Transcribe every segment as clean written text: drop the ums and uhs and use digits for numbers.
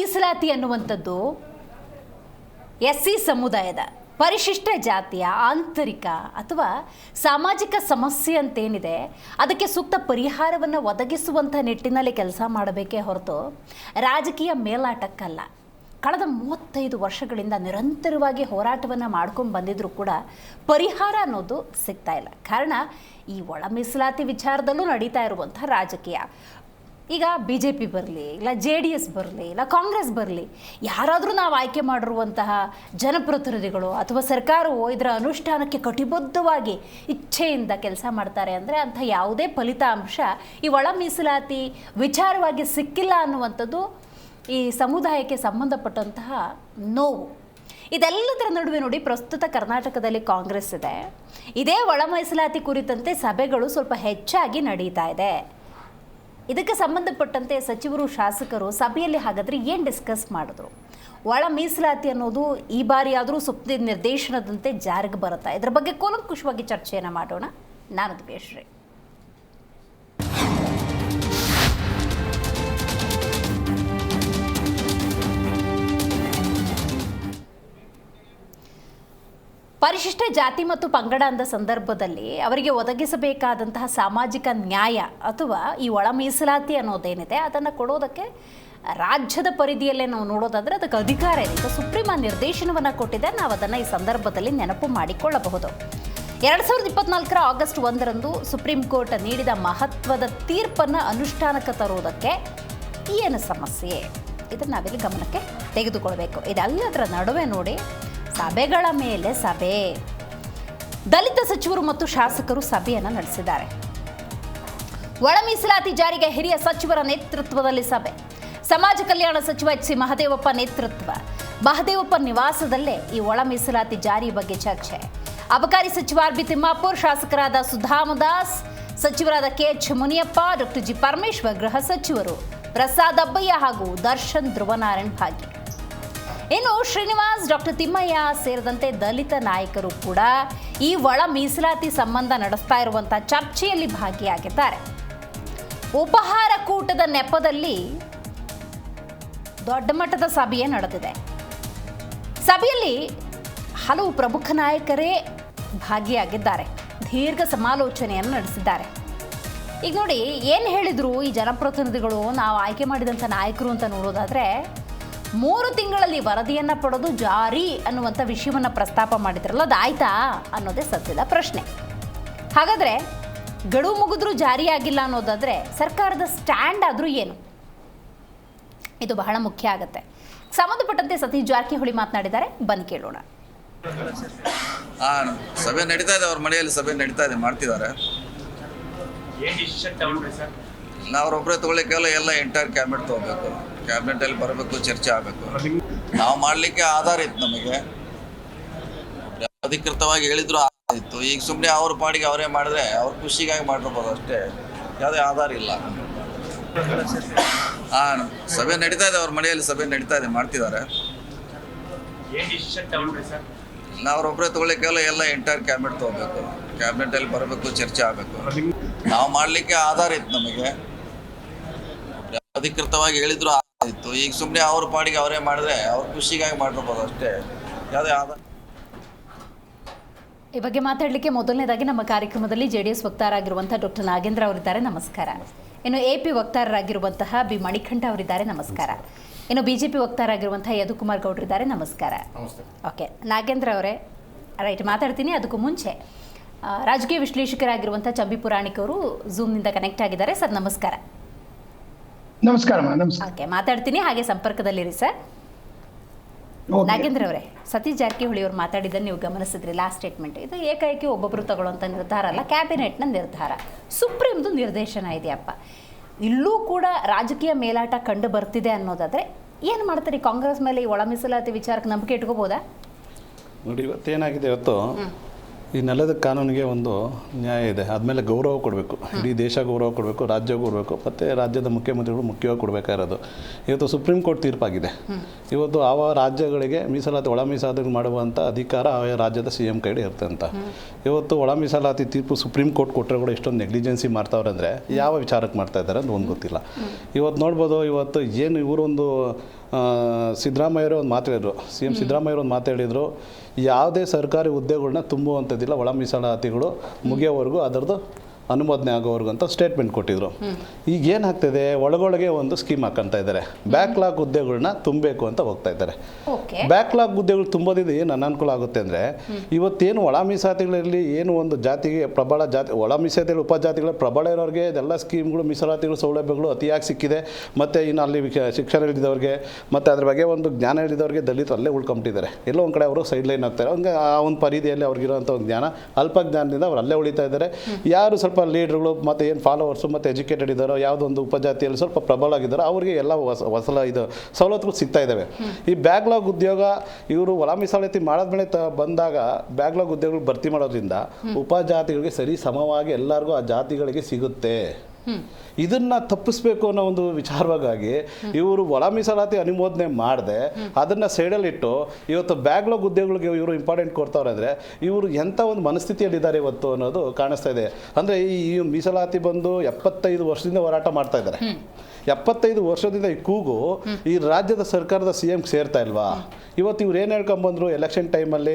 ಮೀಸಲಾತಿ ಅನ್ನುವಂಥದ್ದು SC ಸಮುದಾಯದ ಪರಿಶಿಷ್ಟ ಜಾತಿಯ ಆಂತರಿಕ ಅಥವಾ ಸಾಮಾಜಿಕ ಸಮಸ್ಯೆ ಅಂತೇನಿದೆ ಅದಕ್ಕೆ ಸೂಕ್ತ ಪರಿಹಾರವನ್ನು ಒದಗಿಸುವಂಥ ನಿಟ್ಟಿನಲ್ಲಿ ಕೆಲಸ ಮಾಡಬೇಕೇ ಹೊರತು ರಾಜಕೀಯ ಮೇಲಾಟಕ್ಕಲ್ಲ. ಕಳೆದ 35 ವರ್ಷಗಳಿಂದ ನಿರಂತರವಾಗಿ ಹೋರಾಟವನ್ನು ಮಾಡ್ಕೊಂಡು ಬಂದಿದ್ರೂ ಕೂಡ ಪರಿಹಾರ ಅನ್ನೋದು ಸಿಗ್ತಾ ಇಲ್ಲ. ಕಾರಣ ಈ ಒಳ ಮೀಸಲಾತಿ ವಿಚಾರದಲ್ಲೂ ನಡೀತಾ ಇರುವಂಥ ರಾಜಕೀಯ. ಈಗ BJP ಬರಲಿ, ಇಲ್ಲ JDS ಬರಲಿ, ಇಲ್ಲ ಕಾಂಗ್ರೆಸ್ ಬರಲಿ, ಯಾರಾದರೂ ನಾವು ಆಯ್ಕೆ ಮಾಡಿರುವಂತಹ ಜನಪ್ರತಿನಿಧಿಗಳು ಅಥವಾ ಸರ್ಕಾರವು ಇದರ ಅನುಷ್ಠಾನಕ್ಕೆ ಕಟಿಬದ್ಧವಾಗಿ ಇಚ್ಛೆಯಿಂದ ಕೆಲಸ ಮಾಡ್ತಾರೆ ಅಂದರೆ ಅಂಥ ಯಾವುದೇ ಫಲಿತಾಂಶ ಈ ಒಳ ಮೀಸಲಾತಿ ವಿಚಾರವಾಗಿ ಸಿಕ್ಕಿಲ್ಲ ಅನ್ನುವಂಥದ್ದು ಈ ಸಮುದಾಯಕ್ಕೆ ಸಂಬಂಧಪಟ್ಟಂತಹ ನೋವು. ಇದೆಲ್ಲದರ ನಡುವೆ ನೋಡಿ, ಪ್ರಸ್ತುತ ಕರ್ನಾಟಕದಲ್ಲಿ ಕಾಂಗ್ರೆಸ್ ಇದೆ. ಇದೇ ಒಳ ಮೀಸಲಾತಿ ಕುರಿತಂತೆ ಸಭೆಗಳು ಸ್ವಲ್ಪ ಹೆಚ್ಚಾಗಿ ನಡೀತಾ ಇದೆ. ಇದಕ್ಕೆ ಸಂಬಂಧಪಟ್ಟಂತೆ ಸಚಿವರು, ಶಾಸಕರು ಸಭೆಯಲ್ಲಿ ಹಾಗಾದರೆ ಏನು ಡಿಸ್ಕಸ್ ಮಾಡಿದ್ರು? ಒಳ ಮೀಸಲಾತಿ ಅನ್ನೋದು ಈ ಬಾರಿ ಆದರೂ ಸುಪ್ರೀಂ ನಿರ್ದೇಶನದಂತೆ ಜಾರಿಗೆ ಬರುತ್ತಾ? ಇದರ ಬಗ್ಗೆ ಕೂಲಂಕುಷವಾಗಿ ಚರ್ಚೆಯನ್ನು ಮಾಡೋಣ. ನಾನು ದಿವ್ಯಶ್ರೀ. ಪರಿಶಿಷ್ಟ ಜಾತಿ ಮತ್ತು ಪಂಗಡ ಅಂದ ಸಂದರ್ಭದಲ್ಲಿ ಅವರಿಗೆ ಒದಗಿಸಬೇಕಾದಂತಹ ಸಾಮಾಜಿಕ ನ್ಯಾಯ ಅಥವಾ ಈ ಒಳ ಮೀಸಲಾತಿ ಅನ್ನೋದೇನಿದೆ ಅದನ್ನು ಕೊಡೋದಕ್ಕೆ ರಾಜ್ಯದ ಪರಿಧಿಯಲ್ಲೇ ನಾವು ನೋಡೋದಾದರೆ ಅದಕ್ಕೆ ಅಧಿಕಾರ ಇದೆ. ಸುಪ್ರೀಂ ನಿರ್ದೇಶನವನ್ನು ಕೊಟ್ಟಿದೆ. ನಾವು ಅದನ್ನು ಈ ಸಂದರ್ಭದಲ್ಲಿ ನೆನಪು ಮಾಡಿಕೊಳ್ಳಬಹುದು. 2024 ಆಗಸ್ಟ್ 1ರಂದು ಸುಪ್ರೀಂ ಕೋರ್ಟ್ ನೀಡಿದ ಮಹತ್ವದ ತೀರ್ಪನ್ನು ಅನುಷ್ಠಾನಕ್ಕೆ ತರುವುದಕ್ಕೆ ಏನು ಸಮಸ್ಯೆ? ಇದನ್ನು ನಾವಿಲ್ಲಿ ಗಮನಕ್ಕೆ ತೆಗೆದುಕೊಳ್ಬೇಕು. ಇದೆಲ್ಲದರ ನಡುವೆ ನೋಡಿ, ಸಭೆಗಳ ಮೇಲೆ ಸಭೆ. ದಲಿತ ಸಚಿವರು ಮತ್ತು ಶಾಸಕರು ಸಭೆಯನ್ನು ನಡೆಸಿದ್ದಾರೆ. ಒಳ ಮೀಸಲಾತಿ ಜಾರಿಗೆ ಹಿರಿಯ ಸಚಿವರ ನೇತೃತ್ವದಲ್ಲಿ ಸಭೆ. ಸಮಾಜ ಕಲ್ಯಾಣ ಸಚಿವ HC ಮಹದೇವಪ್ಪ ನೇತೃತ್ವ. ಮಹದೇವಪ್ಪ ನಿವಾಸದಲ್ಲೇ ಈ ಒಳ ಮೀಸಲಾತಿ ಜಾರಿ ಬಗ್ಗೆ ಚರ್ಚೆ. ಅಬಕಾರಿ ಸಚಿವ RB ತಿಮ್ಮಾಪುರ್, ಶಾಸಕರಾದ ಸುಧಾಮದಾಸ್, ಸಚಿವರಾದ KH Muniyappa, doctor G Parameshwar, ಗೃಹ ಸಚಿವರು ಪ್ರಸಾದ್ ಅಬ್ಬಯ್ಯ ಹಾಗೂ ದರ್ಶನ್ ಧ್ರುವನಾರಾಯಣ್ ಭಾಗಿ. ಇನ್ನು ಶ್ರೀನಿವಾಸ್, ಡಾಕ್ಟರ್ ತಿಮ್ಮಯ್ಯ ಸೇರಿದಂತೆ ದಲಿತ ನಾಯಕರು ಕೂಡ ಈ ಒಳ ಮೀಸಲಾತಿ ಸಂಬಂಧ ನಡೆಸ್ತಾ ಇರುವಂಥ ಚರ್ಚೆಯಲ್ಲಿ ಭಾಗಿಯಾಗಿದ್ದಾರೆ. ಉಪಹಾರ ಕೂಟದ ನೆಪದಲ್ಲಿ ದೊಡ್ಡ ಮಟ್ಟದ ಸಭೆಯೇ ನಡೆದಿದೆ. ಸಭೆಯಲ್ಲಿ ಹಲವು ಪ್ರಮುಖ ನಾಯಕರೇ ಭಾಗಿಯಾಗಿದ್ದಾರೆ. ದೀರ್ಘ ಸಮಾಲೋಚನೆಯನ್ನು ನಡೆಸಿದ್ದಾರೆ. ಈಗ ನೋಡಿ, ಏನು ಹೇಳಿದ್ರು ಈ ಜನಪ್ರತಿನಿಧಿಗಳು, ನಾವು ಆಯ್ಕೆ ಮಾಡಿದಂಥ ನಾಯಕರು ಅಂತ ನೋಡೋದಾದರೆ 3 ತಿಂಗಳಲ್ಲಿ ವರದಿಯನ್ನು ಪಡೆದು ಜಾರಿ ಅನ್ನುವಂಥ ವಿಷಯವನ್ನು ಪ್ರಸ್ತಾಪ ಮಾಡಿದ್ರಲ್ಲ, ಅದು ಆಯ್ತಾ ಅನ್ನೋದೇ ಸದ್ಯದ ಪ್ರಶ್ನೆ. ಹಾಗಾದರೆ ಗಡುವು ಮುಗಿದ್ರೂ ಜಾರಿಯಾಗಿಲ್ಲ ಅನ್ನೋದಾದರೆ ಸರ್ಕಾರದ ಸ್ಟ್ಯಾಂಡ್ ಆದರೂ ಏನು? ಇದು ಬಹಳ ಮುಖ್ಯ ಆಗುತ್ತೆ. ಸಂಬಂಧಪಟ್ಟಂತೆ ಸತೀಶ್ ಜಾರಕಿಹೊಳಿ ಮಾತನಾಡಿದ್ದಾರೆ, ಬನ್ನಿ ಕೇಳೋಣ. ಸಭೆ ನಡೀತಾ ಇದೆ, ಅವ್ರ ಮನೆಯಲ್ಲಿ ಸಭೆ ನಡೀತಾ ಇದೆ, ಮಾಡ್ತಿದ್ದಾರೆ. ಅವ್ರೊಬ್ಬರೇ ತಗೊಳ್ಳಿಕ್ಕೆಲ್ಲ ಎಲ್ಲ ಎಂಟೈರ್ ಕ್ಯಾಬಿನೆಟ್ ತೊಗೋಬೇಕು, ಕ್ಯಾಬಿನೆಟಲ್ಲಿ ಬರಬೇಕು, ಚರ್ಚೆ ಆಗಬೇಕು. ನಾವು ಮಾಡಲಿಕ್ಕೆ ಆಧಾರ ಇತ್ತು, ನಮಗೆ ಅಧಿಕೃತವಾಗಿ ಹೇಳಿದ್ರು ಇತ್ತು. ಈಗ ಸುಮ್ಮನೆ ಅವ್ರ ಪಾಡಿಗೆ ಅವರೇ ಮಾಡಿದ್ರೆ ಅವ್ರ ಖುಷಿಗಾಗಿ ಮಾಡಿರ್ಬೋದು ಅಷ್ಟೇ, ಯಾವುದೇ ಆಧಾರ ಇಲ್ಲ. ಸಭೆ ನಡೀತಾ ಇದೆ, ಅವ್ರ ಮನೆಯಲ್ಲಿ ಸಭೆ ನಡೀತಾ ಇದೆ, ಮಾಡ್ತಿದ್ದಾರೆ. ಅವ್ರೊಬ್ಬರೇ ತಗೊಳ್ಳಿಕ್ಕೆಲ್ಲ ಎಲ್ಲ ಎಂಟೈರ್ ಕ್ಯಾಬಿನೆಟ್ ತೊಗೋಬೇಕು, ಕ್ಯಾಬಿನೆಟಲ್ಲಿ ಬರಬೇಕು, ಚರ್ಚೆ ಆಗಬೇಕು. ನಾವು ಮಾಡಲಿಕ್ಕೆ ಆಧಾರ ಇತ್ತು, ನಮಗೆ ಅಧಿಕೃತವಾಗಿ ಹೇಳಿದ್ರು ಇತ್ತು. ಈಗ ಸುಮ್ಮನೆ ಅವ್ರ ಪಾಡಿಗೆ ಅವರೇ ಮಾಡಿದ್ರೆ ಅವ್ರ ಖುಷಿಗಾಗಿ ಮಾಡಿರ್ಬೋದು ಅಷ್ಟೇ, ಯಾವುದೇ ಆಧಾರ. ಈ ಬಗ್ಗೆ ಮಾತಾಡಲಿಕ್ಕೆ ಮೊದಲನೇದಾಗಿ ನಮ್ಮ ಕಾರ್ಯಕ್ರಮದಲ್ಲಿ JDS ವಕ್ತಾರರಾಗಿರುವಂಥ ಡಾಕ್ಟರ್ ನಾಗೇಂದ್ರ ಅವರಿದ್ದಾರೆ, ನಮಸ್ಕಾರ. ಇನ್ನು AP ವಕ್ತಾರರಾಗಿರುವಂತಹ B ಮಣಿಕಂಠ ಅವರಿದ್ದಾರೆ, ನಮಸ್ಕಾರ. ಇನ್ನು BJP ವಕ್ತಾರರಾಗಿರುವಂತಹ ಯದುಕುಮಾರ್ ಗೌಡ್ರಿದ್ದಾರೆ, ನಮಸ್ಕಾರ. ಓಕೆ ನಾಗೇಂದ್ರ ಅವರೇ, ರೈಟ್, ಮಾತಾಡ್ತೀನಿ. ಅದಕ್ಕೂ ಮುಂಚೆ ರಾಜಕೀಯ ವಿಶ್ಲೇಷಕರಾಗಿರುವಂಥ ಚಂಬಿ ಪುರಾಣಿಕ್ ಅವರು ಝೂಮ್ನಿಂದ ಕನೆಕ್ಟ್ ಆಗಿದ್ದಾರೆ. ಸರ್ ನಮಸ್ಕಾರ. ನಮಸ್ಕಾರ. ಓಕೆ, ಮಾತಾಡ್ತೀನಿ, ಹಾಗೆ ಸಂಪರ್ಕದಲ್ಲಿರಿ ಸರ್. ನಾಗೇಂದ್ರ ಅವರೇ, ಸತೀಶ್ ಜಾರಕಿಹೊಳಿ ಅವರು ಮಾತಾಡಿದ್ದನ್ನು ನೀವು ಗಮನಿಸಿದ್ರಿ, ಲಾಸ್ಟ್ ಸ್ಟೇಟ್ಮೆಂಟ್. ಇದು ಏಕಾಏಕಿ ಒಬ್ಬೊಬ್ಬರು ತಗೊಳ್ಳುವಂಥ ನಿರ್ಧಾರ ಅಲ್ಲ, ಕ್ಯಾಬಿನೆಟ್ನ ನಿರ್ಧಾರ, ಸುಪ್ರೀಂದು ನಿರ್ದೇಶನ ಇದೆಯಪ್ಪ. ಇಲ್ಲೂ ಕೂಡ ರಾಜಕೀಯ ಮೇಲಾಟ ಕಂಡು ಬರ್ತಿದೆ ಅನ್ನೋದಾದರೆ ಏನು ಮಾಡ್ತಾರೆ? ಕಾಂಗ್ರೆಸ್ ಮೇಲೆ ಈ ಒಳ ಮೀಸಲಾತಿ ವಿಚಾರಕ್ಕೆ ನಂಬಿಕೆ ಇಟ್ಕೋಬೋದಾ? ನೋಡಿ, ಇವತ್ತೇನಾಗಿದೆ, ಇವತ್ತು ಈ ನೆಲದ ಕಾನೂನಿಗೆ ಒಂದು ನ್ಯಾಯ ಇದೆ, ಆದಮೇಲೆ ಗೌರವ ಕೊಡಬೇಕು, ಇಡೀ ದೇಶ ಗೌರವ ಕೊಡಬೇಕು, ರಾಜ್ಯ ಕೊಡಬೇಕು, ಮತ್ತು ರಾಜ್ಯದ ಮುಖ್ಯಮಂತ್ರಿಗಳು ಮುಖ್ಯವಾಗಿ ಕೊಡಬೇಕಾಗಿರೋದು. ಇವತ್ತು ಸುಪ್ರೀಂ ಕೋರ್ಟ್ ತೀರ್ಪಾಗಿದೆ. ಇವತ್ತು ಆ ರಾಜ್ಯಗಳಿಗೆ ಮೀಸಲಾತಿ ಒಳ ಮೀಸಲಾತಿ ಮಾಡುವಂಥ ಅಧಿಕಾರ ಆ ರಾಜ್ಯದ CM ಕೈಡೆ ಇರುತ್ತೆ ಅಂತ. ಇವತ್ತು ಒಳ ಮೀಸಲಾತಿ ತೀರ್ಪು ಸುಪ್ರೀಂ ಕೋರ್ಟ್ ಕೊಟ್ಟರೆ ಕೂಡ ಎಷ್ಟೊಂದು ನೆಗ್ಲಿಜೆನ್ಸಿ ಮಾಡ್ತಾವ್ರೆ ಅಂದರೆ ಯಾವ ವಿಚಾರಕ್ಕೆ ಮಾಡ್ತಾ ಇದ್ದಾರೆ ಅಂತ ಒಂದು ಗೊತ್ತಿಲ್ಲ. ಇವತ್ತು ನೋಡ್ಬೋದು, ಇವತ್ತು ಏನು ಇವರೊಂದು ಸಿದ್ದರಾಮಯ್ಯವರು ಒಂದು ಮಾತು ಹೇಳಿದರು, CM ಸಿದ್ದರಾಮಯ್ಯವರು ಒಂದು ಮಾತು ಹೇಳಿದರು, ಯಾವುದೇ ಸರ್ಕಾರಿ ಹುದ್ದೆಗಳನ್ನ ತುಂಬುವಂಥದ್ದಿಲ್ಲ, ಒಳ ಮೀಸಲಾತಿಗಳು ಮುಗಿಯೋವರೆಗೂ ಅದರದ್ದು ಅನುಮೋದನೆ ಆಗೋವರೆಗೂ ಅಂತ ಸ್ಟೇಟ್ಮೆಂಟ್ ಕೊಟ್ಟಿದ್ರು. ಈಗ ಏನಾಗ್ತಿದೆ, ಒಳಗೊಳಗೆ ಒಂದು ಸ್ಕೀಮ್ ಹಾಕ್ತಾ ಇದ್ದಾರೆ, ಬ್ಯಾಕ್ಲಾಗ್ ಹುದ್ದೆಗಳನ್ನ ತುಂಬಬೇಕು ಅಂತ ಹೋಗ್ತಾ ಇದ್ದಾರೆ. ಬ್ಯಾಕ್ಲಾಗ್ ಹುದ್ದೆಗಳು ತುಂಬೋದಿದ್ದು ಏನು ಅನಾನುಕೂಲ ಆಗುತ್ತೆ ಅಂದರೆ, ಇವತ್ತೇನು ಒಳ ಮೀಸಲಾತಿಗಳಲ್ಲಿ ಏನು ಒಂದು ಜಾತಿಗೆ ಪ್ರಬಲ ಜಾತಿ, ಒಳ ಮೀಸಲಾತಿಗಳು ಉಪಜಾತಿಗಳ ಪ್ರಬಲ ಇರೋರಿಗೆ ಇದೆಲ್ಲ ಸ್ಕೀಮ್ಗಳು, ಮೀಸಲಾತಿಗಳು, ಸೌಲಭ್ಯಗಳು ಅತಿಯಾಗಿ ಸಿಕ್ಕಿದೆ. ಮತ್ತು ಇನ್ನು ಅಲ್ಲಿ ಶಿಕ್ಷಣ ಹಿಡಿದವ್ರಿಗೆ ಮತ್ತು ಅದ್ರ ಬಗ್ಗೆ ಒಂದು ಜ್ಞಾನ ಹಿಡಿದವ್ರಿಗೆ ದಲಿತರು ಅಲ್ಲೇ ಉಳ್ಕೊಂಬಿಟ್ಟಿದ್ದಾರೆ. ಎಲ್ಲೋ ಒಂದು ಕಡೆ ಅವರು ಸೈಡ್ ಲೈನ್ ಆಗ್ತಾರೆ. ಹಂಗೆ ಆ ಒಂದು ಪರಿಧಿಯಲ್ಲಿ ಅವ್ರಿಗಿರೋಂಥ ಒಂದು ಜ್ಞಾನ, ಅಲ್ಪ ಜ್ಞಾನದಿಂದ ಅವ್ರು ಅಲ್ಲೇ ಉಳಿತಾ ಇದ್ದಾರೆ. ಯಾರು ಸ್ವಲ್ಪ ಲೀಡ್ರುಗಳು ಮತ್ತು ಏನು ಫಾಲೋವರ್ಸು ಮತ್ತು ಎಜುಕೇಟೆಡ್ ಇದ್ದಾರೋ, ಯಾವುದೊಂದು ಉಪಜಾತಿಯಲ್ಲಿ ಸ್ವಲ್ಪ ಪ್ರಬಲ ಆಗಿದ್ದಾರೋ ಅವರಿಗೆ ಎಲ್ಲ ಹೊಸ ಇದು ಸವಲತ್ತುಗಳು ಸಿಗ್ತಾ ಇದ್ದಾವೆ. ಈ ಬ್ಯಾಕ್ಲಾಗ್ ಉದ್ಯೋಗ ಇವರು ಒಳ ಮೀಸಲಾತಿ ಮಾಡಾದ್ಮೇಲೆ ಬಂದಾಗ ಬ್ಯಾಕ್ಲಾಗ್ ಉದ್ಯೋಗಗಳು ಭರ್ತಿ ಮಾಡೋದ್ರಿಂದ ಉಪಜಾತಿಗಳಿಗೆ ಸರಿ ಸಮವಾಗಿ ಎಲ್ಲರಿಗೂ ಆ ಜಾತಿಗಳಿಗೆ ಸಿಗುತ್ತೆ. ಇದನ್ನು ತಪ್ಪಿಸ್ಬೇಕು ಅನ್ನೋ ಒಂದು ವಿಚಾರವಾಗಿ ಇವರು ಒಳ ಮೀಸಲಾತಿ ಅನುಮೋದನೆ ಮಾಡದೆ ಅದನ್ನು ಸೈಡಲ್ಲಿಟ್ಟು ಇವತ್ತು ಬ್ಯಾಕ್ಲಾಗ್ ಉದ್ಯೋಗಗಳಿಗೆ ಇವರು ಇಂಪಾರ್ಟೆಂಟ್ ಕೊಡ್ತಾವ್ರೆ ಅಂದರೆ ಇವರು ಎಂಥ ಒಂದು ಮನಸ್ಥಿತಿಯಲ್ಲಿದ್ದಾರೆ ಇವತ್ತು ಅನ್ನೋದು ಕಾಣಿಸ್ತಾ ಇದೆ. ಅಂದರೆ ಈ ಮೀಸಲಾತಿ ಬಂದು 75 ವರ್ಷದಿಂದ ಹೋರಾಟ ಮಾಡ್ತಾ ಇದ್ದಾರೆ. 75 ವರ್ಷದಿಂದ ಈ ಕೂಗು ಈ ರಾಜ್ಯದ ಸರ್ಕಾರದ CM ಸೇರ್ತಾ ಇಲ್ವಾ? ಇವತ್ತು ಇವ್ರು ಏನು ಹೇಳ್ಕೊಂಬಂದ್ರು, ಎಲೆಕ್ಷನ್ ಟೈಮಲ್ಲಿ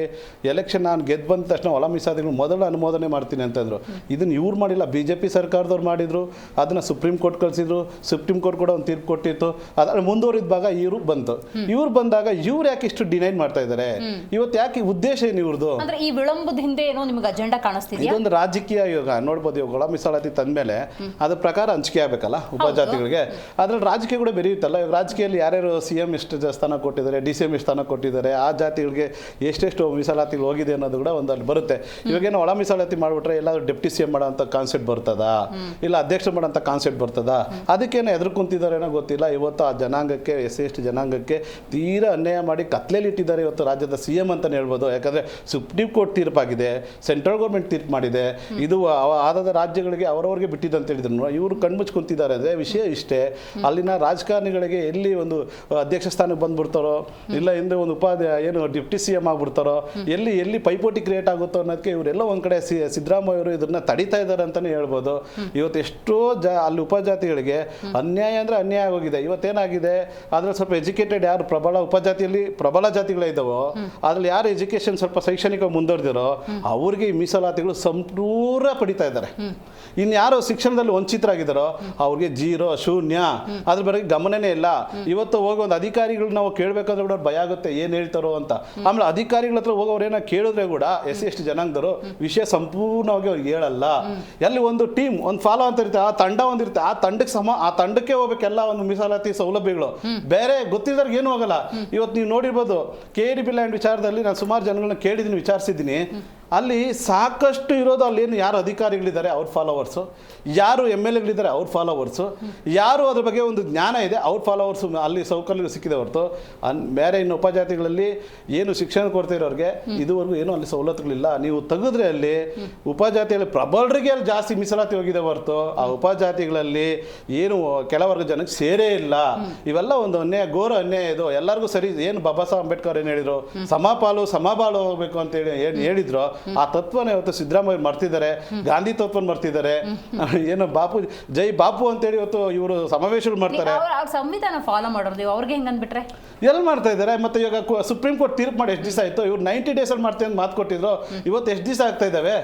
ಎಲೆಕ್ಷನ್ ನಾನು ಗೆದ್ದು ಬಂದ ತಕ್ಷಣ ಒಳ ಮೀಸಲಾತಿಗಳು ಮೊದಲು ಅನುಮೋದನೆ ಮಾಡ್ತೀನಿ ಅಂತಂದರು. ಇದನ್ನು ಇವ್ರು ಮಾಡಿಲ್ಲ, BJP ಸರ್ಕಾರದವ್ರು ಮಾಡಿದರು. ಅದನ್ನು ಸುಪ್ರೀಂ ಕೋರ್ಟ್ ಕಳಿಸಿದ್ರು. ಸುಪ್ರೀಂ ಕೋರ್ಟ್ ಕೂಡ ಒಂದು ತೀರ್ಪು ಕೊಟ್ಟಿತ್ತು. ಅದ್ರ ಮುಂದುವರಿದ ಭಾಗ ಇವರು ಬಂತು. ಇವ್ರು ಬಂದಾಗ ಇವ್ರು ಯಾಕೆ ಇಷ್ಟು ಡಿನೈನ್ ಮಾಡ್ತಾ ಇದ್ದಾರೆ? ಇವತ್ತು ಯಾಕೆ ಉದ್ದೇಶ ಏನು ಇವ್ರದ್ದು? ಅಂದ್ರೆ ಈ ವಿಳಂಬದ ಹಿಂದೆ ಏನೋ ನಿಮಗೆ ಅಜೆಂಡಾ ಕಾಣಿಸ್ತಿದೆ. ಇದೊಂದು ರಾಜಕೀಯ ಯೋಗ ನೋಡ್ಬೋದು. ಇವಾಗ ಒಳ ಮೀಸಲಾತಿ ತಂದಮೇಲೆ ಅದ್ರ ಪ್ರಕಾರ ಹಂಚಿಕೆ ಆಗಬೇಕಲ್ಲ ಉಪಜಾತಿಗಳಿಗೆ. ಅದ್ರಲ್ಲಿ ರಾಜಕೀಯ ಕೂಡ ಬೆರೆಯುತ್ತಲ್ಲ. ಇವಾಗ ರಾಜಕೀಯದಲ್ಲಿ ಯಾರ್ಯಾರು CM ಎಷ್ಟು ಸ್ಥಾನ ಕೊಟ್ಟಿದ್ದಾರೆ, DCM ಎಷ್ಟು ಸ್ಥಾನ ಕೊಟ್ಟಿದ್ದಾರೆ, ಆ ಜಾತಿಗಳಿಗೆ ಎಷ್ಟೆಷ್ಟು ಮೀಸಲಾತಿಗಳು ಹೋಗಿದೆ ಅನ್ನೋದು ಕೂಡ ಒಂದಲ್ಲಿ ಬರುತ್ತೆ. ಇವಾಗೇನೋ ಒಳ ಮೀಸಲಾತಿ ಮಾಡಿಬಿಟ್ರೆ ಎಲ್ಲಾದ್ರೂ ಡೆಪ್ಟಿ CM ಮಾಡೋಂಥ ಕಾನ್ಸೆಪ್ಟ್ ಬರ್ತದಾ, ಇಲ್ಲ ಅಧ್ಯಕ್ಷರು ಮಾಡೋಂಥ ಕಾನ್ಸೆಪ್ಟ್ ಬರ್ತದಾ? ಅದಕ್ಕೇನೋ ಎದುರು ಕುಂತಿದ್ದಾರೇನೋ ಗೊತ್ತಿಲ್ಲ. ಇವತ್ತು ಆ ಜನಾಂಗಕ್ಕೆ SC ಜನಾಂಗಕ್ಕೆ ತೀರಾ ಅನ್ಯಾಯ ಮಾಡಿ ಕತ್ಲೆಯಲ್ಲಿ ಇಟ್ಟಿದ್ದಾರೆ ಇವತ್ತು ರಾಜ್ಯದ CM ಅಂತಲೇ ಹೇಳ್ಬೋದು. ಯಾಕಂದರೆ ಸುಪ್ರೀಂ ಕೋರ್ಟ್ ತೀರ್ಪಾಗಿದೆ, ಸೆಂಟ್ರಲ್ ಗೌರ್ಮೆಂಟ್ ತೀರ್ಪು ಮಾಡಿದೆ. ಇದು ಆದ ರಾಜ್ಯಗಳಿಗೆ ಅವರವ್ರಿಗೆ ಬಿಟ್ಟಿದ್ದು ಅಂತ ಹೇಳಿದ್ರು. ಇವರು ಕಣ್ಮುಚ್ಚು ಕುಂತಿದ್ದಾರೆ. ಅಂದರೆ ವಿಷಯ ಇಷ್ಟೇ, ಅಲ್ಲಿನ ರಾಜಕಾರಣಿಗಳಿಗೆ ಎಲ್ಲಿ ಒಂದು ಅಧ್ಯಕ್ಷ ಸ್ಥಾನಕ್ಕೆ ಬಂದ್ಬಿಡ್ತಾರೋ, ಇಲ್ಲ ಹಿಂದೆ ಒಂದು ಏನು ಡಿಪ್ಟಿ CM ಆಗ್ಬಿಡ್ತಾರೋ, ಎಲ್ಲಿ ಪೈಪೋಟಿ ಕ್ರಿಯೇಟ್ ಆಗುತ್ತೋ ಅನ್ನೋದಕ್ಕೆ ಇವರೆಲ್ಲ ಒಂದು ಕಡೆ ಸಿದ್ದರಾಮಯ್ಯ ಅವರು ಇದನ್ನ ತಡೀತಾ ಇದ್ದಾರೆ ಅಂತಲೇ ಹೇಳ್ಬೋದು. ಇವತ್ತು ಎಷ್ಟೋ ಅಲ್ಲಿ ಉಪಜಾತಿಗಳಿಗೆ ಅನ್ಯಾಯ ಅಂದರೆ ಅನ್ಯಾಯ ಆಗೋಗಿದೆ. ಇವತ್ತೇನಾಗಿದೆ, ಅದ್ರಲ್ಲಿ ಸ್ವಲ್ಪ ಎಜುಕೇಟೆಡ್ ಯಾರು ಪ್ರಬಲ ಉಪಜಾತಿಯಲ್ಲಿ ಪ್ರಬಲ ಜಾತಿಗಳೇ ಇದ್ದಾವೋ, ಅದ್ರಲ್ಲಿ ಯಾರು ಎಜುಕೇಷನ್ ಸ್ವಲ್ಪ ಶೈಕ್ಷಣಿಕ ಮುಂದುವರೆದಿರೋ ಅವ್ರಿಗೆ ಈ ಮೀಸಲಾತಿಗಳು ಸಂಪೂರ್ಣ ಪಡಿತಾ ಇದ್ದಾರೆ. ಇನ್ನು ಯಾರು ಶಿಕ್ಷಣದಲ್ಲಿ ವಂಚಿತರಾಗಿದ್ದಾರೋ ಅವ್ರಿಗೆ 0 ಶೂನ್ಯ, ಅದ್ರ ಬಗ್ಗೆ ಗಮನನೇ ಇಲ್ಲ. ಇವತ್ತು ಹೋಗಿ ಒಂದು ಅಧಿಕಾರಿಗಳು ನಾವು ಕೇಳಬೇಕಾದ್ರೆ ಕೂಡ ಭಯ ಆಗುತ್ತೆ ಏನು ಹೇಳ್ತಾರೋ ಅಂತ. ಆಮೇಲೆ ಅಧಿಕಾರಿಗಳ ಹತ್ರ ಹೋಗೋರು ಏನೋ ಕೇಳಿದ್ರೆ ಕೂಡ SC ST ಜನಾಂಗದವರು ವಿಷಯ ಸಂಪೂರ್ಣವಾಗಿ ಅವ್ರಿಗೆ ಹೇಳಲ್ಲ. ಎಲ್ಲಿ ಒಂದು ಟೀಮ್ ಒಂದು ಫಾಲೋ ಅಂತ ಇರುತ್ತೆ, ಆ ತಂಡ ಒಂದಿರುತ್ತೆ, ಆ ತಂಡಕ್ಕೆ ಹೋಗ್ಬೇಕೆಲ್ಲ ಒಂದು ಮೀಸಲಾತಿ ಸೌಲಭ್ಯಗಳು. ಬೇರೆ ಗೊತ್ತಿದ್ದವ್ರಿಗೆ ಏನು ಹೋಗಲ್ಲ. ಇವತ್ತು ನೀವು ನೋಡಿರ್ಬೋದು KDP ಲ್ಯಾಂಡ್ ವಿಚಾರದಲ್ಲಿ ನಾನು ಸುಮಾರು ಜನಗಳನ್ನ ಕೇಳಿದ್ದೀನಿ, ವಿಚಾರಿಸಿದ್ದೀನಿ. ಅಲ್ಲಿ ಸಾಕಷ್ಟು ಇರೋದು ಅಲ್ಲೇನು ಯಾರು ಅಧಿಕಾರಿಗಳಿದ್ದಾರೆ ಅವ್ರ ಫಾಲೋವರ್ಸು, ಯಾರು MLAಗಳಿದ್ದಾರೆ ಅವ್ರ ಫಾಲೋವರ್ಸು, ಯಾರು ಅದ್ರ ಬಗ್ಗೆ ಒಂದು ಜ್ಞಾನ ಇದೆ ಅವ್ರ ಫಾಲೋವರ್ಸು ಅಲ್ಲಿ ಸೌಕರ್ಯ ಸಿಕ್ಕಿದೆ ಹೊರತು ಬೇರೆ ಇನ್ನು ಉಪಜಾತಿಗಳಲ್ಲಿ ಏನು ಶಿಕ್ಷಣ ಕೊಡ್ತಾ ಇರೋರಿಗೆ ಇದುವರೆಗೂ ಏನೂ ಅಲ್ಲಿ ಸವಲತ್ತುಗಳಿಲ್ಲ. ನೀವು ತೆಗೆದ್ರೆ ಅಲ್ಲಿ ಉಪಜಾತಿಯಲ್ಲಿ ಪ್ರಬಲರಿಗೆ ಅಲ್ಲಿ ಜಾಸ್ತಿ ಮೀಸಲಾತಿ ಹೋಗಿದೆ ಹೊರತು ಆ ಉಪಜಾತಿಗಳಲ್ಲಿ ಏನು ಕೆಲವರ್ಗ ಜನಕ್ಕೆ ಸೇರೇ ಇಲ್ಲ. ಇವೆಲ್ಲ ಒಂದು ಅನ್ಯಾಯ, ಘೋರ ಅನ್ಯಾಯ. ಇದು ಎಲ್ಲರಿಗೂ ಸರಿ. ಏನು ಬಾಬಾ ಸಾಹೇಬ್ ಅಂಬೇಡ್ಕರ್ ಏನು ಹೇಳಿದ್ರು, ಸಮಬಾಳು ಹೋಗ್ಬೇಕು ಅಂತ ಹೇಳಿ ಏನು ಹೇಳಿದ್ರು, ಆ ತತ್ವನ ಇವತ್ತು ಸಿದ್ದರಾಮಯ್ಯ ಮರ್ತಿದ್ದಾರೆ. ಗಾಂಧಿ ತತ್ವನ ಮರ್ತಿದ್ದಾರೆ. ಏನು ಬಾಪು ಜೈ ಬಾಪು ಅಂತೇಳಿ ಇವತ್ತು ಇವರು ಸಮಾವೇಶಗಳು ಮಾಡ್ತಾರೆ. ಸಂವಿಧಾನ ಫಾಲೋ ಮಾಡೋದು ಅವ್ರಿಗೆ ಹೆಂಗ್ ಅಂದ್ಬಿಟ್ರೆ ಎಲ್ಲಿ ಮಾಡ್ತಾ ಇದ್ದಾರೆ? ಮತ್ತೆ ಇವಾಗ ಸುಪ್ರೀಂ ಕೋರ್ಟ್ ತೀರ್ಪು ಮಾಡಿ ಎಷ್ಟು ದಿವಸ ಆಯ್ತು? ಇವ್ರು 90 ಡೇಸಲ್ಲಿ ಮಾಡ್ತೀನಿ ಅಂತ ಮಾತು ಕೊಟ್ಟಿದ್ರು. ಇವತ್ತು ಎಷ್ಟು ದಿವಸ ಆಗ್ತಾ ಇದ್ದಾವೆ?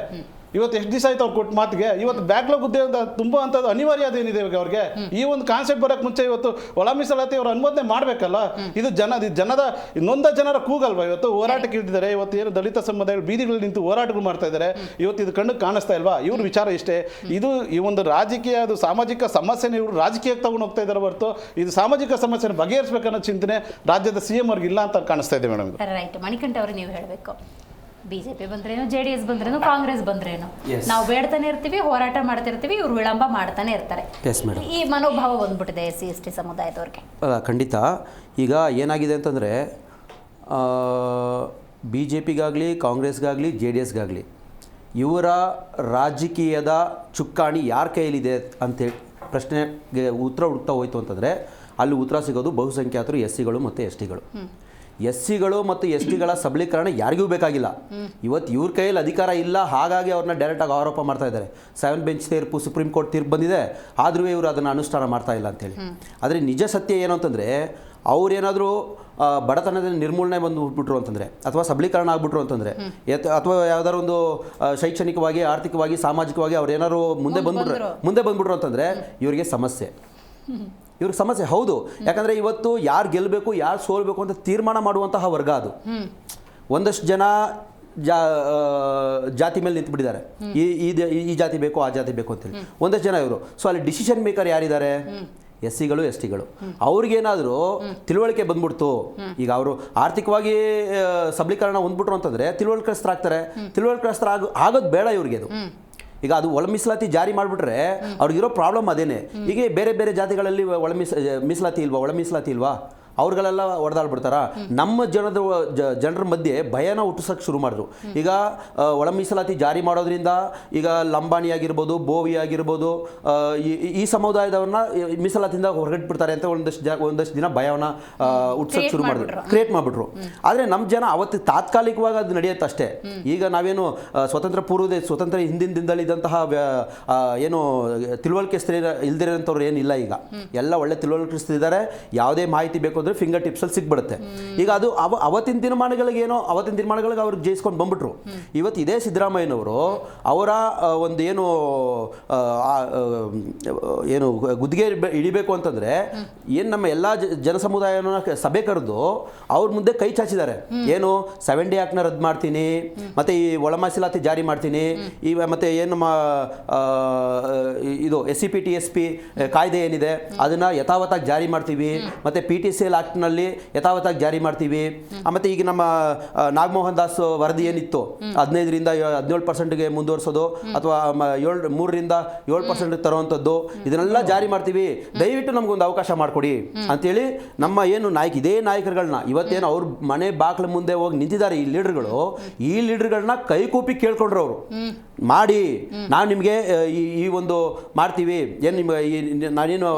ಇವತ್ತು ಎಷ್ಟು ದಿವಸ ಆಯ್ತು ಅವ್ರು ಕೊಟ್ಟ ಮಾತಿಗೆ? ಇವತ್ತು ಬ್ಯಾಕ್ಲಾಗ್ ಉದ್ಯೋಗ ತುಂಬ ಅಂಥದ್ದು ಅನಿವಾರ್ಯ ಅದೇನಿದೆ ಇವಾಗ ಅವ್ರಿಗೆ. ಈ ಒಂದು ಕಾನ್ಸೆಪ್ಟ್ ಬರೋಕ್ಕೆ ಮುಂಚೆ ಇವತ್ತು ಒಳ ಮೀಸಲಾತಿ ಅವ್ರು ಅನುಮೋದನೆ ಮಾಡಬೇಕಲ್ಲ. ಇದು ಜನದ ನೊಂದ ಜನರ ಕೂಗಲ್ವಾ? ಇವತ್ತು ಹೋರಾಟಕ್ಕೆ ಇಳಿದಿದ್ದಾರೆ. ಇವತ್ತು ಏನು ದಲಿತ ಸಮುದಾಯಗಳು ಬೀದಿಗಳಲ್ಲಿ ನಿಂತು ಹೋರಾಟಗಳು ಮಾಡ್ತಾ ಇದ್ದಾರೆ. ಇವತ್ತು ಇದು ಕಣ್ಣಿಗೆ ಕಾಣಿಸ್ತಾ ಇಲ್ವಾ? ಇವ್ರ ವಿಚಾರ ಇಷ್ಟೇ. ಇದು ಈ ಒಂದು ರಾಜಕೀಯ, ಅದು ಸಾಮಾಜಿಕ ಸಮಸ್ಯೆನ ಇವರು ರಾಜಕೀಯಕ್ಕೆ ತಗೊಂಡು ಹೋಗ್ತಾ ಇದ್ದಾರೆ ಹೊರತು ಇದು ಸಾಮಾಜಿಕ ಸಮಸ್ಯೆನ ಬಗೆಹರಿಸಬೇಕನ್ನೋ ಚಿಂತನೆ ರಾಜ್ಯದ CM ಅವ್ರಿಗೆ ಇಲ್ಲ ಅಂತ ಕಾಣಿಸ್ತಾ ಇದೆ ಮೇಡಮ್. ರೈಟ್. ಮಣಿಕಂಠ ಅವರು ನೀವು ಹೇಳಬೇಕು, BJP ಬಂದ್ರೇನು, JDS ಬಂದ್ರೇನು, ಕಾಂಗ್ರೆಸ್ ಬಂದ್ರೇನು, ನಾವು ಬೇಡ್ತಾನೆ ಇರ್ತೀವಿ, ಹೋರಾಟ ಮಾಡ್ತಿರ್ತೀವಿ, ಇವ್ರು ವಿಳಂಬ ಮಾಡ್ತಾನೆ ಇರ್ತಾರೆ. ಈ ಮನೋಭಾವ ಬಂದ್ಬಿಟ್ಟಿದೆ SC ST ಸಮುದಾಯದವ್ರಿಗೆ. ಖಂಡಿತ. ಈಗ ಏನಾಗಿದೆ ಅಂತಂದರೆ BJPಗಾಗಲಿ ಕಾಂಗ್ರೆಸ್ಗಾಗಲಿ JDSಗಾಗಲಿ ಇವರ ರಾಜಕೀಯದ ಚುಕ್ಕಾಣಿ ಯಾರ ಕೈಯಲ್ಲಿದೆ ಅಂತೇಳಿ ಪ್ರಶ್ನೆಗೆ ಉತ್ತರ ಹುಡುಕ್ತಾ ಹೋಯ್ತು ಅಂತಂದರೆ ಅಲ್ಲಿ ಉತ್ತರ ಸಿಗೋದು ಬಹುಸಂಖ್ಯಾತರು SCಗಳು ಮತ್ತು STಗಳು. SCಗಳು ಮತ್ತು STಗಳ ಸಬಲೀಕರಣ ಯಾರಿಗೂ ಬೇಕಾಗಿಲ್ಲ. ಇವತ್ತು ಇವ್ರ ಕೈಯಲ್ಲಿ ಅಧಿಕಾರ ಇಲ್ಲ, ಹಾಗಾಗಿ ಅವ್ರನ್ನ ಡೈರೆಕ್ಟಾಗಿ ಆರೋಪ ಮಾಡ್ತಾ ಇದ್ದಾರೆ. 7 ಬೆಂಚ್ ತೀರ್ಪು, ಸುಪ್ರೀಂ ಕೋರ್ಟ್ ತೀರ್ಪು ಬಂದಿದೆ, ಆದರೂ ಇವರು ಅದನ್ನು ಅನುಷ್ಠಾನ ಮಾಡ್ತಾ ಇಲ್ಲ ಅಂತೇಳಿ. ಆದರೆ ನಿಜ ಸತ್ಯ ಏನು ಅಂತಂದರೆ ಅವ್ರೇನಾದರೂ ಬಡತನದ ನಿರ್ಮೂಲನೆ ಬಂದುಬಿಟ್ರು ಅಂತಂದರೆ ಅಥವಾ ಸಬಲೀಕರಣ ಆಗ್ಬಿಟ್ರು ಅಂತಂದರೆ ಅಥವಾ ಯಾವ್ದಾದ್ರು ಒಂದು ಶೈಕ್ಷಣಿಕವಾಗಿ ಆರ್ಥಿಕವಾಗಿ ಸಾಮಾಜಿಕವಾಗಿ ಅವ್ರು ಏನಾದ್ರು ಮುಂದೆ ಬಂದ್ಬಿಟ್ರು ಅಂತಂದರೆ ಇವ್ರಿಗೆ ಸಮಸ್ಯೆ. ಇವ್ರಿಗೆ ಸಮಸ್ಯೆ ಹೌದು. ಯಾಕಂದರೆ ಇವತ್ತು ಯಾರು ಗೆಲ್ಲಬೇಕು ಯಾರು ಸೋಲ್ಬೇಕು ಅಂತ ತೀರ್ಮಾನ ಮಾಡುವಂತಹ ವರ್ಗ ಅದು. ಒಂದಷ್ಟು ಜನ ಜಾತಿ ಮೇಲೆ ನಿಂತುಬಿಟ್ಟಿದ್ದಾರೆ, ಈ ಜಾತಿ ಬೇಕು ಆ ಜಾತಿ ಬೇಕು ಅಂತೇಳಿ. ಒಂದಷ್ಟು ಜನ ಇವರು. ಸೊ ಅಲ್ಲಿ ಡಿಸಿಷನ್ ಮೇಕರ್ ಯಾರಿದ್ದಾರೆ? SCಗಳು STಗಳು. ಅವ್ರಿಗೇನಾದರೂ ತಿಳುವಳಿಕೆ ಬಂದ್ಬಿಡ್ತು, ಈಗ ಅವರು ಆರ್ಥಿಕವಾಗಿ ಸಬಲೀಕರಣ ಹೊಂದ್ಬಿಟ್ರು ಅಂತಂದರೆ ತಿಳುವಳಿಕೆಸ್ತರಾಗ್ತಾರೆ. ತಿಳುವಳಿಕೆಸ್ತರ ಆಗೋದು ಬೇಡ ಇವ್ರಿಗೆ. ಅದು ಈಗ ಅದು ಒಳ ಮೀಸಲಾತಿ ಜಾರಿ ಮಾಡಿಬಿಟ್ರೆ ಅವ್ರಿಗಿರೋ ಪ್ರಾಬ್ಲಮ್ ಅದೇನೆ. ಈಗ ಬೇರೆ ಬೇರೆ ಜಾತಿಗಳಲ್ಲಿ ಮೀಸಲಾತಿ ಇಲ್ವಾ? ಅವ್ರಿಗೆಲ್ಲ ಹೊಡೆದಾಡ್ಬಿಡ್ತಾರ. ನಮ್ಮ ಜನರ ಮಧ್ಯೆ ಭಯನ ಹುಟ್ಟಿಸೋಕೆ ಶುರು ಮಾಡಿದ್ರು. ಈಗ ಒಳ ಮೀಸಲಾತಿ ಜಾರಿ ಮಾಡೋದ್ರಿಂದ ಈಗ ಲಂಬಾಣಿ ಆಗಿರ್ಬೋದು, ಬೋವಿ ಆಗಿರ್ಬೋದು, ಈ ಸಮುದಾಯದವ್ರನ್ನ ಮೀಸಲಾತಿಯಿಂದ ಹೊರಗಟ್ಬಿಡ್ತಾರೆ ಅಂತ ಒಂದಷ್ಟು ದಿನ ಭಯವನ್ನು ಹುಟ್ಟಿಸೋಕೆ ಶುರು ಮಾಡಿದ್ರು, ಕ್ರಿಯೇಟ್ ಮಾಡಿಬಿಟ್ರು. ಆದರೆ ನಮ್ಮ ಜನ ಅವತ್ತು ತಾತ್ಕಾಲಿಕವಾಗಿ ಅದು ನಡೆಯುತ್ತೆ ಅಷ್ಟೇ. ಈಗ ನಾವೇನು ಸ್ವತಂತ್ರ ಹಿಂದಿನ ದಿನದಲ್ಲಿ ಇದ್ದಂತಹ ಏನು ತಿಳುವಳಿಕೆ ಇಲ್ದಿರೋಂಥವ್ರು ಏನಿಲ್ಲ. ಈಗ ಎಲ್ಲ ಒಳ್ಳೆ ತಿಳುವಳಿಕೆಸ್ತಿದ್ದಾರೆ. ಯಾವುದೇ ಮಾಹಿತಿ ಬೇಕು ಫಿಂಗರ್ ಟಿಪ್ಸಲ್ಲಿ ಸಿಗ್ಬಿಡುತ್ತೆ. ಈಗ ಅದು ಅವತ್ತಿನ ದಿನಮಾನಗಳಿಗೆ ಅವ್ರಿಗೆ ಜಯಿಸ್ಕೊಂಡು ಬಂದ್ಬಿಟ್ರು. ಇವತ್ತು ಇದೇ ಸಿದ್ದರಾಮಯ್ಯನವರು ಅವರ ಒಂದು ಏನು ಗುದ್ದಿಗೆ ಹಿಡಿಬೇಕು ಅಂತಂದ್ರೆ ಏನು ನಮ್ಮ ಎಲ್ಲ ಜನಸಮುದಾಯನ ಸಭೆ ಕರೆದು ಅವ್ರ ಮುಂದೆ ಕೈ ಚಾಚಿದ್ದಾರೆ. ಏನು 70 ಆಕ್ಟ್ನ ರದ್ದು ಮಾಡ್ತೀನಿ, ಮತ್ತೆ ಈ ಒಳ ಮೀಸಲಾತಿ ಜಾರಿ ಮಾಡ್ತೀನಿ, ಮತ್ತೆ ಏನು ನಮ್ಮ ಇದು SCP TSP ಕಾಯ್ದೆ ಏನಿದೆ ಅದನ್ನ ಯಥಾವತ್ತಾಗಿ ಜಾರಿ ಮಾಡ್ತೀವಿ, ಮತ್ತೆ PTCL ಆಕ್ಟ್ನಲ್ಲಿ ಯಥಾವತ್ತಾಗಿ ಜಾರಿ ಮಾಡ್ತೀವಿ. ಮತ್ತು ಈಗ ನಮ್ಮ ನಾಗಮೋಹನ್ ದಾಸ್ ವರದಿ ಏನಿತ್ತು 15ರಿಂದ 17%ಗೆ ಮುಂದುವರಿಸೋದು ಅಥವಾ 3ರಿಂದ 7% ತರುವಂಥದ್ದು, ಇದನ್ನೆಲ್ಲ ಜಾರಿ ಮಾಡ್ತೀವಿ, ದಯವಿಟ್ಟು ನಮಗೊಂದು ಅವಕಾಶ ಮಾಡಿಕೊಡಿ ಅಂತೇಳಿ ನಮ್ಮ ಏನು ಇದೇ ನಾಯಕರುಗಳನ್ನ ಇವತ್ತೇನು ಅವ್ರ ಮನೆ ಬಾಗಿಲ ಮುಂದೆ ಹೋಗಿ ನಿಂತಿದ್ದಾರೆ ಈ ಲೀಡರ್ಗಳನ್ನ ಕೈಕೂಪಿ ಕೇಳ್ಕೊಂಡ್ರು ಅವರು. ಮಾಡಿ ನಾವು ನಿಮಗೆ ಈ ಒಂದು ಮಾಡ್ತೀವಿ, ಏನು ನಿಮ್ಗೆ ನಾನೇನು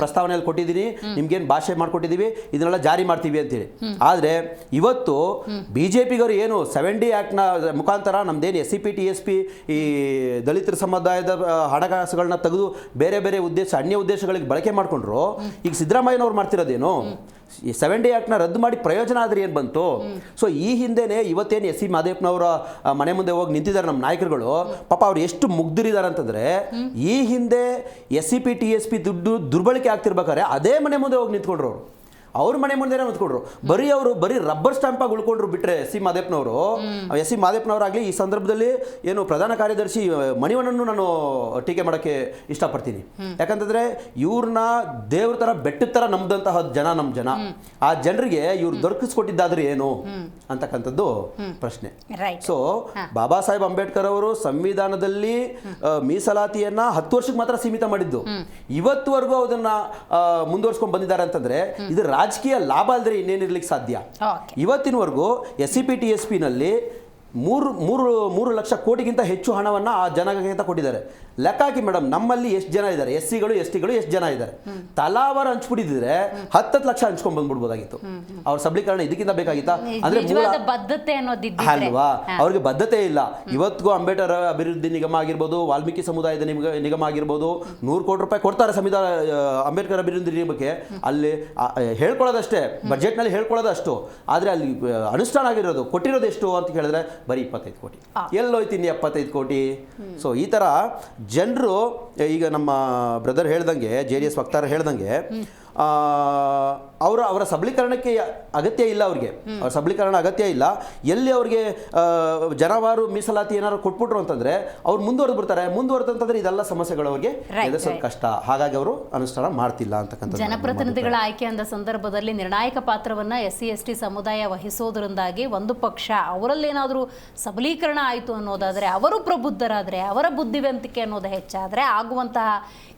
ಪ್ರಸ್ತಾವನೆಯಲ್ಲಿ ಕೊಟ್ಟಿದ್ದೀನಿ, ನಿಮ್ಗೇನು ಭಾಷೆ ಮಾಡಿಕೊಟ್ಟಿದ್ದೀವಿ, ಇದನ್ನೆಲ್ಲ ಜಾರಿ ಮಾಡ್ತೀವಿ ಅಂತೇಳಿ. ಆದರೆ ಇವತ್ತು BJPಗವರು ಏನು 70 ಆ್ಯಕ್ಟ್ನ ಮುಖಾಂತರ ನಮ್ದೇನು SCP TSP ಈ ದಲಿತರ ಸಮುದಾಯದ ಹಣಕಾಸುಗಳನ್ನ ತೆಗೆದು ಬೇರೆ ಬೇರೆ ಅನ್ಯ ಉದ್ದೇಶಗಳಿಗೆ ಬಳಕೆ ಮಾಡಿಕೊಂಡ್ರು. ಈಗ ಸಿದ್ದರಾಮಯ್ಯನವ್ರು ಮಾಡ್ತಿರೋದೇನು? 70 ಆ್ಯಕ್ಟ್ನ ರದ್ದು ಮಾಡಿ ಪ್ರಯೋಜನ ಆದರೆ ಏನು ಬಂತು? ಸೊ ಈ ಹಿಂದೆನೇ ಇವತ್ತೇನು SC ಮಾದೇವಪ್ಪನವರ ಮನೆ ಮುಂದೆ ಹೋಗಿ ನಿಂತಿದ್ದಾರೆ ನಮ್ಮ ನಾಯಕರುಗಳು. ಪಾಪ ಅವ್ರು ಎಷ್ಟು ಮುಗ್ಧರಿದ್ದಾರೆ ಅಂತಂದರೆ, ಈ ಹಿಂದೆ SCP TSP ದುಡ್ಡು ದುರ್ಬಳಕೆ ಆಗ್ತಿರ್ಬೇಕಾದ್ರೆ ಅದೇ ಮನೆ ಮುಂದೆ ಹೋಗಿ ನಿಂತ್ಕೊಂಡ್ರು. ಅವ್ರ ಮನೆ ಮುಂದೆನೇ ನಿಂತ್ಕೊಂಡ್ರು. ಬರೀ ರಬ್ಬರ್ ಸ್ಟಾಂಪಾಗಿ ಉಳ್ಕೊಂಡ್ರು ಬಿಟ್ಟರೆ SC ಮಾದೇವಪ್ಪನವರಾಗಲಿ ಈ ಸಂದರ್ಭದಲ್ಲಿ ಏನು ಪ್ರಧಾನ ಕಾರ್ಯದರ್ಶಿ ಮಣಿವಣ್ಣನ್ನು ನಾನು ಟೀಕೆ ಮಾಡೋಕ್ಕೆ ಇಷ್ಟಪಡ್ತೀನಿ. ಯಾಕಂತಂದರೆ ಇವ್ರನ್ನ ದೇವ್ರ ಥರ ಬೆಟ್ಟದ ಥರ ನಂಬಿದಂತಹ ನಮ್ಮ ಜನ, ಆ ಜನರಿಗೆ ಇವ್ರು ದೊರಕಿಸ್ಕೊಟ್ಟಿದ್ದಾದ್ರೆ ಏನು ಅಂತಕ್ಕಂಥದ್ದು ಪ್ರಶ್ನೆ. ಸೊ ಬಾಬಾ ಸಾಹೇಬ್ ಅಂಬೇಡ್ಕರ್ ಅವರು ಸಂವಿಧಾನದಲ್ಲಿ ಮೀಸಲಾತಿಯನ್ನ 10 ವರ್ಷಕ್ಕೆ ಮಾತ್ರ ಸೀಮಿತ ಮಾಡಿದ್ದು. ಇವತ್ತುವರೆಗೂ ಅದನ್ನ ಮುಂದುವರ್ಸ್ಕೊಂಡು ಬಂದಿದ್ದಾರೆ ಅಂತಂದ್ರೆ ಇದು ರಾಜಕೀಯ ಲಾಭ ಅಲ್ಲದೆ ಇನ್ನೇನಿರ್ಲಿಕ್ಕೆ ಸಾಧ್ಯ. ಇವತ್ತಿನವರೆಗೂ SCP TSP ನಲ್ಲಿ 3 ಲಕ್ಷ ಕೋಟಿಗಿಂತ ಹೆಚ್ಚು ಹಣವನ್ನು ಆ ಜನಕ್ಕೆ ಅಂತ ಕೊಟ್ಟಿದ್ದಾರೆ. ಲೆಕ್ಕ ಹಾಕಿ ಮೇಡಮ್, ನಮ್ಮಲ್ಲಿ ಎಷ್ಟು ಜನ ಇದ್ದಾರೆ, SCಗಳು STಗಳು ಎಷ್ಟು ಜನ ಇದ್ದಾರೆ? ತಲಾವರ ಹಂಚ್ಬಿಟ್ಟಿದ್ರೆ 10 ಲಕ್ಷ ಹಂಚ್ಕೊಂಡ್ ಬಂದ್ಬಿಡ್ಬೋದಾಗಿತ್ತು. ಅವ್ರ ಸಬಲೀಕರಣ ಇದಕ್ಕಿಂತ ಬೇಕಾಗಿತ್ತಾ? ಅಂದ್ರೆ ಬದ್ಧತೆ ಅಲ್ವಾ? ಅವ್ರಿಗೆ ಬದ್ಧತೆ ಇಲ್ಲ. ಇವತ್ತಿಗೂ ಅಂಬೇಡ್ಕರ್ ಅಭಿವೃದ್ಧಿ ನಿಗಮ ಆಗಿರ್ಬೋದು, ವಾಲ್ಮೀಕಿ ಸಮುದಾಯದ ನಿಗಮ ಆಗಿರ್ಬೋದು, 100 ಕೋಟಿ ರೂಪಾಯಿ ಕೊಡ್ತಾರೆ ಅಂಬೇಡ್ಕರ್ ಅಭಿವೃದ್ಧಿ ನಿಗಮಕ್ಕೆ. ಅಲ್ಲಿ ಹೇಳ್ಕೊಳ್ಳೋದಷ್ಟೇ, ಬಜೆಟ್ನಲ್ಲಿ ಹೇಳ್ಕೊಳ್ಳೋದಷ್ಟು. ಆದರೆ ಅಲ್ಲಿ ಅನುಷ್ಠಾನ ಆಗಿರೋದು ಕೊಟ್ಟಿರೋದು ಎಷ್ಟು ಅಂತ ಕೇಳಿದ್ರೆ ಬರೀ 25 ಕೋಟಿ. ಎಲ್ಲೋಯ್ತೀನಿ 75 ಕೋಟಿ? ಸೊ ಈ ಥರ ಜನರು ಈಗ ನಮ್ಮ ಬ್ರದರ್ ಹೇಳ್ದಂಗೆ, JDS ವಕ್ತಾರ ಹೇಳ್ದಂಗೆ, ಅವರ ಸಬಲೀಕರಣಕ್ಕೆ ಅಗತ್ಯ ಇಲ್ಲ. ಅವ್ರ ಸಬಲೀಕರಣ ಅಗತ್ಯ ಇಲ್ಲ. ಎಲ್ಲಿ ಅವ್ರಿಗೆ ಜನವಾರು ಮೀಸಲಾತಿ ಏನಾದ್ರು ಕೊಟ್ಬಿಟ್ರು ಅಂತಂದ್ರೆ ಅವ್ರು ಮುಂದುವರೆದ್ಬಿಡ್ತಾರೆ. ಮುಂದುವರೆದಂತಂದ್ರೆ ಇದೆಲ್ಲ ಸಮಸ್ಯೆಗಳು ಅವ್ರಿಗೆ ಎದುರಿಸೋದು ಕಷ್ಟ. ಹಾಗಾಗಿ ಅವರು ಅನುಷ್ಠಾನ ಮಾಡ್ತಿಲ್ಲ ಅಂತಕ್ಕಂಥ. ಜನಪ್ರತಿನಿಧಿಗಳ ಆಯ್ಕೆ ಅಂದ ಸಂದರ್ಭದಲ್ಲಿ ನಿರ್ಣಾಯಕ ಪಾತ್ರವನ್ನ SC ST ಸಮುದಾಯ ವಹಿಸೋದ್ರಿಂದಾಗಿ ಒಂದು ಪಕ್ಷ ಅವರಲ್ಲೇನಾದರೂ ಸಬಲೀಕರಣ ಆಯಿತು ಅನ್ನೋದಾದ್ರೆ, ಅವರು ಪ್ರಬುದ್ಧರಾದ್ರೆ, ಅವರ ಬುದ್ಧಿವಂತಿಕೆ ಅನ್ನೋದು ಹೆಚ್ಚಾದ್ರೆ ಆಗುವಂತಹ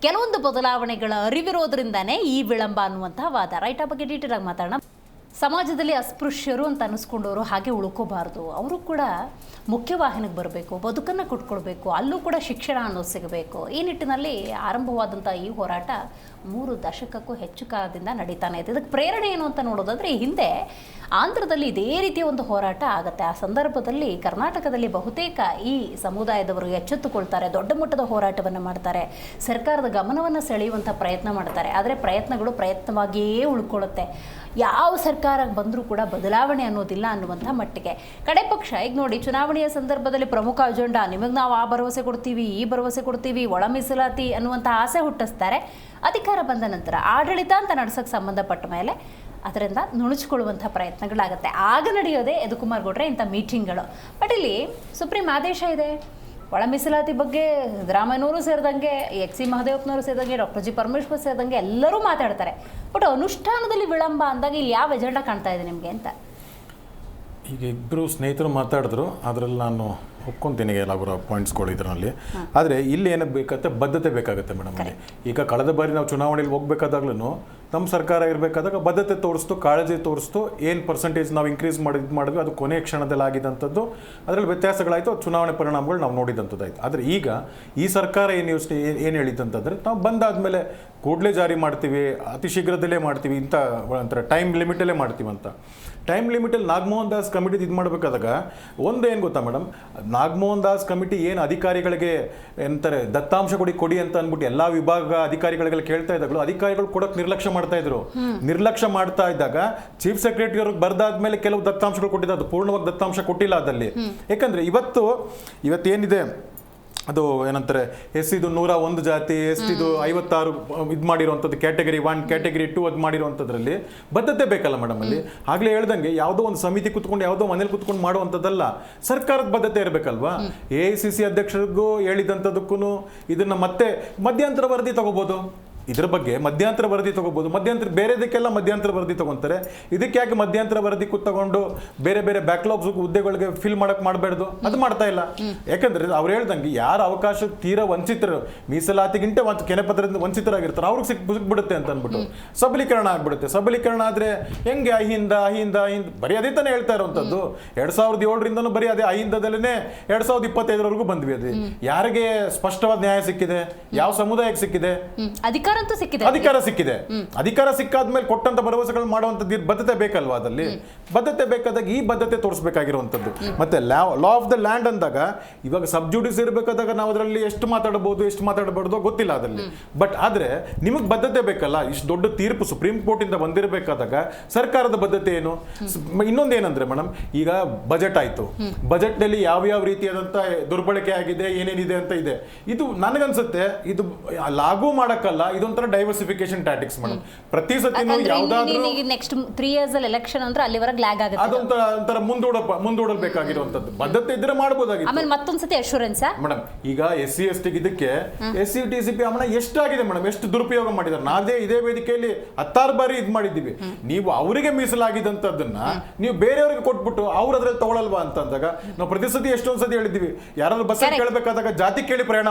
ಕೆಲವೊಂದು ಬದಲಾವಣೆಗಳ ಅರಿವಿರೋದ್ರಿಂದಾನೇ ಈ ವಿಳಂಬ ಅನ್ನುವಂತಹ ವಾದ. ರೈಟ್, ಆ ಬಗ್ಗೆ ಡೀಟೇಲ್ ಆಗಿ ಮಾತಾಡೋಣ. ಸಮಾಜದಲ್ಲಿ ಅಸ್ಪೃಶ್ಯರು ಅಂತ ಅನಿಸ್ಕೊಂಡವರು ಹಾಗೆ ಉಳ್ಕೋಬಾರ್ದು. ಅವರು ಕೂಡ ಮುಖ್ಯವಾಹಿನಿಗೆ ಬರಬೇಕು, ಬದುಕನ್ನು ಕೊಟ್ಕೊಳ್ಬೇಕು, ಅಲ್ಲೂ ಕೂಡ ಶಿಕ್ಷಣ ಅನ್ನೋದು ಸಿಗಬೇಕು. ಈ ನಿಟ್ಟಿನಲ್ಲಿ ಆರಂಭವಾದಂಥ ಈ ಹೋರಾಟ 3 ದಶಕಕ್ಕೂ ಹೆಚ್ಚು ಕಾಲದಿಂದ ನಡೀತಾನೆ ಇದೆ. ಇದಕ್ಕೆ ಪ್ರೇರಣೆ ಏನು ಅಂತ ನೋಡೋದಾದರೆ, ಈ ಹಿಂದೆ ಆಂಧ್ರದಲ್ಲಿ ಇದೇ ರೀತಿಯ ಒಂದು ಹೋರಾಟ ಆಗುತ್ತೆ. ಆ ಸಂದರ್ಭದಲ್ಲಿ ಕರ್ನಾಟಕದಲ್ಲಿ ಬಹುತೇಕ ಈ ಸಮುದಾಯದವರು ಎಚ್ಚೆತ್ತುಕೊಳ್ತಾರೆ, ದೊಡ್ಡ ಮಟ್ಟದ ಹೋರಾಟವನ್ನು ಮಾಡ್ತಾರೆ, ಸರ್ಕಾರದ ಗಮನವನ್ನು ಸೆಳೆಯುವಂಥ ಪ್ರಯತ್ನ ಮಾಡ್ತಾರೆ. ಆದರೆ ಪ್ರಯತ್ನಗಳು ಪ್ರಯತ್ನವಾಗಿಯೇ ಉಳ್ಕೊಳ್ಳುತ್ತೆ. ಯಾವ ಸರ್ಕಾರ ಬಂದರೂ ಕೂಡ ಬದಲಾವಣೆ ಅನ್ನೋದಿಲ್ಲ ಅನ್ನುವಂಥ ಮಟ್ಟಿಗೆ. ಕಡೆ ಪಕ್ಷ ಈಗ ನೋಡಿ, ಚುನಾವಣೆಯ ಸಂದರ್ಭದಲ್ಲಿ ಪ್ರಮುಖ ಅಜೆಂಡಾ ನಿಮಗೆ ನಾವು ಆ ಭರವಸೆ ಕೊಡ್ತೀವಿ, ಈ ಭರವಸೆ ಕೊಡ್ತೀವಿ, ಒಳ ಮೀಸಲಾತಿ ಅನ್ನುವಂಥ ಆಸೆ ಹುಟ್ಟಿಸ್ತಾರೆ. ಅಧಿಕಾರ ಬಂದ ನಂತರ ಆಡಳಿತ ಅಂತ ನಡೆಸೋಕ್ಕೆ ಸಂಬಂಧಪಟ್ಟ ಮೇಲೆ ಅದರಿಂದ ನುಣುಚಿಕೊಳ್ಳುವಂಥ ಪ್ರಯತ್ನಗಳಾಗುತ್ತೆ. ಆಗ ನಡೆಯೋದೇ ಯದುಕುಮಾರ್ ಗೌಡ್ರೆ ಇಂಥ ಮೀಟಿಂಗ್ಗಳು. ಬಟ್ ಇಲ್ಲಿ ಸುಪ್ರೀಂ ಆದೇಶ ಇದೆ. ಒಳ ಮೀಸಲಾತಿ ಬಗ್ಗೆ ಸಿದ್ದರಾಮಯ್ಯನವರು ಸೇರಿದಂಗೆ, ಎಚ್.ಸಿ. ಮಹದೇವಪ್ಪನವರು ಸೇರಿದಂಗೆ, ಡಾಕ್ಟರ್ ಜಿ ಪರಮೇಶ್ವರ್ ಸೇರಿದಂಗೆ ಎಲ್ಲರೂ ಮಾತಾಡ್ತಾರೆ. ಬಟ್ ಅನುಷ್ಠಾನದಲ್ಲಿ ವಿಳಂಬ ಅಂದಾಗ ಇಲ್ಲಿ ಯಾವ ಎಜೆಂಡಾ ಕಾಣ್ತಾ ಇದೆ ನಿಮಗೆ ಅಂತ? ಈಗ ಇಬ್ಬರು ಸ್ನೇಹಿತರು ಮಾತಾಡಿದ್ರು, ಅದರಲ್ಲಿ ನಾನು ಒಪ್ಕೊತೀನಿ ಎಲ್ಲ ಅವರ ಪಾಯಿಂಟ್ಸ್ಗಳು ಇದರಲ್ಲಿ. ಆದರೆ ಇಲ್ಲಿ ಏನಕ್ಕೆ ಬೇಕಂತೆ ಬದ್ಧತೆ ಬೇಕಾಗುತ್ತೆ ಮೇಡಮ್. ಅಲ್ಲಿ ಈಗ ಕಳೆದ ಬಾರಿ ನಾವು ಚುನಾವಣೆಯಲ್ಲಿ ಹೋಗ್ಬೇಕಾದಾಗ್ಲೂ ನಮ್ಮ ಸರ್ಕಾರ ಇರಬೇಕಾದಾಗ ಬದ್ಧತೆ ತೋರಿಸ್ತು, ಕಾಳಜಿ ತೋರಿಸ್ತು, ಏನು ಪರ್ಸೆಂಟೇಜ್ ನಾವು ಇನ್ಕ್ರೀಸ್ ಮಾಡಿದ್ವಿ ಅದು ಕೊನೆಯ ಕ್ಷಣದಲ್ಲಿ ಆಗಿದ್ದಂಥದ್ದು. ಅದರಲ್ಲಿ ವ್ಯತ್ಯಾಸಗಳಾಯಿತು, ಚುನಾವಣೆ ಪರಿಣಾಮಗಳು ನಾವು ನೋಡಿದಂಥದ್ದಾಯಿತು. ಆದರೆ ಈಗ ಈ ಸರ್ಕಾರ ಏನು ಹೇಳಿದ್ದಂತಂದರೆ ನಾವು ಬಂದಾದಮೇಲೆ ಕೂಡಲೇ ಜಾರಿ ಮಾಡ್ತೀವಿ, ಅತಿ ಶೀಘ್ರದಲ್ಲೇ ಮಾಡ್ತೀವಿ, ಇಂಥ ಒಂಥರ ಟೈಮ್ ಲಿಮಿಟಲ್ಲೇ ಮಾಡ್ತೀವಿ ಅಂತ. ಟೈಮ್ ಲಿಮಿಟಲ್ಲಿ ನಾಗಮೋಹನ್ ದಾಸ್ ಕಮಿಟಿ ಇದು ಮಾಡಬೇಕಾದಾಗ ಒಂದು ಏನು ಗೊತ್ತಾ ಮೇಡಮ್, ನಾಗಮೋಹನ್ ದಾಸ್ ಕಮಿಟಿ ಏನು ಅಧಿಕಾರಿಗಳಿಗೆ ಎಂತಾರೆ ದತ್ತಾಂಶ ಕೊಡಿ ಅಂತ ಅಂದ್ಬಿಟ್ಟು ಎಲ್ಲ ವಿಭಾಗ ಅಧಿಕಾರಿಗಳಿಗೆಲ್ಲ ಕೇಳ್ತಾ ಇದ್ದಾಗಲೂ ಅಧಿಕಾರಿಗಳು ಕೊಡೋಕೆ ನಿರ್ಲಕ್ಷ್ಯ ಮಾಡ್ತಾ ಇದ್ರು. ನಿರ್ಲಕ್ಷ್ಯ ಮಾಡ್ತಾ ಇದ್ದಾಗ ಚೀಫ್ ಸೆಕ್ರೆಟರಿ ಅವ್ರಿಗೆ ಬರ್ದಾದ್ಮೇಲೆ ಕೆಲವು ದತ್ತಾಂಶಗಳು ಕೊಟ್ಟಿದ್ದು, ಅದು ಪೂರ್ಣವಾಗಿ ದತ್ತಾಂಶ ಕೊಟ್ಟಿಲ್ಲ ಅದಲ್ಲಿ. ಯಾಕಂದ್ರೆ ಇವತ್ತೇನಿದೆ ಅದು ಏನಂತಾರೆ, ಎಸ್.ಸಿ.ದು 101 ಜಾತಿ, ಎಸ್.ಟಿದು 56 ಇದು ಮಾಡಿರುವಂಥದ್ದು, ಕ್ಯಾಟಗರಿ 1 ಕ್ಯಾಟಗರಿ 2 ಅದು ಮಾಡಿರುವಂಥದ್ರಲ್ಲಿ ಬದ್ಧತೆ ಬೇಕಲ್ಲ ಮೇಡಮ್. ಅಲ್ಲಿ ಆಗಲೇ ಹೇಳ್ದಂಗೆ ಯಾವುದೋ ಒಂದು ಸಮಿತಿ ಕುತ್ಕೊಂಡು ಯಾವುದೋ ಮನೇಲಿ ಕುತ್ಕೊಂಡು ಮಾಡುವಂಥದ್ದಲ್ಲ, ಸರ್ಕಾರದ ಬದ್ಧತೆ ಇರಬೇಕಲ್ವಾ. AICC ಅಧ್ಯಕ್ಷರಿಗೂ ಹೇಳಿದಂಥದ್ದಕ್ಕೂ ಇದನ್ನ ಮತ್ತೆ ಮಧ್ಯಂತರ ವರದಿ ತಗೋಬಹುದು. ಇದ್ರ ಬಗ್ಗೆ ಮಧ್ಯಂತರ ವರದಿ ತಗೋಬಹುದು. ಬೇರೆದಕ್ಕೆಲ್ಲ ಮಧ್ಯಂತರ ವರದಿ ತಗೊಂತಾರೆ, ಇದಕ್ಕೆ ಯಾಕೆ ಮಧ್ಯಂತರ ವರದಿ ತಗೊಂಡು ಬೇರೆ ಬೇರೆ ಬ್ಯಾಕ್ಲಾಗ್ಸ್ ಹುದ್ದೆಗಳಿಗೆ ಫಿಲ್ ಮಾಡಬಾರ್ದು? ಅದು ಮಾಡ್ತಾ ಇಲ್ಲ. ಯಾಕಂದ್ರೆ ಅವ್ರು ಹೇಳ್ದಂಗೆ ಯಾರ ಅವಕಾಶ ತೀರಾ ವಂಚಿತರು, ಮೀಸಲಾತಿಗಿಂತ ಕೆನೆಪತ್ರದಿಂದ ವಂಚಿತರಾಗಿರ್ತಾರೆ, ಅವ್ರಿಗೆ ಸಿಕ್ಬಿಡುತ್ತೆ ಅಂತ ಅಂದ್ಬಿಟ್ಟು ಸಬಲೀಕರಣ ಆಗ್ಬಿಡುತ್ತೆ. ಸಬಲೀಕರಣ ಆದ್ರೆ ಹೆಂಗೆ ಅಹಿಂದ ಬರೀ ಅದೇ ತಾನೇ ಹೇಳ್ತಾ ಇರುವಂತದ್ದು. 2007ರಿಂದನೂ ಬರೀ ಅದೇ ಅಹಿಂದದಲ್ಲೇ 2025ರವರೆಗೂ ಬಂದ್ವಿ. ಅದು ಯಾರಿಗೆ ಸ್ಪಷ್ಟವಾದ ನ್ಯಾಯ ಸಿಕ್ಕಿದೆ? ಯಾವ ಸಮುದಾಯಕ್ಕೆ ಸಿಕ್ಕಿದೆ? ಅಧಿಕಾರ ಸಿಕ್ಕಿದೆ. ಅಧಿಕಾರ ಸಿಕ್ಕಾದ್ಮೇಲೆ ಕೊಟ್ಟಂತ ಭರವಸೆಗಳು ಮಾಡುವಂತದ್ದು ಬದ್ಧತೆ ಬೇಕಲ್ವಾ? ಅದಲ್ಲಿ ಬದ್ಧತೆ ಬೇಕಾದಾಗ ಈ ಬದ್ಧತೆ ತೋರಿಸಬೇಕಾಗಿರುವಂತದ್ದು. ಮತ್ತೆ ಲಾ ಆಫ್ ದ ಲ್ಯಾಂಡ್ ಅಂದಾಗ ಇವಾಗ ಸಬ್ಜುಡಿಸ್ ಇರಬೇಕಾದಾಗ ನಾವು ಅದರಲ್ಲಿ ಎಷ್ಟು ಮಾತಾಡಬಹುದು ಗೊತ್ತಿಲ್ಲ ಅದಲ್ಲಿ. ಬಟ್ ಆದ್ರೆ ನಿಮಗೆ ಬದ್ಧತೆ ಬೇಕಲ್ಲ. ಇಷ್ಟು ದೊಡ್ಡ ತೀರ್ಪು ಸುಪ್ರೀಂ ಕೋರ್ಟ್ ಇಂದ ಬಂದಿರಬೇಕಾದಾಗ ಸರ್ಕಾರದ ಬದ್ಧತೆ ಏನು? ಇನ್ನೊಂದೇನಂದ್ರೆ ಮೇಡಮ್, ಈಗ ಬಜೆಟ್ ಆಯ್ತು, ಬಜೆಟ್ ನಲ್ಲಿ ಯಾವ ರೀತಿಯಾದಂತ ದುರ್ಬಳಕೆ ಆಗಿದೆ, ಏನೇನಿದೆ ಅಂತ ಇದೆ. ಇದು ನನಗನ್ಸುತ್ತೆ ಇದು ಲಾಗೂ ಮಾಡಕ್ಕಲ್ಲ, ಇದೊಂಥರ ಡೈವರ್ಸಿಫಿಕೇಶನ್ ಟ್ಯಾಕ್ಟಿಕ್ಸ್ ಮೇಡಮ್. ಪ್ರತಿ ಸತಿನೂ ಯಾವ್ದಾದ್ರು ನೆಕ್ಸ್ಟ್ 3 years ಎಲೆಕ್ಷನ್ ಅಂದ್ರೆ ಅಲ್ಲಿವರೆಗೆ ಲ್ಯಾಗ್ ಆಗುತ್ತೆ. ಅದೊಂಥರ ಮುಂದೂಡಬೇಕಾಗಿರುವಂತದ್ದು. ಬದ್ಧತೆ ಇದ್ರೆ ಮಾಡಬಹುದಾಗಿತ್ತು. ಆಮೇಲೆ ಮತ್ತೊಂದ್ಸತಿ ಅಶ್ಯೂರೆನ್ಸ್ ಮೇಡಮ್. ಈಗ SC/ST ಇದಕ್ಕೆ SC/TCP ಹಣ ಎಷ್ಟಾಗಿದೆ ಮೇಡಮ್, ಎಷ್ಟು ದುರುಪಯೋಗ ಮಾಡಿದ್ದಾರೆ. ನಾವೇ ಇದೇ ವೇದಿಕೆಯಲ್ಲಿ 16 ಬಾರಿ ಇದು ಮಾಡಿದ್ದೀವಿ. ನೀವು ಅವರಿಗೆ ಮೀಸಲಾಗಿದ್ದಂಥದ್ದನ್ನ ನೀವು ಬೇರೆಯವರಿಗೆ ಕೊಟ್ಬಿಟ್ಟು ಅವ್ರು ಅದ್ರಲ್ಲಿ ತಗೊಳಲ್ವಾ ಅಂತ ಅಂದಾಗ ನಾವು ಪ್ರತಿ ಸತಿ ಎಷ್ಟೊಂದ್ ಸತಿ ಹೇಳಿದ್ದೀವಿ. ಯಾರಾದ್ರೂ ಬಸ್ ಕೇಳಬೇಕಾದಾಗ ಜಾತಿ ಕೇಳಿ ಪ್ರಯಾಣ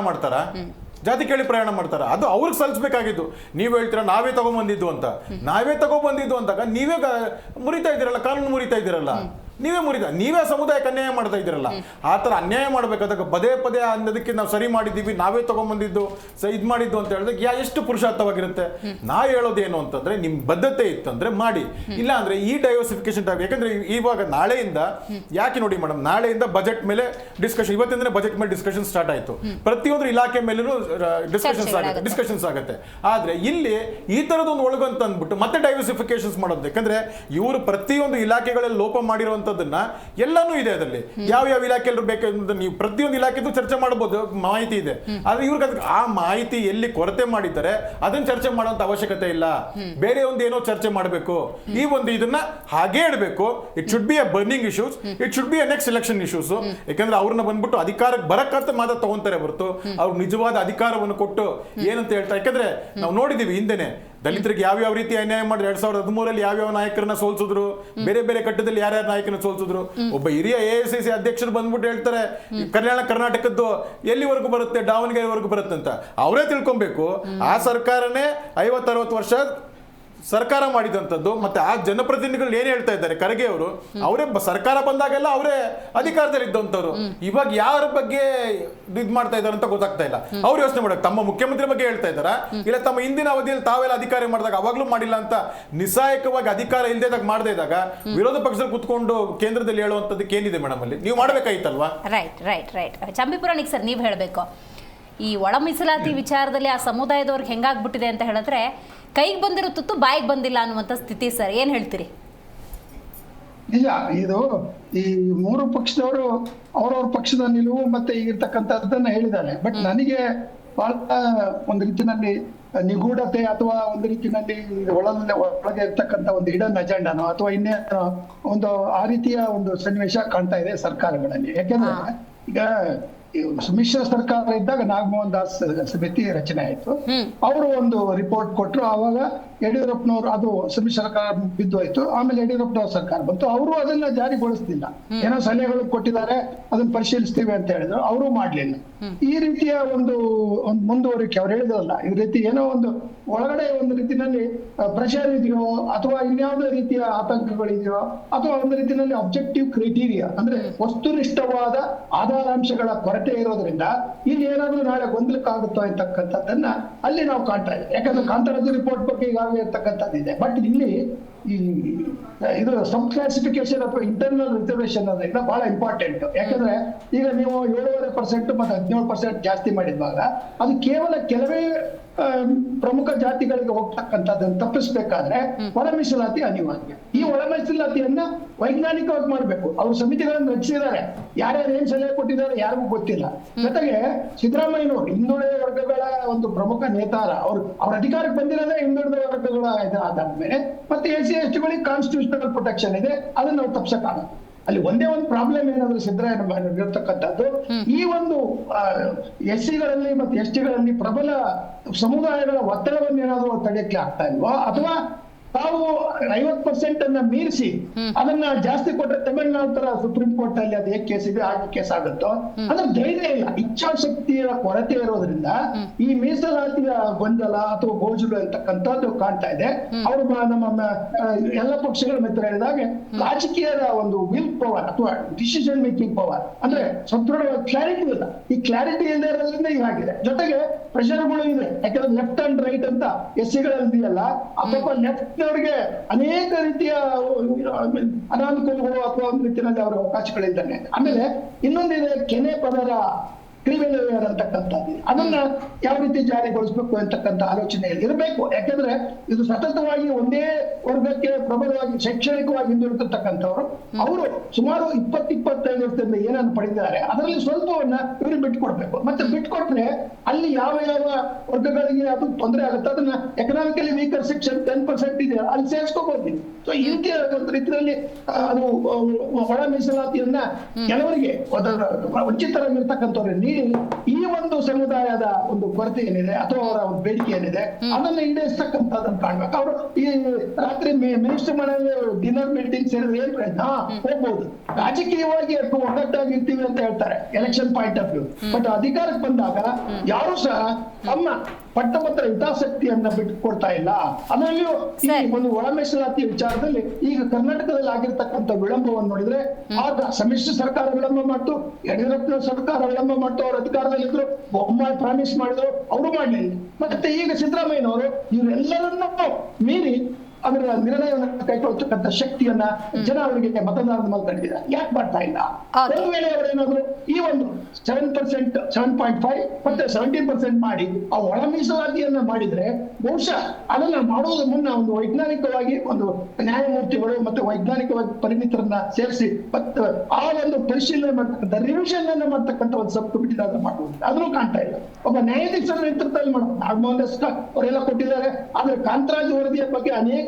ಮಾಡ್ತಾರ? ಅದು ಅವ್ರಿಗೆ ಸಲ್ಲಿಸಬೇಕಾಗಿದ್ದು. ನೀವು ಹೇಳ್ತೀರಾ ನಾವೇ ತಗೊಂಡ್ಬಂದಿದ್ದು ಅಂತ. ಅಂದಾಗ ನೀವೇ ಮುರಿತಾ ಇದ್ದೀರಲ್ಲ, ಕಾನೂನು ಮುರಿತಾ ಇದ್ದೀರಲ್ಲ, ನೀವೇ ಸಮುದಾಯಕ್ಕೆ ಅನ್ಯಾಯ ಮಾಡ್ತಾ ಇದ್ದೀರಲ್ಲ. ಆ ಥರ ಅನ್ಯಾಯ ಮಾಡಬೇಕಾದಾಗ ಪದೇ ಅನ್ನೋದಕ್ಕೆ ನಾವು ಸರಿ ಮಾಡಿದ್ದೀವಿ, ನಾವೇ ತಗೊಂಡ್ಬಂದಿದ್ದು ಇದು ಮಾಡಿದ್ದು ಅಂತ ಹೇಳಿದಾಗ ಎಷ್ಟು ಪುರುಷಾರ್ಥವಾಗಿರುತ್ತೆ. ನಾ ಹೇಳೋದೇನು ಅಂತಂದ್ರೆ ನಿಮ್ ಬದ್ಧತೆ ಇತ್ತಂದ್ರೆ ಮಾಡಿ, ಇಲ್ಲ ಅಂದ್ರೆ ಈ ಡೈವರ್ಸಿಫಿಕೇಶನ್ ಟೈಪ್. ಯಾಕಂದ್ರೆ ಇವಾಗ ನಾಳೆಯಿಂದ ಯಾಕೆ ನೋಡಿ ಮೇಡಮ್, ನಾಳೆಯಿಂದ ಬಜೆಟ್ ಮೇಲೆ ಡಿಸ್ಕಷನ್, ಇವತ್ತಿಂದ್ರೆ ಬಜೆಟ್ ಮೇಲೆ ಡಿಸ್ಕಷನ್ ಸ್ಟಾರ್ಟ್ ಆಯ್ತು. ಪ್ರತಿಯೊಂದು ಇಲಾಖೆ ಮೇಲೂ ಡಿಸ್ಕಷನ್ಸ್ ಆಗುತ್ತೆ. ಆದ್ರೆ ಇಲ್ಲಿ ಈ ತರದೊಂದು ಒಳಗಂತ ಅಂದ್ಬಿಟ್ಟು ಮತ್ತೆ ಡೈವರ್ಸಿಫಿಕೇಶನ್ಸ್ ಮಾಡೋದು. ಯಾಕಂದ್ರೆ ಇವರು ಪ್ರತಿಯೊಂದು ಇಲಾಖೆಗಳಲ್ಲಿ ಲೋಪ ಮಾಡಿರುವಂತ ಎಲ್ಲಾನು ಇದೆ ಅದರಲ್ಲಿ. ಯಾವ ಇಲಾಖೆಯಲ್ಲಿ ಬೇಕಂದ್ರೆ ನೀವು ಪ್ರತಿಯೊಂದು ಇಲಾಖೆದು ಚರ್ಚೆ ಮಾಡಬಹುದು, ಮಾಹಿತಿ ಇದೆ. ಆದ್ರೆ ಇವ್ರಿಗೆ ಆ ಮಾಹಿತಿ ಎಲ್ಲಿ ಕೊರತೆ ಮಾಡಿದ್ದಾರೆ ಅದನ್ನ ಚರ್ಚೆ ಮಾಡುವಂತ ಅವಶ್ಯಕತೆ ಇಲ್ಲ. ಬೇರೆ ಒಂದು ಏನೋ ಚರ್ಚೆ ಮಾಡಬೇಕು. ಈ ಒಂದು ಇದನ್ನ ಹಾಗೆ ಇಡಬೇಕು. It should be a burning issues, it should be a next election issues. ಯಾಕಂದ್ರೆ ಅವ್ರನ್ನ ಬಂದ್ಬಿಟ್ಟು ಅಧಿಕಾರಕ್ಕೆ ಬರಕ್ಕಂತ ಮಾತ್ರ ತಗೊಂತಾರೆ ಹೊರತು ಅವ್ರು ನಿಜವಾದ ಅಧಿಕಾರವನ್ನು ಕೊಟ್ಟು ಏನಂತ ಹೇಳ್ತಾರೆ. ಯಾಕಂದ್ರೆ ನಾವು ನೋಡಿದೀವಿ ಹಿಂದೆನೆ ದಲಿತರಿಗೆ ಯಾವ ರೀತಿ ಅನ್ಯಾಯ ಮಾಡಿ 2013 ಯಾವ ನಾಯಕರನ್ನ ಸೋಲ್ಸಿದ್ರು, ಬೇರೆ ಕಟ್ಟದಲ್ಲಿ ಯಾರ್ಯಾರ ನಾಯಕರನ್ನ ಸೋಲ್ಸಿದ್ರು. ಒಬ್ಬ ಹಿರಿಯ AICC ಅಧ್ಯಕ್ಷರು ಬಂದ್ಬಿಟ್ಟು ಹೇಳ್ತಾರೆ ಕಲ್ಯಾಣ ಕರ್ನಾಟಕದ್ದು ಎಲ್ಲಿವರೆಗೂ ಬರುತ್ತೆ, ದಾವಣಗೆರೆವರೆಗೂ ಬರುತ್ತೆ ಅಂತ. ಅವರೇ ತಿಳ್ಕೊಬೇಕು. ಆ ಸರ್ಕಾರನೇ 50-60 ವರ್ಷ ಸರ್ಕಾರ ಮಾಡಿದಂಥದ್ದು. ಮತ್ತೆ ಆ ಜನಪ್ರತಿನಿಧಿಗಳು ಏನ್ ಹೇಳ್ತಾ ಇದ್ದಾರೆ, ಖರ್ಗೆ ಅವರು, ಅವರೇ ಸರ್ಕಾರ ಬಂದಾಗೆಲ್ಲ ಅವರೇ ಅಧಿಕಾರದಲ್ಲಿ ಇದ್ದಂಥವ್ರು. ಇವಾಗ ಯಾರ ಬಗ್ಗೆ ಇದು ಮಾಡ್ತಾ ಇದಾರೆ ಅಂತ ಗೊತ್ತಾಗ್ತಾ ಇಲ್ಲ. ಅವ್ರು ಯೋಚನೆ ಮಾಡಕ್ ತಮ್ಮ ಮುಖ್ಯಮಂತ್ರಿ ಬಗ್ಗೆ ಹೇಳ್ತಾ ಇದಾರ, ಇಲ್ಲ ತಮ್ಮ ಹಿಂದಿನ ಅವಧಿಯಲ್ಲಿ ತಾವೆಲ್ಲ ಅಧಿಕಾರ ಮಾಡಿದಾಗ ಅವಾಗ್ಲೂ ಮಾಡಿಲ್ಲ ಅಂತ ನಿಸ್ಸಾಯಕವಾಗಿ ಅಧಿಕಾರ ಇಲ್ದೇದಾಗ ಮಾಡದೇ ಇದ್ದಾಗ ವಿರೋಧ ಪಕ್ಷದಲ್ಲಿ ಕುತ್ಕೊಂಡು ಕೇಂದ್ರದಲ್ಲಿ ಹೇಳುವಂತದ್ದಕ್ಕೆ ಏನಿದೆ ಮೇಡಮ್? ಅಲ್ಲಿ ನೀವು ಮಾಡ್ಬೇಕಾಯ್ತಲ್ವಾ? ರೈಟ್. ಚಂಬಿಪುರಾಣಿಕ್ ಸರ್, ನೀವು ಹೇಳಬೇಕು ಈ ಒಳ ಮೀಸಲಾತಿ ವಿಚಾರದಲ್ಲಿ ಆ ಸಮುದಾಯದವ್ರಿಗೆ ಹೆಂಗಾಗ್ಬಿಟ್ಟಿದೆ ಅಂತ ಹೇಳಿದ್ರೆ, ಕೈಗೆ ಬಂದಿರೋ ತುತ್ತು ಬಾಯಿಗೆ ಬಂದಿಲ್ಲ ಅನ್ನುವಂಥ ಸ್ಥಿತಿ ಸರ್, ಏನು ಹೇಳ್ತೀರಿ? ನಿಜ. ಇದು ಈ ಮೂರು ಪಕ್ಷದವರು ಅವ್ರವ್ರ ಪಕ್ಷದ ನಿಲುವು ಮತ್ತೆ ಈಗಿರ್ತಕ್ಕಂಥದ್ದನ್ನ ಹೇಳಿದ್ದಾರೆ. ಬಟ್ ನನಗೆ ಬಹಳ ಒಂದು ರೀತಿಯಲ್ಲಿ ನಿಗೂಢತೆ ಅಥವಾ ಒಂದು ರೀತಿಯಲ್ಲಿ ಒಳಗೆ ಇರ್ತಕ್ಕಂಥ ಒಂದು ಹಿಡನ್ ಅಜೆಂಡಾನೋ ಅಥವಾ ಇನ್ನೇನೋ ಒಂದು ಆ ರೀತಿಯ ಒಂದು ಸನ್ನಿವೇಶ ಕಾಣ್ತಾ ಇದೆ ಸರ್ಕಾರಗಳಲ್ಲಿ. ಯಾಕೆಂದ್ರೆ ಈಗ ಸಮ್ಮಿಶ್ರ ಸರ್ಕಾರ ಇದ್ದಾಗ ನಾಗಮೋಹನ್ ದಾಸ್ ಸಮಿತಿ ರಚನೆ ಆಯ್ತು. ಅವರು ಒಂದು ರಿಪೋರ್ಟ್ ಕೊಟ್ಟರು. ಆವಾಗ ಯಡಿಯೂರಪ್ಪನವರು, ಅದು ಸಮ್ಮಿಶ್ರ ಸರ್ಕಾರ ಬಿದ್ದೋಯ್ತು. ಆಮೇಲೆ ಯಡಿಯೂರಪ್ಪನವ್ರ ಸರ್ಕಾರ ಬಂತು. ಅವರು ಅದನ್ನ ಜಾರಿಗೊಳಿಸ್ತಿಲ್ಲ. ಏನೋ ಸಲಹೆಗಳು ಕೊಟ್ಟಿದ್ದಾರೆ, ಅದನ್ನ ಪರಿಶೀಲಿಸ್ತೀವಿ ಅಂತ ಹೇಳಿದ್ರು, ಅವರು ಮಾಡ್ಲಿಲ್ಲ. ಈ ರೀತಿಯ ಒಂದು ಮುಂದುವರಿಕೆ ಅವ್ರು ಹೇಳಿದ್ರಲ್ಲ, ಈ ರೀತಿ ಏನೋ ಒಂದು ಒಳಗಡೆ ಒಂದು ರೀತಿಯಲ್ಲಿ ಪ್ರೆಷರ್ ಇದೆಯೋ ಅಥವಾ ಇನ್ಯಾವುದೇ ರೀತಿಯ ಆತಂಕಗಳಿದೆಯೋ ಅಥವಾ ಒಂದು ರೀತಿಯಲ್ಲಿ ಅಬ್ಜೆಕ್ಟಿವ್ ಕ್ರೈಟೀರಿಯಾ ಅಂದ್ರೆ ವಸ್ತುನಿಷ್ಠವಾದ ಆಧಾರಾಂಶಗಳ ಕೊರತೆ ಇರೋದ್ರಿಂದ ಇಲ್ಲಿ ಏನಾದ್ರೂ ನಾಳೆ ಗೊಂದಲಕ್ಕಾಗುತ್ತೋ ಅಂತಕ್ಕಂಥದ್ದನ್ನ ಅಲ್ಲಿ ನಾವು ಕಾಣ್ತಾ ಇದ್ದೀವಿ. ಯಾಕಂದ್ರೆ ಕಾಂತರಾಜು ರಿಪೋರ್ಟ್ ಬಗ್ಗೆ ಈಗಾಗಲೇ ಇರ್ತಕ್ಕಂಥದ್ದಿದೆ. ಬಟ್ ಇಲ್ಲಿ ಈ ಇದು ಸಬ್ ಕ್ಲಾಸಿಫಿಕೇಶನ್ ಅಥವಾ ಇಂಟರ್ನಲ್ ರಿಸರ್ವೇಶನ್ ಅನ್ನೋದ್ರಿಂದ ಬಹಳ ಇಂಪಾರ್ಟೆಂಟ್. ಯಾಕಂದ್ರೆ ಈಗ ನೀವು 7.5% ಮತ್ತೆ 17% ಜಾಸ್ತಿ ಮಾಡಿದ್ವಾಗ ಅದು ಕೇವಲ ಕೆಲವೇ ಪ್ರಮುಖ ಜಾತಿಗಳಿಗೆ ಹೋಗ್ತಕ್ಕಂಥದ್ದನ್ನು ತಪ್ಪಿಸ್ಬೇಕಾದ್ರೆ ಒಳ ಮೀಸಲಾತಿ ಅನಿವಾರ್ಯ. ಈ ಒಳ ಮೀಸಲಾತಿಯನ್ನ ವೈಜ್ಞಾನಿಕವಾಗಿ ಮಾಡ್ಬೇಕು. ಅವರು ಸಮಿತಿಗಳನ್ನು ರಚಿಸಿದ್ದಾರೆ, ಯಾರ್ಯಾರು ಏನ್ ಸಲಹೆ ಕೊಟ್ಟಿದ್ದಾರೆ ಯಾರಿಗೂ ಗೊತ್ತಿಲ್ಲ. ಜೊತೆಗೆ ಸಿದ್ದರಾಮಯ್ಯನವರು ಹಿಂದುಳಿದ ವರ್ಗಗಳ ಒಂದು ಪ್ರಮುಖ ನೇತಾರ. ಅವ್ರ ಅಧಿಕಾರಕ್ಕೆ ಬಂದಿರೋದೇ ಹಿಂದುಳಿದ ವರ್ಗಗಳ ಆಧಾರದ ಮೇಲೆ. ಮತ್ತೆ SC/STಗಳಿಗೆ ಕಾನ್ಸ್ಟಿಟ್ಯೂಷನಲ್ ಪ್ರೊಟೆಕ್ಷನ್ ಇದೆ, ಅದನ್ನ ನಾವು ತಪ್ಪಿಸಕ್ಕಾಗಲ್ಲ. ಅಲ್ಲಿ ಒಂದೇ ಒಂದು ಪ್ರಾಬ್ಲಮ್ ಏನಾದ್ರು ಸಿದ್ದರಾಮಯ್ಯ ಇರತಕ್ಕಂಥದ್ದು, ಈ ಒಂದು SC-ಗಳಲ್ಲಿ ಮತ್ತು ST-ಗಳಲ್ಲಿ ಪ್ರಬಲ ಸಮುದಾಯಗಳ ಒತ್ತಡವನ್ನು ಏನಾದ್ರು ತಡೆಯಕ್ಕೆ ಆಗ್ತಾ ಇಲ್ವೋ, ಅಥವಾ ತಾವು 50% ಅನ್ನ ಮೀರಿಸಿ ಅದನ್ನ ಜಾಸ್ತಿ ಕೊಟ್ಟರೆ ತಮಿಳುನಾಡು ತರ ಸುಪ್ರೀಂ ಕೋರ್ಟ್ ಅಲ್ಲಿ ಅದು ಹೇಗೆ ಕೇಸ್ ಇದೆ ಹಾಗೆ ಕೇಸ್ ಆಗುತ್ತೋ, ಅದ್ರ ಧೈರ್ಯ ಇಲ್ಲ. ಇಚ್ಛಾಶಕ್ತಿಯ ಕೊರತೆ ಇರೋದ್ರಿಂದ ಈ ಮೀಸಲಾತಿಯ ಗೊಂದಲ ಅಥವಾ ಗೋಜಲು ಅಂತಕ್ಕಂಥದ್ದು ಕಾಣ್ತಾ ಇದೆ. ಅವರು ನಮ್ಮ ಎಲ್ಲ ಪಕ್ಷಗಳ ಮಿತ್ರ ಹೇಳಿದಾಗೆ ರಾಜಕೀಯದ ಒಂದು ವಿಲ್ ಪವರ್ ಅಥವಾ ಡಿಸಿಷನ್ ಮೇಕಿಂಗ್ ಪವರ್ ಅಂದ್ರೆ ಸದೃಢವಾದ ಕ್ಲಾರಿಟಿ ಇಲ್ಲ. ಈ ಕ್ಲಾರಿಟಿ ಇಲ್ಲದೆ ಇರೋದ್ರಿಂದ ಹೀಗಾಗಿದೆ. ಜೊತೆಗೆ ಪ್ರೆಷರ್ಗಳು ಇದೆ. ಯಾಕಂದ್ರೆ ಲೆಫ್ಟ್ ಅಂಡ್ ರೈಟ್ ಅಂತ SC-ಗಳಲ್ಲಿ ಅಲ್ಲ, ಅಥವಾ ಲೆಫ್ಟ್ ಅವರಿಗೆ ಅನೇಕ ರೀತಿಯ ಅನಾನುಕೂಲಗಳು ಅಥವಾ ಒಂದು ರೀತಿಯಲ್ಲಿ ಅವರ ಅವಕಾಶಗಳಿದ್ದಾನೆ. ಆಮೇಲೆ ಇನ್ನೊಂದಿದೆ ಕೆನೆ ಪದರ ಕ್ರಿಮಿನಲ್ ಅಂತಕ್ಕಂಥದ್ದು. ಅದನ್ನ ಯಾವ ರೀತಿ ಜಾರಿಗೊಳಿಸ್ಬೇಕು ಅಂತಕ್ಕಂಥ ಆಲೋಚನೆಯಲ್ಲಿ ಇರಬೇಕು. ಯಾಕಂದ್ರೆ ಇದು ಸತತವಾಗಿ ಒಂದೇ ವರ್ಗಕ್ಕೆ ಪ್ರಬಲವಾಗಿ ಶೈಕ್ಷಣಿಕವಾಗಿ ಹಿಂದುಳಿದಿರ್ತಕ್ಕಂಥವ್ರು ಅವರು ಸುಮಾರು 20-25 ವರ್ಷದಿಂದ ಏನನ್ನು ಪಡೆದಿದ್ದಾರೆ ಅದರಲ್ಲಿ ಸ್ವಲ್ಪವನ್ನ ಇವರು ಬಿಟ್ಕೊಡ್ಬೇಕು. ಮತ್ತೆ ಬಿಟ್ಕೊಟ್ರೆ ಅಲ್ಲಿ ಯಾವ ಯಾವ ವರ್ಗಗಳಿಗೆ ಅದು ತೊಂದರೆ ಆಗುತ್ತೆ ಅದನ್ನ ಎಕನಾಮಿಕಲಿ ವೀಕರ್ ಸೆಕ್ಷನ್ 10% ಇದೆ, ಅಲ್ಲಿ ಸೇರಿಸ್ಕೋಬಹುದು. ಸೊ ಈ ರೀತಿಯ ಒಂದು ರೀತಿಯಲ್ಲಿ ಅದು ಒಳ ಮೀಸಲಾತಿಯನ್ನ ಕೆಲವರಿಗೆ ವಂಚಿತರಾಗಿರ್ತಕ್ಕಂಥವ್ರಿಗೆ ನೀಡಿ ಈ ಒಂದು ಸಮುದಾಯದ ಒಂದು ಕೊರತೆ ಏನಿದೆ ಅಥವಾ ಅವರ ಒಂದು ಬೇಡಿಕೆ ಏನಿದೆ ಅದನ್ನ ಈಡೇರಿಸ್ತಕ್ಕಂಥದ್ದನ್ನ ಕಾಣ್ಬೇಕು. ಅವರು ಈ ರಾತ್ರಿ ಮಿನಿಸ್ಟರ್ ಮನೆಯಲ್ಲಿ ಡಿನ್ನರ್ ಮೀಟಿಂಗ್ ಸೇರಿದ್ರೆ ಏನ್ ಪ್ರಯತ್ನ ಹೋಗ್ಬೋದು, ರಾಜಕೀಯವಾಗಿ ಒಗ್ಗಟ್ಟಾಗಿರ್ತೀವಿ ಅಂತ ಹೇಳ್ತಾರೆ election point of view. But ಅಧಿಕಾರಕ್ಕೆ ಬಂದಾಗ ಯಾರು ಸಹ ತಮ್ಮ ಪಟ್ಟಭದ್ರ ಹಿತಾಸಕ್ತಿಯನ್ನ ಬಿಟ್ಟುಕೊಡ್ತಾ ಇಲ್ಲ. ಅದರಲ್ಲಿಯೂ ಈ ಒಂದು ಒಳ ಮೀಸಲಾತಿ ವಿಚಾರದಲ್ಲಿ ಈಗ ಕರ್ನಾಟಕದಲ್ಲಿ ಆಗಿರ್ತಕ್ಕಂಥ ವಿಳಂಬವನ್ನು ನೋಡಿದ್ರೆ, ಆಗ ಸಮ್ಮಿಶ್ರ ಸರ್ಕಾರ ವಿಳಂಬ ಮಾಡ್ತು, ಯಡಿಯೂರಪ್ಪನ ಸರ್ಕಾರ ವಿಳಂಬ ಮಾಡ್ತು, ಅವ್ರ ಅಧಿಕಾರದಲ್ಲಿದ್ರು, ಬೊಮ್ಮಾಯಿ ಪ್ರಾಮಿಸ್ ಮಾಡಿದ್ರು, ಅವರು ಮಾಡಲಿಲ್ಲ. ಮತ್ತೆ ಈಗ ಸಿದ್ದರಾಮಯ್ಯನವರು ಇವರೆಲ್ಲರನ್ನೂ ಮೀರಿ ಅದರ ನಿರ್ಣಯವನ್ನು ಕೈಗೊಳ್ಳತಕ್ಕಂಥ ಶಕ್ತಿಯನ್ನ ಜನ ಅವರಿಗೆ ಮತದಾರರ ಮೇಲೆ ತಂದಿದ್ದಾರೆ. ಯಾಕೆ ಮಾಡ್ತಾ ಇಲ್ಲ? ಒಂದು ವೇಳೆ ಅವರೇನಾದ್ರು ಈ ಒಂದು 7%, 7.5 ಮತ್ತೆ 17% ಮಾಡಿ ಆ ಒಳ ಮೀಸಲಾತಿಯನ್ನ ಮಾಡಿದ್ರೆ ಬಹುಶಃ ಅದನ್ನ ಮಾಡುವುದರ ಮುನ್ನ ಒಂದು ವೈಜ್ಞಾನಿಕವಾಗಿ ಒಂದು ನ್ಯಾಯಮೂರ್ತಿಗಳು ಮತ್ತೆ ವೈಜ್ಞಾನಿಕವಾಗಿ ಪರಿಣಿತರನ್ನ ಸೇರಿಸಿ ಮತ್ತೆ ಆ ಒಂದು ಪರಿಶೀಲನೆ ಮಾಡ್ತಕ್ಕಂಥ ರಿವಿಷನ್ ಅನ್ನ ಮಾಡ್ತಕ್ಕಂಥ ಒಂದು ಸಬ್ ಕಮಿಟಿ ಮಾಡುವುದು ಅದನ್ನು ಕಾಣ್ತಾ ಇಲ್ಲ. ಒಬ್ಬ ನ್ಯಾಯಾಧೀಶರ ನೇತೃತ್ವದಲ್ಲಿ ಮಾಡೋದು. ನಾಗಮೋಹನ್ ದಾಸ್ ಅವರೆಲ್ಲ ಕೊಟ್ಟಿದ್ದಾರೆ. ಆದ್ರೆ ಕಾಂತರಾಜ್ ವರದಿಯ ಬಗ್ಗೆ ಅನೇಕ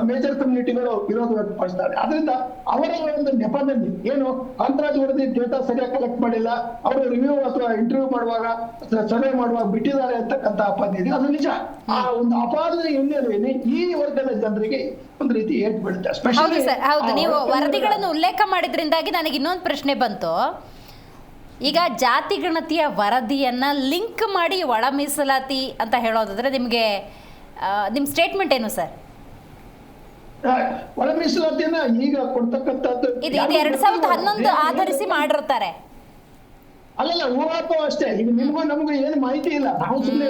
ಮೇಜರ್ ಕಮ್ಯುನಿಟಿಗಳು ವಿರೋಧ ವ್ಯಕ್ತಪಡಿಸ್ತಾರೆ. ಅದರಿಂದ ಅವರ ಒಂದು ನೆಪದಲ್ಲಿ ಏನು ಕಾಂತರಾಜ್ ವರದಿ ಡೇಟಾ ಸರಿಯಾಗಿ ಕಲೆಕ್ಟ್ ಮಾಡಿಲ್ಲ, ಅವರು ರಿವ್ಯೂ ಅಥವಾ ಇಂಟರ್ವ್ಯೂ ಮಾಡುವಾಗ ಸರ್ವೆ ಮಾಡುವಾಗ ಬಿಟ್ಟಿದ್ದಾರೆ ಅಂತಕ್ಕಂಥ ಅಪಾದ ಇದೆ. ಅದು ನಿಜ. ಆ ಒಂದು ಅಪಾದದ ಹಿನ್ನೆಲೆಯಲ್ಲಿ ಈ ವರ್ಗದ ಜನರಿಗೆ ಒಂದು ರೀತಿ ಏಟ್ ಬೀಳುತ್ತೆ. ಹೌದು ಸರ್, ಹೌದು. ನೀವು ವರದಿಗಳನ್ನು ಉಲ್ಲೇಖ ಮಾಡಿದ್ರಿಂದಾಗಿ ನನಗೆ ಇನ್ನೊಂದು ಪ್ರಶ್ನೆ ಬಂತು. ಈಗ ಜಾತಿ ಗಣತಿಯ ವರದಿಯನ್ನ ಲಿಂಕ್ ಮಾಡಿ ಒಳ ಮೀಸಲಾತಿ ಅಂತ ಹೇಳೋದಾದ್ರೆ ನಿಮಗೆ ನಿಮ್ಮ ಸ್ಟೇಟ್ಮೆಂಟ್ ಏನು ಸರ್? ಒಳ ಮೀಸಲಾತಿಯನ್ನ ಈಗ ಕೊಡ್ತಕ್ಕಂಥದ್ದು ಇದು 2011 ಆಧರಿಸಿ ಮಾಡಿರ್ತಾರೆ. ಅಲ್ಲಲ್ಲ, ಊಹಾಪೋಹ ಅಷ್ಟೇ. ಈಗ ನಿಮ್ಗೂ ನಮಗೂ ಏನು ಮಾಹಿತಿ ಇಲ್ಲ. ನಾವು ಸುಮ್ಮನೆ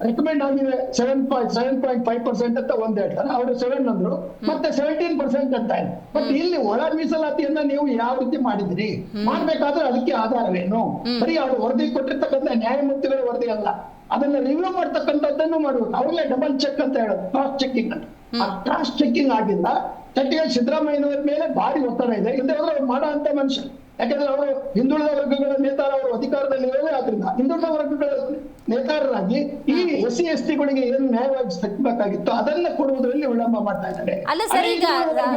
ರೆಕಮೆಂಡ್ ಆಗಿದೆ 7.5% ಅಂತ ಒಂದ್ ಹೇಳ್ತಾರೆ, ಅವರು 7 ಅಂದ್ರು, ಮತ್ತೆ 17% ಅಂತ ಇದೆ. ಬಟ್ ಇಲ್ಲಿ ಒಳ ಮೀಸಲಾತಿಯನ್ನ ನೀವು ಯಾವ ರೀತಿ ಮಾಡಿದ್ರಿ, ಮಾಡ್ಬೇಕಾದ್ರೆ ಅದಕ್ಕೆ ಆಧಾರವೇನು? ಬರೀ ಅವ್ರು ವರದಿ ಕೊಟ್ಟಿರ್ತಕ್ಕಂಥ ನ್ಯಾಯಮೂರ್ತಿಗಳ ವರದಿ ಅಲ್ಲ, ಅದನ್ನ ರಿವ್ಯೂ ಮಾಡ್ತಕ್ಕಂಥದ್ದನ್ನು ಮಾಡಬೇಕು. ಅವ್ರಿಗೆ ಡಬಲ್ ಚೆಕ್ ಅಂತ ಹೇಳೋದು, ಕ್ರಾಸ್ ಚೆಕಿಂಗ್ ಅಂತ. ಆ ಕ್ರಾಸ್ ಚೆಕಿಂಗ್ ಆಗಿಲ್ಲ. ಜೊತೆಗೆ ಸಿದ್ದರಾಮಯ್ಯನವರ ಮೇಲೆ ಭಾರಿ ಒತ್ತಡ ಇದೆ. ಇಲ್ಲದೆ ಹೋದ್ರೆ ಅವ್ರು ಮಾಡೋ ಅಂತ ಮನುಷ್ಯ. ಯಾಕಂದ್ರೆ ಅವರು ಹಿಂದುಳಿದ ವರ್ಗಗಳ ನೇತಾರ, ಅವರು ಅಧಿಕಾರದಲ್ಲಿ ಇರೋದೇ ಆದ್ರಿಂದ ಹಿಂದುಳಿದ ವರ್ಗಗಳ ನೇತಾರರಾಗಿ ಈ SC/ST-ಗಳಿಗೆ ಏನು ನ್ಯಾಯವಾಗಿ ಸಿಗಬೇಕಾಗಿತ್ತು ಅದನ್ನ ಕೊಡುವುದರಲ್ಲಿ ವಿಳಂಬ ಮಾಡ್ತಾ ಇದ್ದಾರೆ. ಅಲ್ಲ ಸರ್, ಈಗ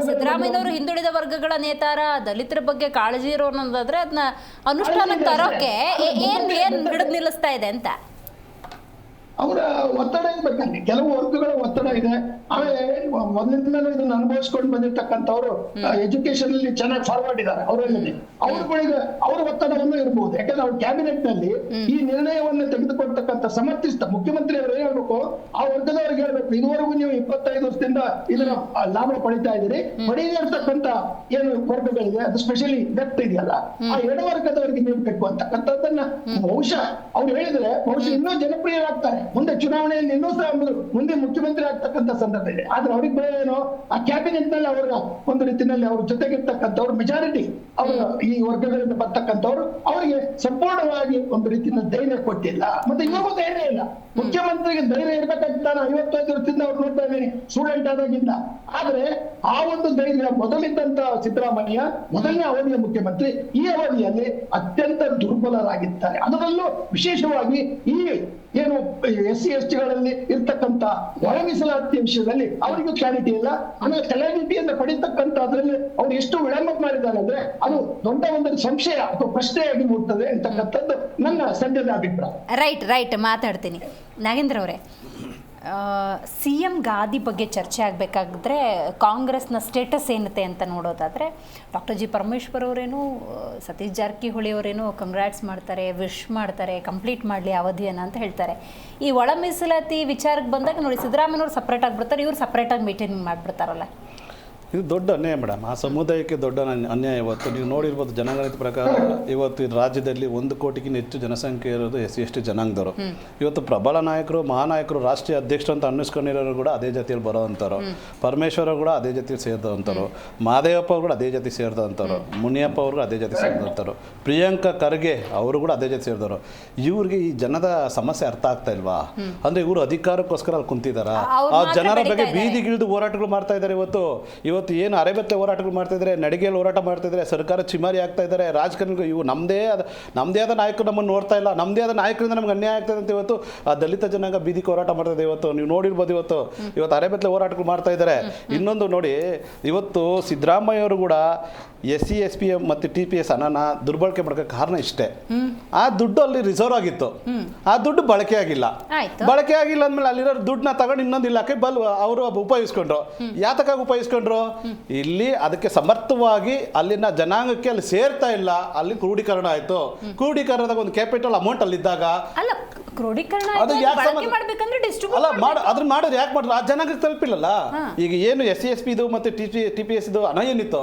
ಸಿದ್ದರಾಮಯ್ಯನವರು ಹಿಂದುಳಿದ ವರ್ಗಗಳ ನೇತಾರ, ದಲಿತರ ಬಗ್ಗೆ ಕಾಳಜಿ ಇರೋ ಅನ್ನೋದಾದ್ರೆ ಅದನ್ನ ಅನುಷ್ಠಾನಕ್ಕೆ ತರೋಕೆ ಏನ್ ಹಿಡಿದು ನಿಲ್ಲಿಸ್ತಾ ಇದೆ ಅಂತ ಅವರ ಒತ್ತಡ ಇರ್ಬೇಕಂದ್ರೆ ಕೆಲವು ವರ್ಗಗಳ ಒತ್ತಡ ಇದೆ. ಆಮೇಲೆ ಮೊದಲಿಂದಲೂ ಇದನ್ನ ಅನುಭವಿಸ್ಕೊಂಡು ಬಂದಿರ್ತಕ್ಕಂಥವ್ರು ಎಜುಕೇಶನ್ ಅಲ್ಲಿ ಚೆನ್ನಾಗಿ ಫಾರ್ವರ್ಡ್ ಇದ್ದಾರೆ. ಅವರಲ್ಲಿ ಅವ್ರಗಳಿಗೆ ಅವರ ಒತ್ತಡವನ್ನು ಇರಬಹುದು. ಯಾಕಂದ್ರೆ ಅವ್ರ ಕ್ಯಾಬಿನೆಟ್ ನಲ್ಲಿ ಈ ನಿರ್ಣಯವನ್ನು ತೆಗೆದುಕೊಳ್ತಕ್ಕಂಥ ಸಮರ್ಥಿಸಿದ ಮುಖ್ಯಮಂತ್ರಿ ಅವರು ಏನ್ ಹೇಳ್ಬೇಕು, ಆ ವರ್ಗದವ್ರಿಗೆ ಹೇಳ್ಬೇಕು, ಇದುವರೆಗೂ ನೀವು 25 ವರ್ಷದಿಂದ ಇದರ ಲಾಭ ಪಡಿತಾ ಇದ್ದೀರಿ, ಪಡೆಯದೇ ಇರ್ತಕ್ಕಂಥ ಏನು ವರ್ಗಗಳಿದೆ, ಅದು ಸ್ಪೆಷಲಿ ಡೆಪ್ತ್ ಇದೆಯಲ್ಲ, ಆ ಎಡವರ್ಗದವರಿಗೆ ನೀವು ಕಟ್ಟುವಂತಕ್ಕಂಥದ್ದನ್ನ ಬಹುಶಃ ಅವ್ರು ಹೇಳಿದ್ರೆ ಬಹುಶಃ ಇನ್ನೂ ಜನಪ್ರಿಯರಾಗ್ತಾರೆ. ಮುಂದೆ ಚುನಾವಣೆಯಲ್ಲಿ ಇನ್ನೂ ಸಹ ಮುಂದೆ ಮುಖ್ಯಮಂತ್ರಿ ಆಗ್ತಕ್ಕಂಥ ಸಂದರ್ಭ ಇದೆ. ಆದ್ರೆ ಅವ್ರಿಗೆ ಭಯ ಏನು, ಆ ಕ್ಯಾಬಿನೆಟ್ ನಲ್ಲಿ ಅವರ ಒಂದು ರೀತಿಯಲ್ಲಿ ಅವ್ರ ಜೊತೆಗಿರ್ತಕ್ಕಂಥವ್ರು ಮೆಜಾರಿಟಿ ಅವರು ಈ ವರ್ಗಗಳಿಂದ ಬರ್ತಕ್ಕಂಥವ್ರು ಅವರಿಗೆ ಸಂಪೂರ್ಣವಾಗಿ ಒಂದು ರೀತಿಯ ಧೈರ್ಯ ಕೊಟ್ಟಿಲ್ಲ. ಮತ್ತೆ ಇವಾಗೂ ಧೈರ್ಯ ಇಲ್ಲ. ಮುಖ್ಯಮಂತ್ರಿಗೆ ಧೈರ್ಯ ಇರ್ಬೇಕಾಗಿತ್ತು. ನಾನು 55 ವರ್ಷದಿಂದ ಅವ್ರು ನೋಡ್ತಾ ಇದ್ದೀನಿ ಸ್ಟೂಡೆಂಟ್ ಆದಾಗಿಂದ. ಆದ್ರೆ ಆ ಒಂದು ಧೈರ್ಯ ಮೊದಲಿದ್ದಂತ ಸಿದ್ದರಾಮಯ್ಯ ಮೊದಲನೇ ಅವಧಿಯ ಮುಖ್ಯಮಂತ್ರಿ ಈ ಅವಧಿಯಲ್ಲಿ ಅತ್ಯಂತ ದುರ್ಬಲರಾಗಿದ್ದಾರೆ. ಅದರಲ್ಲೂ ವಿಶೇಷವಾಗಿ ಈ ಏನು SC/ST-ಗಳಲ್ಲಿ ಇರ್ತಕ್ಕಂಥ ಒಳ ಮೀಸಲಾತಿ ವಿಷಯದಲ್ಲಿ ಅವರಿಗೂ ಕ್ಲಾರಿಟಿ ಇಲ್ಲ. ಆಮೇಲೆ ಕ್ಲಾರಿಟಿಯನ್ನು ಪಡಿತಕ್ಕಂಥ ಅದರಲ್ಲಿ ಅವ್ರು ಎಷ್ಟು ವಿಳಂಬ ಮಾಡಿದ್ದಾರೆ ಅಂದ್ರೆ ಅದು ದೊಡ್ಡ ಒಂದು ಸಂಶಯ ಅಥವಾ ಪ್ರಶ್ನೆಯಾಗಿ ಮೂಡ್ತದೆ ಅಂತಕ್ಕಂಥದ್ದು ನನ್ನ ಸದ್ಯದ ಅಭಿಪ್ರಾಯ. ರೈಟ್ ಮಾತಾಡ್ತೀನಿ. ನಾಗೇಂದ್ರ ಅವರೇ, CM ಗಾದಿ ಬಗ್ಗೆ ಚರ್ಚೆ ಆಗಬೇಕಾದ್ರೆ ಕಾಂಗ್ರೆಸ್ನ ಸ್ಟೇಟಸ್ ಏನಿದೆ ಅಂತ ನೋಡೋದಾದರೆ ಡಾಕ್ಟರ್ G. ಪರಮೇಶ್ವರ್ ಅವರೇನು ಸತೀಶ್ ಜಾರಕಿಹೊಳಿ ಅವರೇನು ಕಂಗ್ರಾಟ್ಸ್ ಮಾಡ್ತಾರೆ, ವಿಶ್ ಮಾಡ್ತಾರೆ, ಕಂಪ್ಲೀಟ್ ಮಾಡಲಿ ಅವಧಿಯನ್ನು ಅಂತ ಹೇಳ್ತಾರೆ. ಈ ಒಳ ಮೀಸಲಾತಿ ವಿಚಾರಕ್ಕೆ ಬಂದಾಗ ನೋಡಿ, ಸಿದ್ದರಾಮಯ್ಯವ್ರು ಸಪ್ರೇಟ್ ಆಗಿಬಿಡ್ತಾರೆ, ಇವ್ರು ಸಪ್ರೇಟಾಗಿ ಮೀಟಿಂಗ್ ಮಾಡಿಬಿಡ್ತಾರಲ್ಲ. ಇದು ದೊಡ್ಡ ಅನ್ಯಾಯ ಮೇಡಮ್. ಆ ಸಮುದಾಯಕ್ಕೆ ದೊಡ್ಡ ಅನ್ಯಾಯ. ಇವತ್ತು ನೀವು ನೋಡಿರ್ಬೋದು ಜನಗಣತಿ ಪ್ರಕಾರ ಇವತ್ತು ರಾಜ್ಯದಲ್ಲಿ 1 ಕೋಟಿಗಿಂತ ಹೆಚ್ಚು ಜನಸಂಖ್ಯೆ ಇರೋದು SC/ST ಜನಾಂಗದವರು. ಇವತ್ತು ಪ್ರಬಲ ನಾಯಕರು, ಮಹಾನಾಯಕರು, ರಾಷ್ಟ್ರೀಯ ಅಧ್ಯಕ್ಷರು ಅಂತ ಅನ್ನಿಸ್ಕೊಂಡಿರೋರು ಕೂಡ ಅದೇ ಜಾತಿಯಲ್ಲಿ ಬರೋವಂಥವ್ರು. ಪರಮೇಶ್ವರ ಕೂಡ ಅದೇ ಜಾತಿಯಲ್ಲಿ ಸೇರಿದಂಥವ್ರು, ಮಹದೇವಪ್ಪ ಅವರು ಕೂಡ ಅದೇ ಜಾತಿ ಸೇರಿದಂಥವ್ರು, ಮುನಿಯಪ್ಪ ಅವರು ಅದೇ ಜಾತಿ ಸೇರಿದಂಥವ್ರು, ಪ್ರಿಯಾಂಕಾ ಖರ್ಗೆ ಅವರು ಕೂಡ ಅದೇ ಜಾತಿ ಸೇರಿದವರು. ಇವ್ರಿಗೆ ಈ ಜನದ ಸಮಸ್ಯೆ ಅರ್ಥ ಆಗ್ತಾ ಇಲ್ವಾ? ಅಂದ್ರೆ ಇವರು ಅಧಿಕಾರಕ್ಕೋಸ್ಕರ ಅಲ್ಲಿ ಕುಂತಿದಾರ? ಆ ಜನರ ಬಗ್ಗೆ ಬೀದಿಗಿಳಿದು ಹೋರಾಟಗಳು ಮಾಡ್ತಾ ಇದ್ದಾರೆ. ಇವತ್ತು ಏನು ಅರೆಬೆತ್ತಲೆ ಹೋರಾಟಗಳು ಮಾಡ್ತಾ ಇದ್ದಾರೆ, ನಡಿಗೆಯಲ್ಲಿ ಹೋರಾಟ ಮಾಡ್ತಾ ಇದ್ದಾರೆ, ಸರ್ಕಾರ ಚಿಮಾರಿ ಆಗ್ತಾ ಇದ್ದಾರೆ. ರಾಜಕಾರಣಿಗಳು ಇವು ನಮ್ಮದೇ ಆದ ನಾಯಕರು ನಮ್ಮನ್ನು ನೋಡ್ತಾ ಇಲ್ಲ, ನಮ್ಮದೇ ಆದ ನಾಯಕರಿಂದ ನಮ್ಗೆ ಅನ್ಯಾಯ ಆಗ್ತದೆ ಅಂತ ಇವತ್ತು ಆ ದಲಿತ ಜನಾಂಗ ಬೀದಿಗೆ ಹೋರಾಟ ಮಾಡ್ತಾ ಇದೆ. ಇವತ್ತು ನೀವು ನೋಡಿರ್ಬೋದು, ಇವತ್ತು ಅರೆಬೆತ್ತಲೆ ಹೋರಾಟಗಳು ಮಾಡ್ತಾ ಇದ್ದಾರೆ. ಇನ್ನೊಂದು ನೋಡಿ, ಇವತ್ತು ಸಿದ್ದರಾಮಯ್ಯ ಅವರು ಕೂಡ SC/ST ಮತ್ತು TPS ಹಣನ ದುರ್ಬಳಕೆ ಮಾಡೋಕ್ಕೆ ಕಾರಣ ಇಷ್ಟೇ. ಆ ದುಡ್ಡು ಅಲ್ಲಿ ರಿಸರ್ವ್ ಆಗಿತ್ತು, ಆ ದುಡ್ಡು ಬಳಕೆ ಆಗಿಲ್ಲ. ಬಳಕೆ ಆಗಿಲ್ಲ ಅಂದಮೇಲೆ ಅಲ್ಲಿರೋ ದುಡ್ಡನ್ನ ತಗೊಂಡು ಇನ್ನೊಂದು ಇಲಾಖೆ ಅವರು ಉಪಯೋಗಿಸ್ಕೊಂಡ್ರು. ಯಾತಕ್ಕಾಗಿ ಉಪಯೋಗಿಸ್ಕೊಂಡ್ರು? ಇಲ್ಲಿ ಅದಕ್ಕೆ ಸಮರ್ಥವಾಗಿ ಅಲ್ಲಿನ ಜನಾಂಗಕ್ಕೆ ಅಲ್ಲಿ ಸೇರ್ತಾ ಇಲ್ಲ, ಅಲ್ಲಿ ಕ್ರೋಢೀಕರಣ ಆಯ್ತು. ಕ್ರೋಢೀಕರಣದಾಗ ಒಂದು ಕ್ಯಾಪಿಟಲ್ ಅಮೌಂಟ್ ಅಲ್ಲಿದ್ದಾಗ ಅದು ಯಾಕೆ ಅದನ್ನ ಮಾಡೋದು ಯಾಕೆ ಮಾಡಿದ್ರು? ಆ ಜನಾಂಗಕ್ಕೆ ತಲುಪಿಲ್ಲಲ್ಲ. ಈಗ ಏನು SC/ST ಮತ್ತು TPS ಹಣ ಏನಿತ್ತು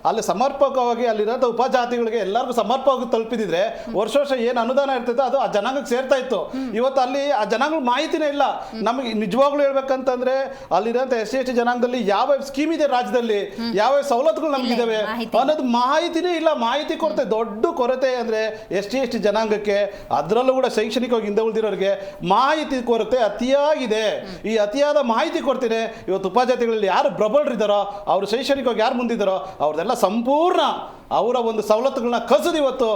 ಅಲ್ಲಿ ಸಮರ್ಪಕವಾಗಿ ಅಲ್ಲಿರೋ ಉಪಜಾತಿಗಳಿಗೆ ಎಲ್ಲರಿಗೂ ಸಮರ್ಪಕವಾಗಿ ತಲುಪಿದ್ರೆ ವರ್ಷ ಏನು ಅನುದಾನ ಇರ್ತಿತ್ತು ಅದು ಆ ಜನಾಂಗಕ್ಕೆ ಸೇರ್ತಾ ಇತ್ತು. ಇವತ್ತು ಅಲ್ಲಿ ಆ ಜನಾಂಗ ಮಾಹಿತಿನೇ ಇಲ್ಲ. ನಮಗೆ ನಿಜವಾಗ್ಲೂ ಹೇಳ್ಬೇಕಂತಂದ್ರೆ ಅಲ್ಲಿರೋ SC/ST ಜನಾಂಗದಲ್ಲಿ ಯಾವ ಸ್ಕೀಮ್ ಇದೆ, ರಾಜ್ಯದಲ್ಲಿ ಯಾವ ಸವಲತ್ತುಗಳು ನಮಗಿದಾವೆ ಅನ್ನೋದು ಮಾಹಿತಿನೇ ಇಲ್ಲ. ಮಾಹಿತಿ ಕೊರತೆ, ದೊಡ್ಡ ಕೊರತೆ ಅಂದ್ರೆ SC/ST ಜನಾಂಗಕ್ಕೆ. ಅದರಲ್ಲೂ ಕೂಡ ಶೈಕ್ಷಣಿಕವಾಗಿ ಹಿಂದೆ ಉಳಿದಿರೋರಿಗೆ ಮಾಹಿತಿ ಕೊರತೆ ಅತಿಯಾಗಿದೆ. ಈ ಅತಿಯಾದ ಮಾಹಿತಿ ಕೊಡ್ತೀನಿ. ಇವತ್ತು ಉಪಜಾತಿಗಳಲ್ಲಿ ಯಾರು ಪ್ರಬಲರಿದ್ದಾರೋ, ಅವರು ಶೈಕ್ಷಣಿಕವಾಗಿ ಯಾರು ಮುಂದಿದ್ದಾರೋ ಅವ್ರದೆಲ್ಲ ಸಂಪೂರ್ಣ ಅವರ ಒಂದು ಸವಲತ್ತುಗಳನ್ನ ಕಸಿದು ಇವತ್ತು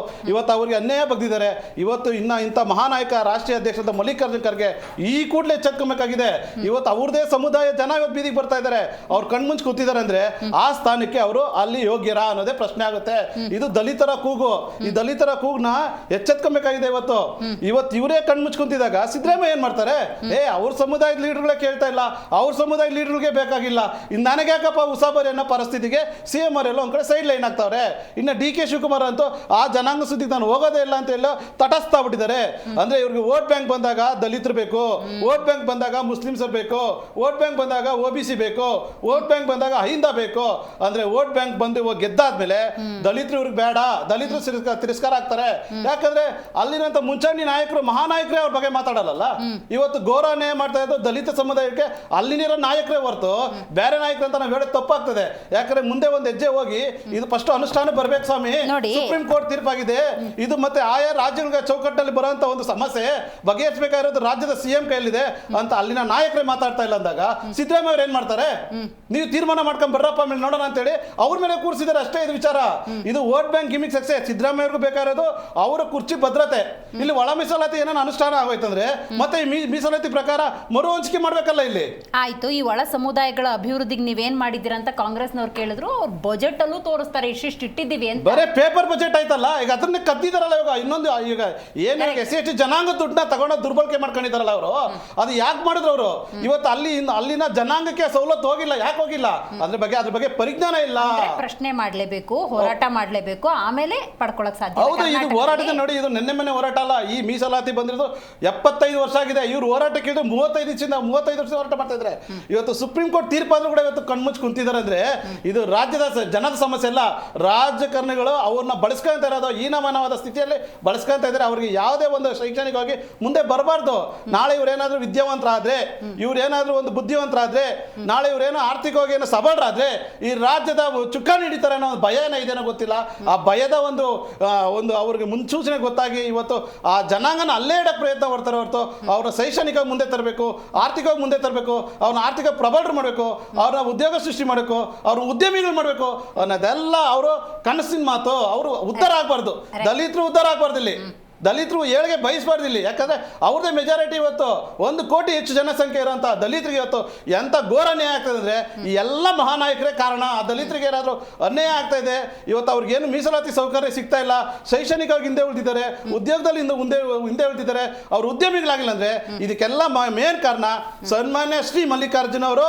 ಅವರಿಗೆ ಅನ್ಯಾಯ ಬಗ್ದಿದ್ದಾರೆ. ಇವತ್ತು ಇಂಥ ಮಹಾನಾಯಕ ರಾಷ್ಟ್ರೀಯ ಅಧ್ಯಕ್ಷರಾದ ಮಲ್ಲಿಕಾರ್ಜುನ ಖರ್ಗೆ ಈ ಕೂಡಲೇ ಎಚ್ಚೆತ್ಕೊಬೇಕಾಗಿದೆ. ಇವತ್ತು ಅವ್ರದೇ ಸಮುದಾಯ ಜನ ಇವತ್ತು ಬೀದಿಗೆ ಬರ್ತಾ ಇದ್ದಾರೆ. ಅವ್ರು ಕಣ್ಮುಂಚ್ ಕೂತಿದ್ದಾರೆ ಅಂದ್ರೆ ಆ ಸ್ಥಾನಕ್ಕೆ ಅವರು ಅಲ್ಲಿ ಯೋಗ್ಯರಾ ಅನ್ನೋದೇ ಪ್ರಶ್ನೆ ಆಗುತ್ತೆ. ಇದು ದಲಿತರ ಕೂಗು. ಈ ದಲಿತರ ಕೂಗ್ನ ಎಚ್ಚೆತ್ಕೊಬೇಕಾಗಿದೆ. ಇವತ್ತು ಇವರೇ ಕಣ್ಮುಂಚ್ ಕುಂತಿದಾಗ ಸಿದ್ದರಾಮಯ್ಯ ಏನ್ ಮಾಡ್ತಾರೆ? ಅವ್ರ ಸಮುದಾಯದ ಲೀಡರ್ಗಳೇ ಕೇಳ್ತಾ ಇಲ್ಲ, ಅವ್ರ ಸಮುದಾಯದ ಲೀಡರ್ಗೆ ಬೇಕಾಗಿಲ್ಲ. ಇನ್ನು ನನಗೆ ಯಾಕಪ್ಪ ಉಸಾಬರಿ ಅನ್ನೋ ಪರಿಸ್ಥಿತಿಗೆ CM ಅವರೆಲ್ಲ ಒಂದ್ ಕಡೆ ಸೈಡ್ ಲೈನ್ ಆಗ್ತಾವ್ರೆ. ಇನ್ನು DK ಶಿವಕುಮಾರ್ ಅಂತೂ ಆ ಜನಾಂಗ ಸುದ್ದಿಗೆ ನಾನು ಹೋಗೋದೇ ಇಲ್ಲ ಅಂತ ಎಲ್ಲ ತಟಸ್ತಾ ಬಿಟ್ಟಿದ್ದಾರೆ. ಅಂದ್ರೆ ಇವ್ರಿಗೆ ವೋಟ್ ಬ್ಯಾಂಕ್ ಬಂದಾಗ ದಲಿತರು ಬೇಕು, ವೋಟ್ ಬ್ಯಾಂಕ್ ಬಂದಾಗ ಮುಸ್ಲಿಮ್ಸ್ ಬೇಕು, ವೋಟ್ ಬ್ಯಾಂಕ್ ಬಂದಾಗ OBC ಬೇಕು, ವೋಟ್ ಬ್ಯಾಂಕ್ ಬಂದಾಗ ಅಹಿಂದ ಬೇಕು. ಅಂದ್ರೆ ವೋಟ್ ಬ್ಯಾಂಕ್ ಬಂದು ಗೆದ್ದಾದ್ಮೇಲೆ ದಲಿತರು ಇವ್ರಿಗೆ ಬೇಡ, ದಲಿತರು ತಿರಸ್ಕಾರ ಆಗ್ತಾರೆ. ಯಾಕಂದ್ರೆ ಅಲ್ಲಿರಂತ ಮುಂಚೂಣಿ ನಾಯಕರು, ಮಹಾನಾಯಕರೇ ನಾಯಕರೇ ಅವ್ರ ಬಗ್ಗೆ ಮಾತಾಡಲ್ಲ. ಇವತ್ತು ಗೌರವನೇ ಮಾಡ್ತಾ ಇದ್ದು ದಲಿತ ಸಮುದಾಯಕ್ಕೆ ಅಲ್ಲಿನಿರೋ ನಾಯಕರೇ ಹೊರತು ಬೇರೆ ನಾಯಕರು ಅಂತ ನಾವು ಹೇಳೋದು ತಪ್ಪಾಗ್ತದೆ. ಯಾಕಂದ್ರೆ ಮುಂದೆ ಒಂದು ಹೆಜ್ಜೆ ಹೋಗಿ ಇದು ಫಸ್ಟ್ ಅನುಷ್ಠಾನ ಬರ್ಬೇಕು ಸ್ವಾಮಿ. ಸುಪ್ರೀಂ ಕೋರ್ಟ್ ತೀರ್ಪಾಗಿದೆ ಇದು. ಮತ್ತೆ ಆಯಾ ರಾಜ್ಯಗಳ ಚೌಕಟ್ಟಲ್ಲಿ ಬರುವಂತ ಒಂದು ಸಮಸ್ಯೆ ಬಗೆಹರಿಸಬೇಕಾಗಿರೋದು ರಾಜ್ಯದ ಸಿಎಂ ಕೈಯಲ್ಲಿದೆ ಅಂತ ಅಲ್ಲಿನ ನಾಯಕರೇ ಮಾತಾಡ್ತಾ ಇಲ್ಲ ಅಂದಾಗ ಸಿದ್ದರಾಮಯ್ಯ ಅವ್ರು ಏನ್ ಮಾಡ್ತಾರೆ? ನೀವು ತೀರ್ಮಾನ ಮಾಡ್ಕೊಂಡ್ ಬರ್ರಪ್ಪ ಮೇಲೆ ನೋಡೋಣ ಅಂತೇಳಿ ಅವ್ರ ಮೇಲೆ ಕೂರಿಸಿದಾರೆ ಅಷ್ಟೇ. ಇದು ವಿಚಾರ, ಇದು vote bank gimmick success. Siddaramaiah ಅವ್ರಿಗೂ ಬೇಕಾಗಿರೋದು ಅವರ ಕುರ್ಚಿ ಭದ್ರತೆ. ಇಲ್ಲಿ ಒಳ ಮೀಸಲಾತಿ ಏನೋ ಅನುಷ್ಠಾನ ಆಗೋಯ್ತಂದ್ರೆ ಮತ್ತೆ ಈ ಮೀಸಲಾತಿ ಪ್ರಕಾರ ಮರು ಹಂಚಿಕೆ ಮಾಡ್ಬೇಕಲ್ಲ ಇಲ್ಲಿ. ಆಯ್ತು, ಈ ಒಳ ಸಮುದಾಯಗಳ ಅಭಿವೃದ್ಧಿಗೆ ನೀವೇನ್ ಮಾಡಿದ್ದೀರಾ ಅಂತ ಕಾಂಗ್ರೆಸ್ನವ್ರು ಕೇಳಿದ್ರು. ಅವ್ರು ಬಜೆಟ್ ಅಲ್ಲೂ ತೋರಿಸ್ತಾರೆ ಇಷ್ಟಿಷ್ಟು ಇಟ್ಟಿದ್ದೀವಿ ಅಂತ. ಬರೇ ಪೇಪರ್ ಬಜೆಟ್ ಆಯ್ತಲ್ಲ, ಈಗ ಅದನ್ನ ಕದ್ದಿದಾರಲ್ಲ. ಇವಾಗ ಇನ್ನೊಂದು ಈಗ ಏನು SC/ST ಜನಾಂಗ ದುಡ್ಡನ್ನ ತಗೊಂಡ ದುರ್ಬಳಕೆ ಮಾಡ್ಕೊಂಡಿದಾರಲ್ಲ ಅವರು. ಅದು ಯಾಕೆ ಮಾಡಿದ್ರು ಅವರು? ಇವತ್ತು ಅಲ್ಲಿನ ಜನಾಂಗಕ್ಕೆ ಸವಲತ್ತು ಹೋಗಿಲ್ಲ. ಯಾಕೆ ಹೋಗಿಲ್ಲ? ಅದ್ರ ಬಗ್ಗೆ ಪರಿಜ್ಞಾನ ಇಲ್ಲ. ಪ್ರಶ್ನೆ ಮಾಡ್ಲೇಬೇಕು, ಹೋರಾಟ ಮಾಡ್ಲೇಬೇಕು, ಆಮೇಲೆ ಪಡ್ಕೊಳಕ್ ಸಾಧ್ಯ. ಹೌದು, ಇದು ಹೋರಾಟದ ನೋಡಿ, ಇದು ನೆನ್ನೆ ಹೋರಾಟ ಅಲ್ಲ. ಈ ಮೀಸಲಾತಿ ಬಂದಿರೋದು 75 ವರ್ಷ ಆಗಿದೆ. ಇವ್ರು ಹೋರಾಟಕ್ಕೆ 35 ವರ್ಷ ಹೋರಾಟ ಮಾಡ್ತಾ ಇದ್ರೆ ಇವತ್ತು ಸುಪ್ರೀಂ ಕೋರ್ಟ್ ತೀರ್ಪಾದ್ರೂ ಕೂಡ ಇವತ್ತು ಕಣ್ಮುಚ್ಚಿ ಕುಂತಿದ್ದಾರೆ ಅಂದ್ರೆ ಇದು ರಾಜ್ಯದ ಜನದ ಸಮಸ್ಯೆ ಅಲ್ಲ. ರಾಜಕಾರಣಿಗಳು ಅವ್ರನ್ನ ಬಳಸ್ಕೊಂತ ಇರೋದು ಹೀನಮಾನವಾದ ಸ್ಥಿತಿಯಲ್ಲಿ ಬಳಸ್ಕೊಂತ ಇದ್ದಾರೆ. ಅವ್ರಿಗೆ ಯಾವುದೇ ಒಂದು ಶೈಕ್ಷಣಿಕವಾಗಿ ಮುಂದೆ ಬರಬಾರ್ದು. ನಾಳೆ ಇವ್ರೇನಾದ್ರೂ ವಿದ್ಯಾವಂತರಾದ್ರೆ, ಇವ್ರೇನಾದ್ರೂ ಒಂದು ಬುದ್ಧಿವಂತರಾದ್ರೆ, ನಾಳೆ ಇವ್ರೇನೋ ಆರ್ಥಿಕವಾಗಿ ಏನೋ ಸಬಲರಾದ್ರೆ ಈ ರಾಜ್ಯದ ಚುಕ್ಕಾಣಿ ಹಿಡಿತಾರೆ ಅನ್ನೋ ಭಯ ಏನೋ ಇದೇನೋ ಗೊತ್ತಿಲ್ಲ. ಆ ಭಯದ ಒಂದು ಅವ್ರಿಗೆ ಮುನ್ಸೂಚನೆ ಗೊತ್ತಾಗಿ ಇವತ್ತು ಆ ಜನಾಂಗನ ಅಲ್ಲೇ ಇಡಕ್ಕೆ ಪ್ರಯತ್ನ ಮಾಡ್ತಾರೆ ಹೊರತು ಅವ್ರ ಶೈಕ್ಷಣಿಕವಾಗಿ ಮುಂದೆ ತರಬೇಕು, ಆರ್ಥಿಕವಾಗಿ ಮುಂದೆ ತರಬೇಕು, ಅವ್ರನ್ನ ಆರ್ಥಿಕ ಪ್ರಬಲರು ಮಾಡಬೇಕು, ಅವ್ರನ್ನ ಉದ್ಯೋಗ ಸೃಷ್ಟಿ ಮಾಡಬೇಕು, ಅವ್ರ ಉದ್ಯಮಿಗಳು ಮಾಡಬೇಕು ಅನ್ನೋದೆಲ್ಲ ಅವರು ಕನಸಿನ ಮಾತು. ಅವರು ಉದ್ಧಾರ ಆಗಬಾರ್ದು, ದಲಿತರು ಉದ್ಧಾರ ಆಗಬಾರ್ದು. ಇಲ್ಲಿ ದಲಿತರು ಏಳಿಗೆ ಬಯಸಬಾರ್ದು ಇಲ್ಲಿ. ಯಾಕಂದ್ರೆ ಅವ್ರದ್ದೇ ಮೆಜಾರಿಟಿ. ಇವತ್ತು 1 ಕೋಟಿ ಹೆಚ್ಚು ಜನಸಂಖ್ಯೆ ಇರೋಂಥ ದಲಿತರಿಗೆ ಇವತ್ತು ಎಂಥ ಘೋರ ಅನ್ಯಾಯ ಆಗ್ತದೆ ಅಂದರೆ ಈ ಎಲ್ಲ ಮಹಾನಾಯಕರೇ ಕಾರಣ. ಆ ದಲಿತರಿಗೆ ಏನಾದರೂ ಅನ್ಯಾಯ ಆಗ್ತಾ ಇದೆ. ಇವತ್ತು ಅವ್ರಿಗೇನು ಮೀಸಲಾತಿ ಸೌಕರ್ಯ ಸಿಗ್ತಾ ಇಲ್ಲ, ಶೈಕ್ಷಣಿಕವಾಗಿ ಹಿಂದೆ ಉಳಿದಿದ್ದಾರೆ, ಉದ್ಯೋಗದಲ್ಲಿ ಹಿಂದೆ ಉಳಿದಿದ್ದಾರೆ, ಅವ್ರ ಉದ್ಯಮಿಗಳಾಗಿಲ್ಲ ಅಂದರೆ ಇದಕ್ಕೆಲ್ಲ ಮೇನ್ ಕಾರಣ ಸನ್ಮಾನ್ಯ ಶ್ರೀ ಮಲ್ಲಿಕಾರ್ಜುನ ಅವರು,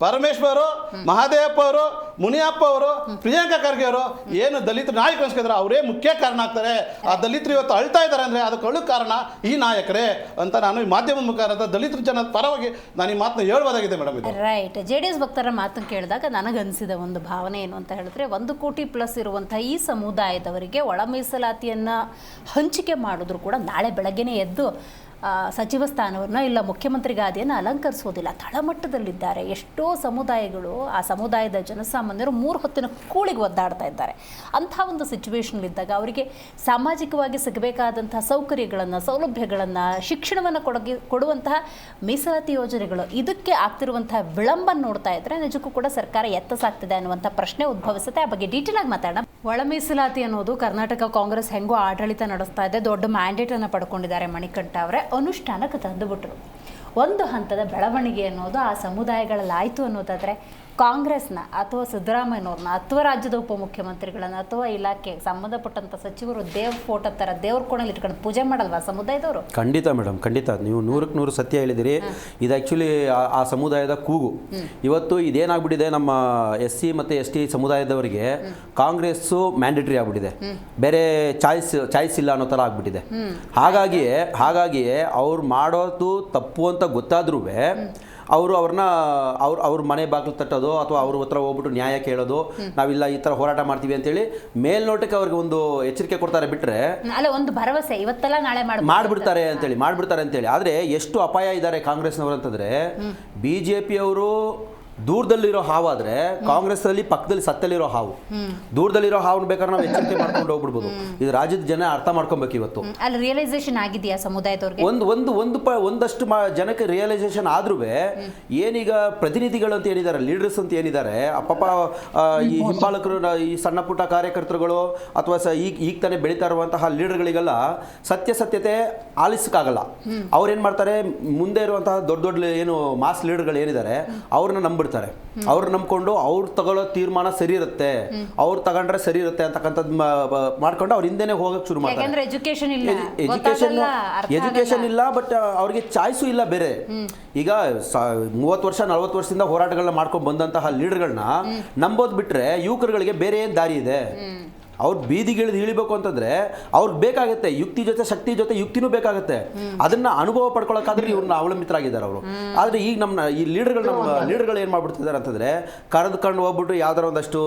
ಪರಮೇಶ್ವರ್ ಅವರು, ಮಹಾದೇವಪ್ಪ ಅವರು, ಮುನಿಯಪ್ಪ ಅವರು, ಪ್ರಿಯಾಂಕಾ ಖರ್ಗೆ ಅವರು ಏನು ದಲಿತ ನಾಯಕರು ಅನ್ಸ್ಕಿದ್ರೆ ಅವರೇ ಮುಖ್ಯ ಕಾರಣ ಆಗ್ತಾರೆ. ಆ ದಲಿತರು ಇವತ್ತು ಅಳ್ತಾ ಇದ್ದಾರೆ ಅಂದ್ರೆ ಅದಕ್ಕೆ ಅಳು ಕಾರಣ ಈ ನಾಯಕರೇ ಅಂತ ನಾನು ಈ ಮಾಧ್ಯಮದ ಮುಖಾಂತರ ದಲಿತರ ಜನದ ಪರವಾಗಿ ನಾನು ಈ ಮಾತನ್ನ ಹೇಳ್ಬೋದಾಗಿದೆ ಮೇಡಮ್. ಇದು ರೈಟ್. JDS ಭಕ್ತರ ಮಾತನ್ನು ಕೇಳಿದಾಗ ನನಗನ್ಸಿದ ಒಂದು ಭಾವನೆ ಏನು ಅಂತ ಹೇಳಿದ್ರೆ 1 ಕೋಟಿ ಪ್ಲಸ್ ಇರುವಂಥ ಈ ಸಮುದಾಯದವರಿಗೆ ಒಳ ಮೀಸಲಾತಿಯನ್ನು ಹಂಚಿಕೆ ಮಾಡಿದ್ರು ಕೂಡ ನಾಳೆ ಬೆಳಗ್ಗೆನೇ ಎದ್ದು ಸಚಿವ ಸ್ಥಾನವನ್ನು ಇಲ್ಲ ಮುಖ್ಯಮಂತ್ರಿ ಗಾದಿಯನ್ನು ಅಲಂಕರಿಸೋದಿಲ್ಲ. ತಳಮಟ್ಟದಲ್ಲಿದ್ದಾರೆ ಎಷ್ಟೋ ಸಮುದಾಯಗಳು. ಆ ಸಮುದಾಯದ ಜನಸಾಮಾನ್ಯರು 3 ಹೊತ್ತಿನ ಕೂಳಿಗೆ ಒದ್ದಾಡ್ತಾ ಇದ್ದಾರೆ. ಅಂಥ ಒಂದು ಸಿಚುವೇಶನ್ಲಿದ್ದಾಗ ಅವರಿಗೆ ಸಾಮಾಜಿಕವಾಗಿ ಸಿಗಬೇಕಾದಂತಹ ಸೌಕರ್ಯಗಳನ್ನು, ಸೌಲಭ್ಯಗಳನ್ನು, ಶಿಕ್ಷಣವನ್ನು ಕೊಡುವಂತಹ ಮೀಸಲಾತಿ ಯೋಜನೆಗಳು ಇದಕ್ಕೆ ಆಗ್ತಿರುವಂತಹ ವಿಳಂಬ ನೋಡ್ತಾ ಇದ್ರೆ ನಿಜಕ್ಕೂ ಕೂಡ ಸರ್ಕಾರ ಎತ್ತಸಾಗ್ತಿದೆ ಅನ್ನುವಂಥ ಪ್ರಶ್ನೆ ಉದ್ಭವಿಸುತ್ತೆ. ಆ ಬಗ್ಗೆ ಡೀಟೇಲ್ ಆಗಿ ಮಾತಾಡೋಣ. ಒಳ ಮೀಸಲಾತಿ ಅನ್ನೋದು ಕರ್ನಾಟಕ ಕಾಂಗ್ರೆಸ್ ಹೆಂಗೋ ಆಡಳಿತ ನಡೆಸ್ತಾ ಇದೆ, ದೊಡ್ಡ ಮ್ಯಾಂಡೇಟನ್ನು ಪಡ್ಕೊಂಡಿದ್ದಾರೆ ಮಣಿಕಂಠ ಅವರೇ. ಅನುಷ್ಠಾನಕ್ಕೆ ತಂದುಬಿಟ್ರು. ಒಂದು ಹಂತದ ಬೆಳವಣಿಗೆ ಅನ್ನೋದು ಆ ಸಮುದಾಯಗಳಲ್ಲಾಯಿತು ಅನ್ನೋದಾದರೆ ಕಾಂಗ್ರೆಸ್ನ ಅಥವಾ ಸಿದ್ದರಾಮಯ್ಯನವ್ರನ್ನ ಅಥವಾ ರಾಜ್ಯದ ಉಪಮುಖ್ಯಮಂತ್ರಿಗಳನ್ನ ಅಥವಾ ಇಲಾಖೆಗೆ ಸಂಬಂಧಪಟ್ಟಂಥ ಸಚಿವರು ದೇವ್ರ ಫೋಟೋ ಥರ ದೇವ್ರ ಕೋಣಲ್ಲಿ ಇಟ್ಕೊಂಡು ಪೂಜೆ ಮಾಡಲ್ವಾ ಸಮುದಾಯದವರು? ಖಂಡಿತ ಮೇಡಮ್, ಖಂಡಿತ. ನೀವು 100ಕ್ಕೆ 100 ಸತ್ಯ ಹೇಳಿದಿರಿ. ಇದು ಆ್ಯಕ್ಚುಲಿ ಆ ಸಮುದಾಯದ ಕೂಗು. ಇವತ್ತು ಇದೇನಾಗ್ಬಿಟ್ಟಿದೆ, ನಮ್ಮ SC ಮತ್ತು ST ಸಮುದಾಯದವರಿಗೆ ಕಾಂಗ್ರೆಸ್ಸು ಮ್ಯಾಂಡೇಟ್ರಿ ಆಗ್ಬಿಟ್ಟಿದೆ, ಬೇರೆ ಚಾಯ್ಸ್ ಇಲ್ಲ ಅನ್ನೋ ಥರ ಆಗ್ಬಿಟ್ಟಿದೆ. ಹಾಗಾಗಿಯೇ ಅವ್ರು ಮಾಡೋದು ತಪ್ಪು ಅಂತ ಗೊತ್ತಾದ್ರೂ ಅವ್ರ ಮನೆ ಬಾಗಿಲು ತಟ್ಟೋದು ಅಥವಾ ಅವ್ರ ಹತ್ರ ಹೋಗ್ಬಿಟ್ಟು ನ್ಯಾಯ ಕೇಳೋದು, ನಾವಿಲ್ಲ ಈ ಥರ ಹೋರಾಟ ಮಾಡ್ತೀವಿ ಅಂತೇಳಿ ಮೇಲ್ನೋಟಕ್ಕೆ ಅವ್ರಿಗೆ ಒಂದು ಎಚ್ಚರಿಕೆ ಕೊಡ್ತಾರೆ. ಬಿಟ್ಟರೆ ಅಲ್ಲ, ಒಂದು ಭರವಸೆ ಇವತ್ತೆಲ್ಲ ನಾಳೆ ಮಾಡ್ಬಿಡ್ತಾರೆ ಅಂತೇಳಿ. ಆದರೆ ಎಷ್ಟು ಅಪಾಯ ಇದ್ದಾರೆ ಕಾಂಗ್ರೆಸ್ನವರು ಅಂತಂದರೆ, BJP ಅವರು ದೂರದಲ್ಲಿರೋ ಹಾವಾದರೆ ಕಾಂಗ್ರೆಸ್ನಲ್ಲಿ ಪಕ್ಕದಲ್ಲಿ ಸತ್ತಲ್ಲಿರೋ ಹಾವು. ದೂರದಲ್ಲಿರೋ ಹಾವು ಬೇಕಾದ್ರೆ ನಾವು ಎಚ್ಚರಿಕೆ ಮಾಡ್ಕೊಂಡು ಹೋಗ್ಬಿಡ್ಬೋದು. ಇದು ರಾಜ್ಯದ ಜನ ಅರ್ಥ ಮಾಡ್ಕೊಬೇಕು. ಇವತ್ತು ಅಲ್ಲಿ ರಿಯಲೈಸೇಷನ್ ಆಗಿದೆಯಾ ಸಮುದಾಯದವ್ರಿಗೆ? ಒಂದಷ್ಟು ಜನಕ್ಕೆ ರಿಯಲೈಸೇಷನ್ ಆದ್ರೂ ಏನೀಗ ಪ್ರತಿನಿಧಿಗಳು ಅಂತ ಏನಿದ್ದಾರೆ, ಲೀಡರ್ಸ್ ಅಂತ ಏನಿದ್ದಾರೆ, ಪಾಪ ಈ ಹಿಂಬಾಲಕರು, ಈ ಸಣ್ಣ ಪುಟ್ಟ ಕಾರ್ಯಕರ್ತರುಗಳು ಅಥವಾ ಈಗ ತಾನೇ ಬೆಳೀತಾ ಇರುವಂತಹ ಲೀಡರ್ಗಳಿಗೆಲ್ಲ ಸತ್ಯತೆ ಆಲಿಸಕ್ಕಾಗಲ್ಲ. ಅವ್ರೇನ್ ಮಾಡ್ತಾರೆ, ಮುಂದೆ ಇರುವಂತಹ ದೊಡ್ಡ ಏನು ಮಾಸ್ ಲೀಡರ್ಗಳು ಏನಿದ್ದಾರೆ ಅವ್ರನ್ನ ನಂಬಿಡ್ತಾರೆ. ಅವ್ರು ನಂಬ್ಕೊಂಡು ಅವ್ರು ತಗೊಳ್ಳೋ ತೀರ್ಮಾನ ಸರಿ ಇರುತ್ತೆ, ಅವ್ರು ತಗೊಂಡ್ರೆ ಸರಿ ಇರುತ್ತೆ ಅಂತಕ್ಕಂಥದ್ದು ಮಾಡ್ಕೊಂಡು ಅವ್ರ ಹಿಂದೆನೆ ಹೋಗಕ್ಕೆ ಶುರು ಮಾಡ್ತಾರೆ. ಎಜುಕೇಶನ್ ಇಲ್ಲ, ಬಟ್ ಅವ್ರಿಗೆ ಚಾಯ್ಸು ಇಲ್ಲ ಬೇರೆ. ಈಗ 30 ವರ್ಷ 40 ವರ್ಷದಿಂದ ಹೋರಾಟಗಳನ್ನ ಮಾಡ್ಕೊಂಡು ಬಂದಂತಹ ಲೀಡರ್ಗಳನ್ನ ನಂಬೋದು ಬಿಟ್ರೆ ಯುವಕರುಗಳಿಗೆ ಬೇರೆ ಏನು ದಾರಿ ಇದೆ? ಅವ್ರು ಬೀದಿಗಿಳಿದು ಇಳಿಬೇಕು ಅಂತಂದರೆ ಅವ್ರಿಗೆ ಬೇಕಾಗುತ್ತೆ ಯುಕ್ತಿ ಜೊತೆ ಶಕ್ತಿ ಜೊತೆ ಯುಕ್ತಿನೂ ಬೇಕಾಗುತ್ತೆ. ಅದನ್ನು ಅನುಭವ ಪಡ್ಕೊಳ್ಳೋಕ್ಕಾದ್ರೆ ಇವ್ರನ್ನ ಅವಲಂಬಿತರಾಗಿದ್ದಾರೆ ಅವರು. ಆದರೆ ಈಗ ಈ ಲೀಡರ್ಗಳು ಏನು ಮಾಡ್ಬಿಡ್ತಿದ್ದಾರೆ ಅಂತಂದರೆ ಕರೆದುಕೊಂಡು ಹೋಗ್ಬಿಟ್ಟು ಯಾವ್ದಾರ ಒಂದಷ್ಟು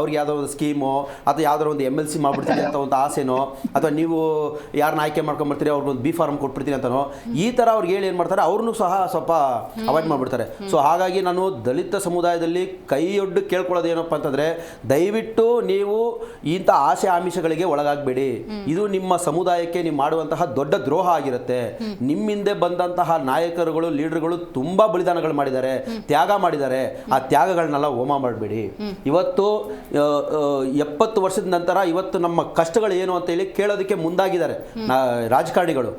ಅವ್ರಿಗೆ ಯಾವ್ದಾರ ಒಂದು ಸ್ಕೀಮು ಅಥವಾ ಯಾವ್ದಾರ ಒಂದು MLC ಮಾಡ್ಬಿಡ್ತೀನಿ ಅಂತ ಒಂದು ಆಸೆನೋ, ಅಥವಾ ನೀವು ಯಾರನ್ನ ಆಯ್ಕೆ ಮಾಡ್ಕೊಂಡ್ಬರ್ತೀರಿ ಅವ್ರಿಗೊಂದು B ಫಾರ್ಮ್ ಕೊಟ್ಬಿಡ್ತೀನಿ ಅಂತನೋ, ಈ ಥರ ಅವ್ರಿಗೆ ಹೇಳಿ ಏನು ಮಾಡ್ತಾರೆ ಅವ್ರನ್ನೂ ಸಹ ಸ್ವಲ್ಪ ಅವಾಯ್ಡ್ ಮಾಡಿಬಿಡ್ತಾರೆ. ಸೊ ಹಾಗಾಗಿ ನಾನು ದಲಿತ ಸಮುದಾಯದಲ್ಲಿ ಕೈಯೊಡ್ಡು ಕೇಳ್ಕೊಳ್ಳೋದು ಏನಪ್ಪ ಅಂತಂದರೆ, ದಯವಿಟ್ಟು ನೀವು ಇಂಥ ಆಸೆ ಆಮಿಷಗಳಿಗೆ ಒಳಗಾಗಬೇಡಿ. ಇದು ನಿಮ್ಮ ಸಮುದಾಯಕ್ಕೆ ನೀವು ಮಾಡುವಂತಹ ದೊಡ್ಡ ದ್ರೋಹ ಆಗಿರುತ್ತೆ. ನಿಮ್ಮಿಂದೆ ಬಂದಂತಹ ನಾಯಕರುಗಳು ಲೀಡರ್ಗಳು ತುಂಬಾ ಬಲಿದಾನಗಳು ಮಾಡಿದ್ದಾರೆ, ತ್ಯಾಗ ಮಾಡಿದ್ದಾರೆ. ಆ ತ್ಯಾಗಗಳನ್ನೆಲ್ಲ ಹೋಮ ಮಾಡಬೇಡಿ. ಇವತ್ತು 70 ವರ್ಷದ ನಂತರ ಇವತ್ತು ನಮ್ಮ ಕಷ್ಟಗಳು ಏನು ಅಂತ ಹೇಳಿ ಕೇಳೋದಕ್ಕೆ ಮುಂದಾಗಿದ್ದಾರೆ ರಾಜಕಾರಣಿಗಳು.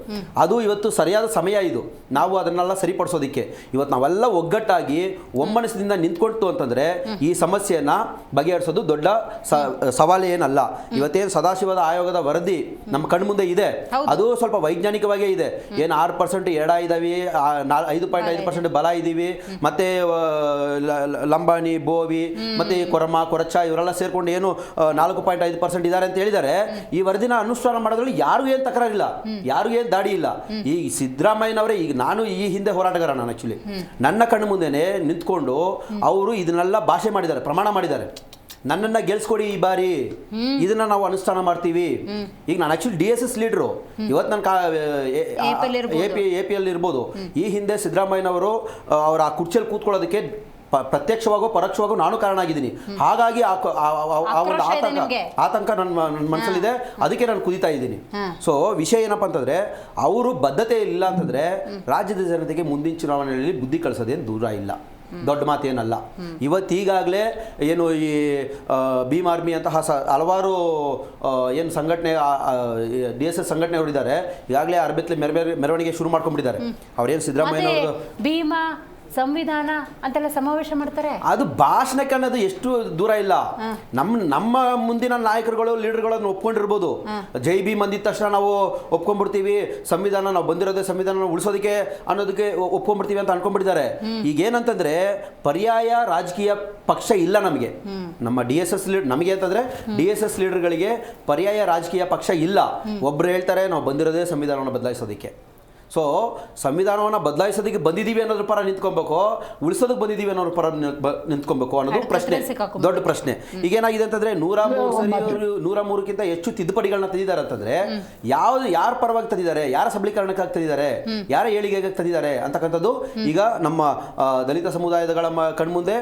ಅದು ಇವತ್ತು ಸರಿಯಾದ ಸಮಯ. ಇದು ನಾವು ಅದನ್ನೆಲ್ಲ ಸರಿಪಡಿಸೋದಕ್ಕೆ ಇವತ್ತು ನಾವೆಲ್ಲ ಒಗ್ಗಟ್ಟಾಗಿ ಒಮ್ಮನಸ್ಸಿನಿಂದ ನಿಂತ್ಕೊಳ್ತು ಅಂತಂದ್ರೆ ಈ ಸಮಸ್ಯೆಯನ್ನ ಬಗೆಹರಿಸೋದು ದೊಡ್ಡ ಸವಾಲು ಏನಲ್ಲ. ಇವತ್ತೇನು ಸದಾಶಿವದ ಆಯೋಗದ ವರದಿ ನಮ್ಮ ಕಣ್ಮುಂದೆ ಇದೆ, ಅದು ಸ್ವಲ್ಪ ವೈಜ್ಞಾನಿಕವಾಗೇ ಇದೆ. ಏನು 6% ಎಡ ಇದಾವೆ, 5.5% ಬಲ ಇದ್ದೀವಿ, ಮತ್ತೆ ಲಂಬಾಣಿ, ಬೋವಿ, ಮತ್ತೆ ಕೊರಚ ಇವರೆಲ್ಲ ಸೇರ್ಕೊಂಡು ಏನು 4.5% ಇದ್ದಾರೆ ಅಂತ ಹೇಳಿದ್ದಾರೆ. ಈ ವರದಿನ ಅನುಷ್ಠಾನ ಮಾಡೋದ್ರಲ್ಲಿ ಯಾರಿಗೂ ಏನು ತಕರಾರಿಲ್ಲ, ಯಾರಿಗೂ ಏನು ದಾಡಿ ಇಲ್ಲ. ಈ ಸಿದ್ದರಾಮಯ್ಯನವರೇ, ಈಗ ನಾನು ಈ ಹಿಂದೆ ಹೋರಾಟಗಾರ, ನಾನು ಆಕ್ಚುಲಿ ನನ್ನ ಕಣ್ಣು ಮುಂದೆನೆ ನಿಂತ್ಕೊಂಡು ಅವರು ಇದನ್ನೆಲ್ಲ ಭಾಷೆ ಮಾಡಿದ್ದಾರೆ, ಪ್ರಮಾಣ ಮಾಡಿದ್ದಾರೆ. ನನ್ನನ್ನು ಗೆಲ್ಸ್ಕೊಡಿ ಈ ಬಾರಿ, ಇದನ್ನ ನಾವು ಅನುಷ್ಠಾನ ಮಾಡ್ತೀವಿ. ಈಗ ನಾನು ಆಕ್ಚುಲಿ DSS ಲೀಡ್ರು, ಇವತ್ತು ನಾನು APL ಇರ್ಬೋದು. ಈ ಹಿಂದೆ ಸಿದ್ದರಾಮಯ್ಯನವರು ಅವರ ಆ ಕುರ್ಚಿಯಲ್ಲಿ ಕೂತ್ಕೊಳ್ಳೋದಕ್ಕೆ ಪ್ರತ್ಯಕ್ಷವಾಗೋ ಪರೋಕ್ಷವಾಗೋ ನಾನು ಕಾರಣ ಆಗಿದ್ದೀನಿ. ಹಾಗಾಗಿ ಆ ಒಂದು ಆತಂಕ ನನ್ನ ಮನಸ್ಸಲ್ಲಿದೆ, ಅದಕ್ಕೆ ನಾನು ಕುದಿತಾ ಇದ್ದೀನಿ. ಸೊ ವಿಷಯ ಏನಪ್ಪ ಅಂತಂದ್ರೆ, ಅವರು ಬದ್ಧತೆ ಇಲ್ಲ ಅಂತಂದ್ರೆ ರಾಜ್ಯದ ಜನತೆಗೆ ಮುಂದಿನ ಚುನಾವಣೆಯಲ್ಲಿ ಬುದ್ಧಿ ಕಳಿಸೋದೇನು ದೂರ ಇಲ್ಲ, ದೊಡ್ಡ ಮಾತೇನಲ್ಲ. ಇವತ್ತೀಗಾಗಲೇ ಏನು ಈ ಭೀಮ್ ಆರ್ಮಿ ಅಂತಹ ಹಲವಾರು ಏನು ಸಂಘಟನೆ DSS ಸಂಘಟನೆಯವರಿದ್ದಾರೆ, ಈಗಾಗಲೇ ಅರ್ಬೆತ್ಲೆ ಮೆರವಣಿಗೆ ಶುರು ಮಾಡ್ಕೊಂಡ್ಬಿಟ್ಟಿದ್ದಾರೆ. ಅವ್ರೇನು ಸಿದ್ದರಾಮಯ್ಯ ಅವರು ಭೀಮಾ ಸಂವಿಧಾನ ಅಂತೆಲ್ಲ ಸಮಾವೇಶ ಮಾಡ್ತಾರೆ. ಅದು ಭಾಷಣಕ್ಕೆ ಅನ್ನೋದು ಎಷ್ಟು ದೂರ ಇಲ್ಲ. ನಮ್ಮ ಮುಂದಿನ ನಾಯಕರುಗಳು ಲೀಡರ್ಗಳನ್ನು ಒಪ್ಕೊಂಡಿರ್ಬೋದು. ಜೈ ಭೀಮ್ ಅಂದಿದ ತಕ್ಷಣ ನಾವು ಒಪ್ಕೊಂಡ್ಬಿಡ್ತೀವಿ, ಸಂವಿಧಾನ ನಾವು ಬಂದಿರೋದೇ ಸಂವಿಧಾನ ಉಳಿಸೋದಕ್ಕೆ ಅನ್ನೋದಕ್ಕೆ ಒಪ್ಕೊಂಡ್ಬಿಡ್ತೀವಿ ಅಂತ ಅನ್ಕೊಂಡ್ಬಿಟ್ಟಿದ್ದಾರೆ. ಈಗೇನಂತಂದ್ರೆ ಪರ್ಯಾಯ ರಾಜಕೀಯ ಪಕ್ಷ ಇಲ್ಲ ನಮಗೆ. ನಮ್ಮ DSS ನಮಗೆ ಅಂತಂದ್ರೆ DSS ಲೀಡರ್ಗಳಿಗೆ ಪರ್ಯಾಯ ರಾಜಕೀಯ ಪಕ್ಷ ಇಲ್ಲ. ಒಬ್ರು ಹೇಳ್ತಾರೆ ನಾವು ಬಂದಿರೋದೇ ಸಂವಿಧಾನವನ್ನು ಬದಲಾಯಿಸೋದಕ್ಕೆ. ಸೊ ಸಂವಿಧಾನವನ್ನು ಬದಲಾಯಿಸೋದಕ್ಕೆ ಬಂದಿದ್ದೀವಿ ಅನ್ನೋದ್ರ ಪರ ನಿಂತ್ಕೊಬೇಕು, ಉಳಿಸೋದಕ್ಕೆ ಬಂದಿದ್ದೀವಿ ಅನ್ನೋದ್ರ ಪರ ನಿಂತ್ಕೊಬೇಕು ಅನ್ನೋದು ಪ್ರಶ್ನೆ, ದೊಡ್ಡ ಪ್ರಶ್ನೆ. ಈಗೇನಾಗಿದೆ ಅಂತಂದ್ರೆ 103ಕ್ಕಿಂತ ಹೆಚ್ಚು ತಿದ್ದುಪಡಿಗಳನ್ನ ತಂದಿದ್ದಾರೆ ಅಂತಂದ್ರೆ ಯಾರ ಪರವಾಗಿ ತಂದಿದ್ದಾರೆ, ಯಾರ ಸಬಲೀಕರಣಕ್ಕಾಗಿ ತಂದಿದ್ದಾರೆ, ಯಾರ ಏಳಿಗೆಗಾಗಿ ತಂದಿದ್ದಾರೆ ಅಂತಕ್ಕಂಥದ್ದು ಈಗ ನಮ್ಮ ದಲಿತ ಸಮುದಾಯಗಳ ಕಣ್ಮುಂದೆ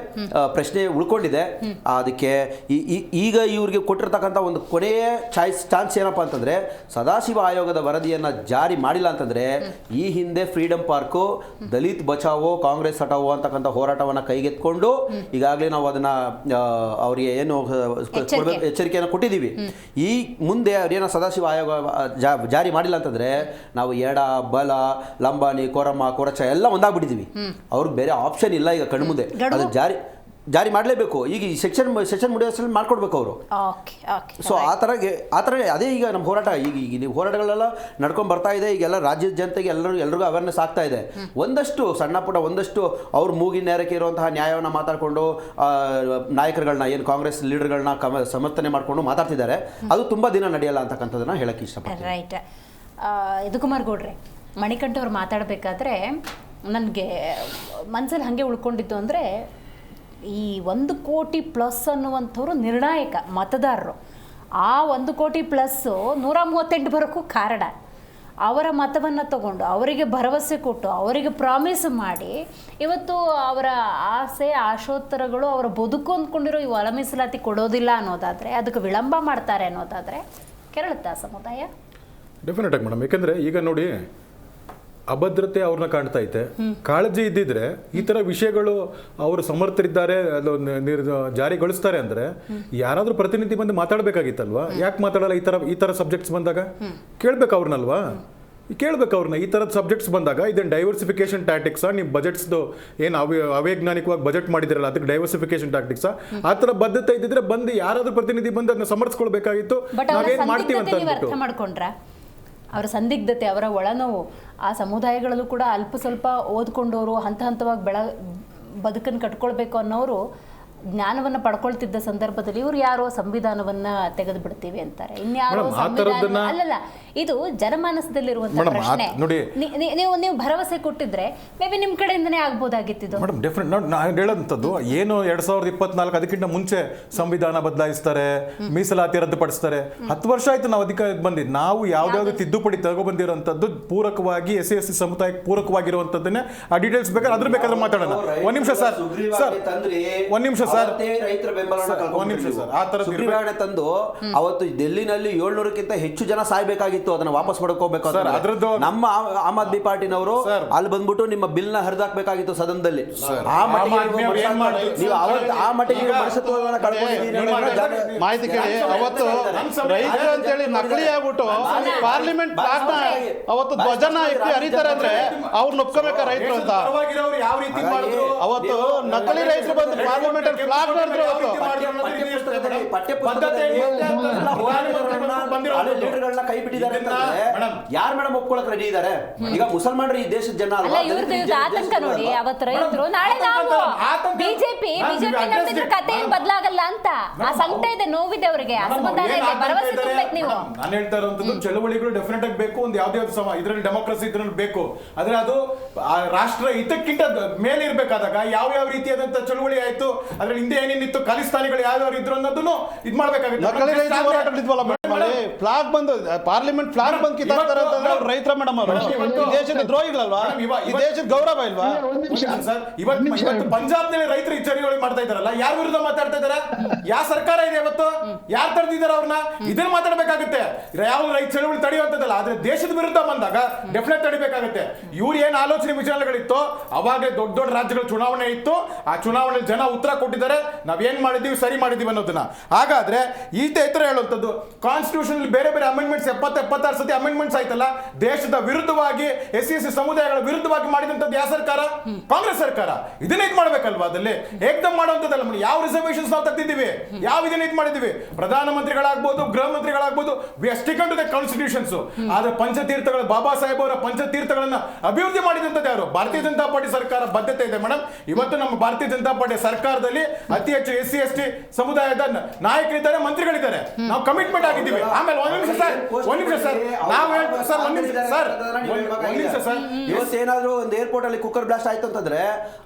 ಪ್ರಶ್ನೆ ಉಳ್ಕೊಂಡಿದೆ. ಅದಕ್ಕೆ ಈಗ ಇವ್ರಿಗೆ ಕೊಟ್ಟಿರ್ತಕ್ಕಂಥ ಒಂದು ಕೊನೆಯ ಚಾನ್ಸ್ ಏನಪ್ಪಾ ಅಂತಂದ್ರೆ, ಸದಾಶಿವ ಆಯೋಗದ ವರದಿಯನ್ನ ಜಾರಿ ಮಾಡಿಲ್ಲ ಅಂತಂದ್ರೆ ಈ ಹಿಂದೆ ಫ್ರೀಡಂ ಪಾರ್ಕು, ದಲಿತ್ ಬಚಾವೋ ಕಾಂಗ್ರೆಸ್ ಹಟಾವೋ ಅಂತಕ್ಕಂಥ ಹೋರಾಟವನ್ನು ಕೈಗೆತ್ಕೊಂಡು ಈಗಾಗಲೇ ನಾವು ಅದನ್ನ ಅವರಿಗೆ ಏನು ಎಚ್ಚರಿಕೆಯನ್ನು ಕೊಟ್ಟಿದ್ದೀವಿ. ಈ ಮುಂದೆ ಅವ್ರೇನೋ ಸದಾಶಿವ ಆಯೋಗ ಜಾರಿ ಮಾಡಿಲ್ಲ ಅಂತಂದ್ರೆ ನಾವು ಎಡ ಬಲ ಲಂಬಾಣಿ ಕೊರಚ ಎಲ್ಲ ಒಂದಾಗ್ಬಿಟ್ಟಿದ್ದೀವಿ. ಅವ್ರಿಗೆ ಬೇರೆ ಆಪ್ಷನ್ ಇಲ್ಲ ಈಗ ಕಣ್ಮುಂದೆ. ಅದು ಜಾರಿ ಮಾಡಲೇಬೇಕು. ಈಗ ಈ ಸೆಕ್ಷನ್ ಮುಡಿಯೋಷ್ಟ್ರಲ್ಲಿ ಮಾಡ್ಕೊಡ್ಬೇಕು ಅವರು. ಸೊ ಆ ಥರ ಅದೇ ಈಗ ನಮ್ಮ ಹೋರಾಟ. ಈಗ ಹೋರಾಟಗಳೆಲ್ಲ ನಡ್ಕೊಂಡು ಬರ್ತಾ ಇದೆ. ಈಗೆಲ್ಲ ರಾಜ್ಯದ ಜನತೆಗೆ ಎಲ್ರಿಗೂ ಅವೇರ್ನೆಸ್ ಆಗ್ತಾ ಇದೆ. ಒಂದಷ್ಟು ಸಣ್ಣ ಪುಟ್ಟ ಒಂದಷ್ಟು ಅವ್ರ ಮೂಗಿನ ನೇರಕ್ಕೆ ಇರುವಂತಹ ನ್ಯಾಯವನ್ನು ಮಾತಾಡಿಕೊಂಡು ನಾಯಕರುಗಳನ್ನ ಏನು ಕಾಂಗ್ರೆಸ್ ಲೀಡರ್ಗಳನ್ನ ಸಮರ್ಥನೆ ಮಾಡಿಕೊಂಡು ಮಾತಾಡ್ತಿದ್ದಾರೆ. ಅದು ತುಂಬ ದಿನ ನಡೆಯಲ್ಲ ಅಂತಕ್ಕಂಥದ್ದನ್ನ ಹೇಳಕ್ಕೆ ಇಷ್ಟಪಡ್ತೀನಿ. ರೈಟ್. ಯದುಕುಮಾರ್ ಗೌಡ್ರೆ, ಮಣಿಕಂಠ ಅವ್ರು ಮಾತಾಡಬೇಕಾದ್ರೆ ನನಗೆ ಮನಸ್ಸಲ್ಲಿ ಹಾಗೆ ಉಳ್ಕೊಂಡಿತ್ತು ಅಂದರೆ, ಈ 1 ಕೋಟಿ ಪ್ಲಸ್ ಅನ್ನುವಂಥವ್ರು ನಿರ್ಣಾಯಕ ಮತದಾರರು. ಆ 1 ಕೋಟಿ ಪ್ಲಸ್ಸು 138 ಬರೋಕ್ಕೂ ಕಾರಣ. ಅವರ ಮತವನ್ನು ತಗೊಂಡು ಅವರಿಗೆ ಭರವಸೆ ಕೊಟ್ಟು ಅವರಿಗೆ ಪ್ರಾಮಿಸ್ ಮಾಡಿ ಇವತ್ತು ಅವರ ಆಸೆ ಆಶೋತ್ತರಗಳು ಅವರ ಬದುಕು ಅಂದ್ಕೊಂಡಿರೋ ಈ ಒಳ ಮೀಸಲಾತಿ ಕೊಡೋದಿಲ್ಲ ಅನ್ನೋದಾದರೆ, ಅದಕ್ಕೆ ವಿಳಂಬ ಮಾಡ್ತಾರೆ ಅನ್ನೋದಾದರೆ ಕೆರಳುತ್ತಾ ಸಮುದಾಯ? ಡೆಫಿನೆಟ್ ಆಗಿ ಮೇಡಮ್. ಯಾಕಂದರೆ ಈಗ ನೋಡಿ, ಅಭದ್ರತೆ ಅವ್ರನ್ನ ಕಾಣ್ತಾ ಐತೆ. ಕಾಳಜಿ ಇದ್ದಿದ್ರೆ ಈ ತರ ವಿಷಯಗಳು ಅವರು ಸಮರ್ಥರಿದ್ದಾರೆ, ಅದು ಜಾರಿಗೊಳಿಸ್ತಾರೆ ಅಂದ್ರೆ ಯಾರಾದ್ರೂ ಪ್ರತಿನಿಧಿ ಬಂದು ಮಾತಾಡ್ಬೇಕಾಗಿತ್ತಲ್ವಾ? ಯಾಕೆ ಮಾತಾಡಲ್ಲ? ಈ ತರ ಸಬ್ಜೆಕ್ಟ್ಸ್ ಬಂದಾಗ ಕೇಳ್ಬೇಕು ಅವ್ರನ್ನಲ್ವಾ? ಕೇಳ್ಬೇಕು ಅವ್ರನ್ನ. ಈ ಥರದ ಸಬ್ಜೆಕ್ಟ್ಸ್ ಬಂದಾಗ ಇದನ್ನು ಡೈವರ್ಸಿಫಿಕೇಶನ್ ಟ್ಯಾಕ್ಟಿಕ್ಸಾ, ನೀವು ಬಜೆಟ್ಸ್ದು ಏನು ಅವೈಜ್ಞಾನಿಕವಾಗಿ ಬಜೆಟ್ ಮಾಡಿದಿರಲ್ಲ ಅದಕ್ಕೆ ಡೈವರ್ಸಿಫಿಕೇಶನ್ ಟ್ಯಾಕ್ಟಿಕ್ಸಾ? ಆ ಥರ ಬದ್ಧತೆ ಇದ್ದಿದ್ರೆ ಬಂದು ಯಾರಾದ್ರೂ ಪ್ರತಿನಿಧಿ ಬಂದು ಅದನ್ನ ಸಮರ್ಥಿಸ್ಕೊಳ್ಬೇಕಾಗಿತ್ತು. ನಾವೇನು ಮಾಡ್ತೀವಿ ಅಂತ ಅರ್ಥ ಮಾಡ್ಕೊಂಡ್ರ ಅವರ ಸಂದಿಗ್ಧತೆ, ಅವರ ಒಳನೋವು. ಆ ಸಮುದಾಯಗಳಲ್ಲೂ ಕೂಡ ಅಲ್ಪ ಸ್ವಲ್ಪ ಓದ್ಕೊಂಡವರು ಹಂತವಾಗಿ ಬದುಕನ್ನು ಕಟ್ಕೊಳ್ಬೇಕು ಅನ್ನೋರು ಜ್ಞಾನವನ್ನು ಪಡ್ಕೊಳ್ತಿದ್ದ ಸಂದರ್ಭದಲ್ಲಿ ಇವ್ರು ಯಾರೋ ಸಂವಿಧಾನವನ್ನ ತೆಗೆದು ಬಿಡ್ತೀವಿ ಅಂತಾರೆ, ಇನ್ಯಾರೋ ಮೇಡಮ್, ಆ ಸಂವಿಧಾನ ಥರದ್ದನ್ನ- ಅಲ್ಲಲ್ಲ, ಇದು ಜನಮಾನಸದಲ್ಲಿರುವಂತಹ ಮೇಡಮ್, ಪ್ರಶ್ನೆ. ನೋಡಿ. ನೀವು ಭರವಸೆ ಕೊಟ್ಟಿದ್ರೆ ಮೇ ಬಿ ನಿಮ್ ಕಡೆಯಿಂದನೇ ಆಗ್ಬೋದಾಗಿತ್ತು. ಮೇಡಮ್ ಡೆಫಿನೆಟ್ ನಾನು ಹೇಳೋಂಥದ್ದು ಏನು 2024 ಅದಕ್ಕಿಂತ ಮುಂಚೆ ಸಂವಿಧಾನ ಬದಲಾಯಿಸ್ತಾರೆ, ಮೀಸಲಾತಿ ರದ್ದುಪಡಿಸ್ತಾರೆ. 10 ವರ್ಷ ಆಯ್ತು ನಾವು ಅಧಿಕಾರಕ್ಕೆ ಬಂದಿದ್ದು. ನಾವು ಯಾವ್ದಾವ್ದು ತಿದ್ದುಪಡಿ ತಗೊಬಂದಿರೋಂಥದ್ದು ಪೂರಕವಾಗಿ SC ಸಮುದಾಯಕ್ಕೆ ಪೂರಕವಾಗಿರುವಂಥದ್ದನ್ನೇ ಆ ಡೀಟೇಲ್ಸ್ ಬೇಕಾದ್ರೆ ಅದ್ರ ಬೇಕಾದ್ರೆ ಮಾತಾಡೋಣ. ಒಂದ್ ನಿಮಿಷ ಸರ್, ಒಂದ್ ನಿಮಿಷ ಸರ್, ರೈತರ ಒಂದ್ ನಿಮಿಷ ಸರ್, ಆ ತರ ಸುಗ್ರೀವಾಜ್ಞೆ ತಂದು ಅವತ್ತು ಡೆಲ್ಲಿನಲ್ಲಿ 700ಕ್ಕಿಂತ ಹೆಚ್ಚು ಜನ ಸಾಯ್ಬೇಕಾಗಿತ್ತು, ಅದನ್ನ ವಾಪಸ್ ಪಡ್ಕೋಬೇಕು. ಸರ್, ಅದ್ರದ್ದು ನಮ್ಮ ಆಮ್ ಆದ್ಮಿ ಪಾರ್ಟಿನವರು ಅಲ್ಲಿ ಬಂದ್ಬಿಟ್ಟು ನಿಮ್ಮ ಬಿಲ್ ನ ಹರಿದಾಕ್ಬೇಕಾಗಿತ್ತು ಸದನದಲ್ಲಿ. ಆ ಮಟ್ಟಿಗೆ ನೀವು ಆ ಮಟ್ಟಿಗೆ ಮನುಷ್ಯತ್ವವನ್ನ ಕಳ್ಕೊಂಡಿದ್ದೀರಿ. ಮಾಹಿತಿ ಕೇಳಿ, ಅವತ್ತು ರೈತರು ಅಂತೇಳಿ ನಕಲಿ ಆಗ್ಬಿಟ್ಟು ಪಾರ್ಲಿಮೆಂಟ್ ಫ್ಲಾಗ್ ಅವತ್ತು ಧ್ವಜನ ಇಟ್ಟು ಹರಿತಾರೆ ಅಂದ್ರೆ ಅವ್ರನ್ನ ಒಪ್ಕೋಬೇಕ ರೈತರು ಅಂತ. ಯಾವ ರೀತಿ ಮಾಡಿದ್ರು ಅವತ್ತು ನಕಲಿ ರೈತರು ಬಂದು ಪಾರ್ಲಿಮೆಂಟ್ ಫ್ಲಾಗ್ ಮಾಡಿದ್ರು. ಲೀಡರ್ಗಳನ್ನ ಕೈ ಬಿಟ್ಟಿದ್ದಾರೆ ಯಾರು ಮೇಡಮ್ ಒಪ್ಕೊಳಕ್ ರೆಡಿ ಇದ್ದಾರೆ? ಈಗ ಮುಸಲ್ಮಾನರು ಈ ದೇಶದ ಜನ ಅಲ್ಲ, ಇವ್ರದ್ದು ಆತಂಕ ನೋಡಿ. ಅವತ್ತು ರೈತರು ನಾಳೆ ನಾವು ಬಿಜೆಪಿ ನಂಬಿದ್ರೆ ಕತೆ ಏನ್ ಬದಲಾಗಲ್ಲ ಅಂತ ಆ ಸಂಕಟ ಇದೆ, ನೋವಿದೆ ಅವರಿಗೆ, ಅಸಮಾಧಾನ ಇದೆ. ಭರವಸೆ ತುಂಬಬೇಕು ನೀವು. ನಾನು ಹೇಳ್ತಾ ಇರುವಂತದ್ದು ಚಳವಳಿಗಳು ಡೆಫಿನೆಟ್ ಆಗಿ ಬೇಕು, ಒಂದು ಯಾವ್ದೇ ಇದ್ರಲ್ಲಿ ಡೆಮೋಕ್ರಸಿ ಇದ್ರಲ್ಲಿ ಬೇಕು. ಆದ್ರೆ ಅದು ರಾಷ್ಟ್ರ ಹಿತಕ್ಕಿಂತ ಮೇಲೆ ಇರ್ಬೇಕಾದಾಗ ಯಾವ ರೀತಿಯಾದಂತ ಚಳವಳಿ ಆಯ್ತು, ಅದ್ರಲ್ಲಿ ಹಿಂದೆ ಏನೇನಿತ್ತು, ಖಾಲಿಸ್ತಾನಿಗಳು ಯಾವ್ಯಾವ ಇದ್ರು ಅನ್ನೋದನ್ನು ಇದ್ ಮಾಡ್ಬೇಕಾಗುತ್ತೆ. ಫ್ಲಾಗ್ ಬಂದು ಪಾರ್ಲಿಮೆಂಟ್ ಫ್ಲಾಗ್ ಬಂದು ಕಿತ್ತಾಡ್ತಾರೆ ಅಂತಂದ್ರೆ ಅವ್ರು ರೈತರ ಮೇಡಮ್ ಅವರು ಈ ದೇಶದ ದ್ರೋಹಿಗಳಲ್ವಾ? ಈ ದೇಶದ ಗೌರವ ಇಲ್ವಾ? ಸರ್, ಇವತ್ತು ಪಂಜಾಬ್ನಲ್ಲಿ ರೈತರು ಈ ಚಳವಳಿ ಮಾಡ್ತಾ ಇದಾರಲ್ಲ, ಯಾರ ವಿರುದ್ಧ ಮಾತಾಡ್ತಾ ಇದಾರೆ? ಯಾವ ಸರ್ಕಾರ ಇದೆ ಇವತ್ತು? ಯಾರು ತಡೆದಿದ್ದಾರೆ ಅವ್ರನ್ನ? ಇದನ್ನ ಮಾತಾಡ್ಬೇಕಾಗುತ್ತೆ. ಯಾವ ರೈತ ಚಳವಳಿ ತಡೆಯುವಂತದಲ್ಲ, ಆದ್ರೆ ದೇಶದ ವಿರುದ್ಧ ಬಂದಾಗ ಡೆಫಿನೆಟ್ ತಡಿಬೇಕಾಗುತ್ತೆ. ಇವ್ರು ಏನ್ ಆಲೋಚನೆ ವಿಚಾರಗಳಿತ್ತು, ಅವಾಗ ದೊಡ್ಡ ದೊಡ್ಡ ರಾಜ್ಯಗಳ ಚುನಾವಣೆ ಇತ್ತು. ಆ ಚುನಾವಣೆಯಲ್ಲಿ ಜನ ಉತ್ತರ ಕೊಟ್ಟಿದ್ದಾರೆ, ನಾವೇನ್ ಮಾಡಿದೀವಿ ಸರಿ ಮಾಡಿದೀವಿ ಅನ್ನೋದನ್ನ. ಹಾಗಾದ್ರೆ ಈತ ಇತರ ಹೇಳುವಂತದ್ದು ಕಾನ್ಸ್ಟಿಟ್ಯೂಷನ್ ಬೇರೆ ಬೇರೆ ಅಮೆಂಡ್ಮೆಂಟ್ಸ್ 76 ಸತಿ ಅಮೆಂಡ್ಮೆಂಟ್ಸ್ ಆಯ್ತಲ್ಲ, ದೇಶದ ವಿರುದ್ಧವಾಗಿ SC ಸಮುದಾಯಗಳ ವಿರುದ್ಧವಾಗಿ ಮಾಡಿದಂತದ್ದು ಯಾವ ಸರ್ಕಾರ? ಕಾಂಗ್ರೆಸ್ ಸರ್ಕಾರ. ಇದನ್ನ ಇದ್ ಮಾಡ್ಬೇಕಲ್ವಾ? ಅದಲ್ಲಿ ಏಕದಮ್ ಮಾಡುವಂತದ್ದಲ್ಲ. ಯಾವ ರಿಸರ್ವೇಶನ್ಸ್ ನಾವು ತೆಗೆದಿದ್ದೀವಿ, ಯಾವ ಇದನ್ನ ಇದ್ ಮಾಡಿದೀವಿ? ಪ್ರಧಾನಮಂತ್ರಿಗಳಾಗ್ಬೋದು, ಗೃಹ ಮಂತ್ರಿಗಳಾಗ್ಬೋದು, we stick to the constitutions. ಆದ್ರೆ ಪಂಚತೀರ್ಥಗಳ ಬಾಬಾ ಸಾಹೇಬ್ ಅವರ ಪಂಚತೀರ್ಥಗಳನ್ನ ಅಭಿವೃದ್ಧಿ ಮಾಡಿದಂತದ್ದು ಯಾರು? ಭಾರತೀಯ ಜನತಾ ಪಾರ್ಟಿ ಸರ್ಕಾರ ಬದ್ಧತೆ ಇದೆ ಮೇಡಮ್. ಇವತ್ತು ನಮ್ಮ ಭಾರತೀಯ ಜನತಾ ಪಾರ್ಟಿ ಸರ್ಕಾರದಲ್ಲಿ ಅತಿ ಹೆಚ್ಚು SC ST ಸಮುದಾಯದ ನಾಯಕರಿದ್ದಾರೆ, ಮಂತ್ರಿಗಳಿದ್ದಾರೆ. ನಾವು ಕಮಿಟ್ಮೆಂಟ್ ಆಗಿದ್ದೀವಿ. ಆಮೇಲೆ ಒಂದ್ ನಿಮಿಷ ಸರ್, ನಾವು ಇವತ್ತೇನಾದ್ರೂ ಒಂದು ಏರ್ಪೋರ್ಟ್ ಅಲ್ಲಿ ಕುಕ್ಕರ್ ಬ್ಲಾಸ್ಟ್ ಆಯ್ತು ಅಂತಂದ್ರೆ